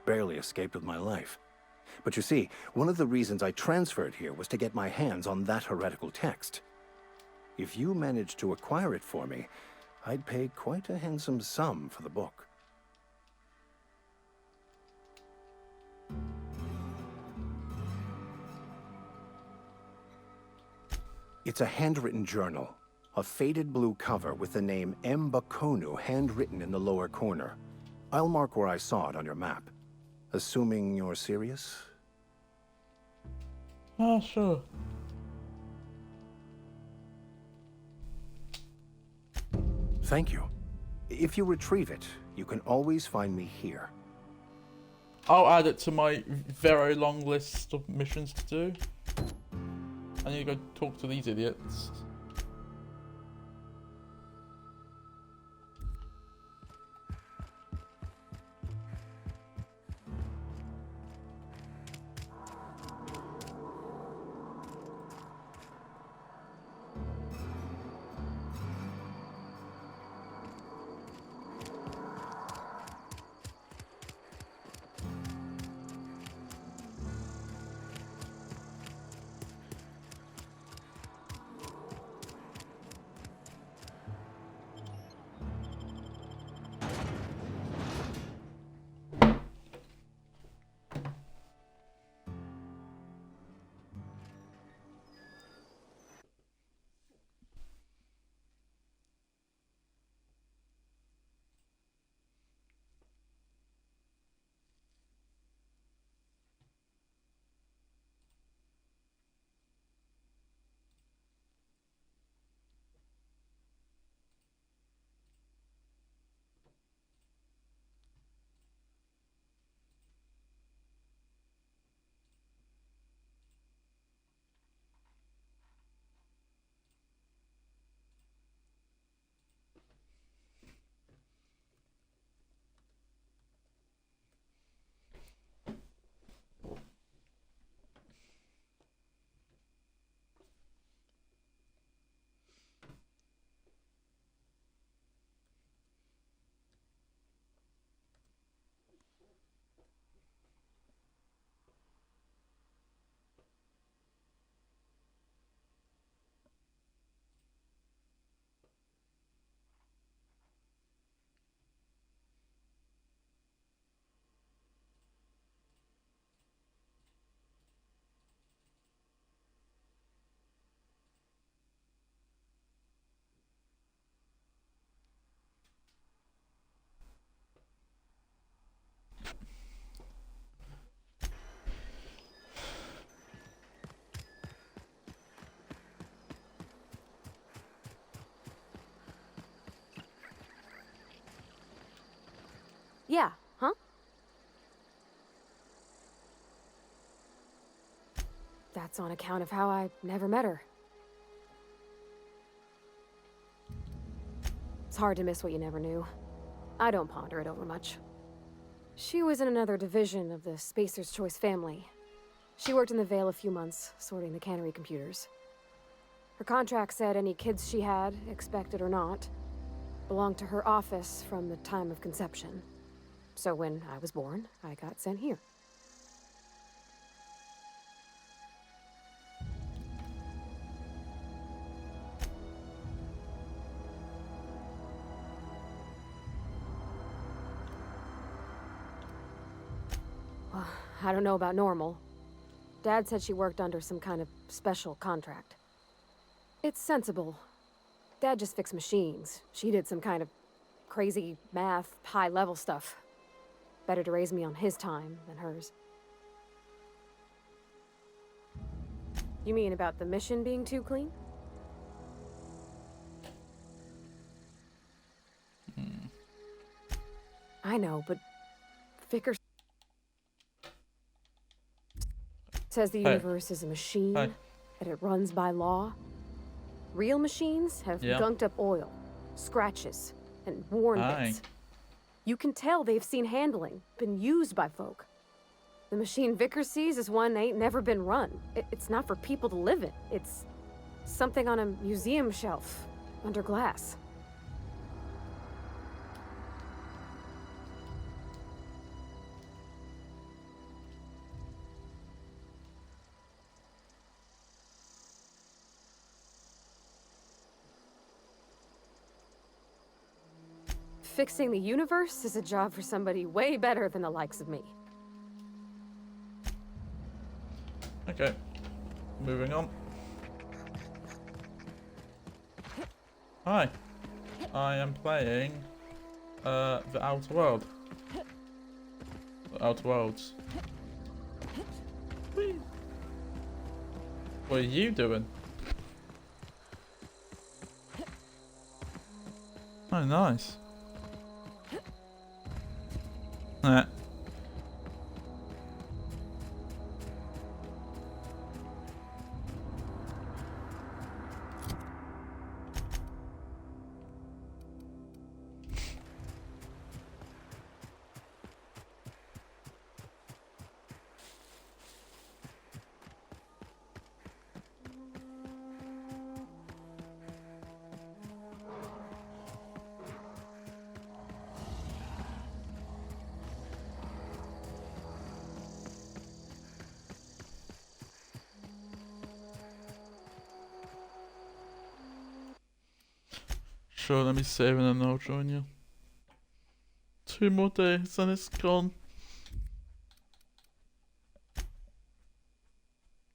Barely escaped with my life. But you see, one of the reasons I transferred here was to get my hands on that heretical text. If you managed to acquire it for me, I'd pay quite a handsome sum for the book. It's a handwritten journal, a faded blue cover with the name M'Bakono handwritten in the lower corner. I'll mark where I saw it on your map. Assuming you're serious? Sure. Thank you. If you retrieve it, you can always find me here. I'll add it to my very long list of missions to do. I need to go talk to these idiots. Yeah, huh? That's on account of how I never met her. It's hard to miss what you never knew. I don't ponder it over much. She was in another division of the Spacer's Choice family. She worked in the Vale a few months, sorting the cannery computers. Her contract said any kids she had, expected or not, belonged to her office from the time of conception. So when I was born, I got sent here. Well, I don't know about normal. Dad said she worked under some kind of special contract. It's sensible. Dad just fixed machines. She did some kind of crazy math, high-level stuff. Better to raise me on his time than hers. You mean about the mission being too clean? I know, but Vickers says the universe is a machine, that it runs by law. Real machines have gunked up oil, scratches, and worn bits. You can tell they've seen handling, been used by folk. The machine Vickers sees is one ain't never been run. It's not for people to live in. It's something on a museum shelf, under glass. Fixing the universe is a job for somebody way better than the likes of me. Okay, moving on. Hi, I am playing The Outer World. The Outer Worlds. What are you doing? Oh, nice. Alright. Sure, let me save and then I'll join you. 2 more days and it's gone.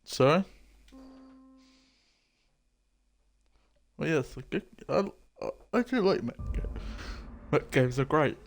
Sorry? Well, yes, I do like mech games. Mech games are great.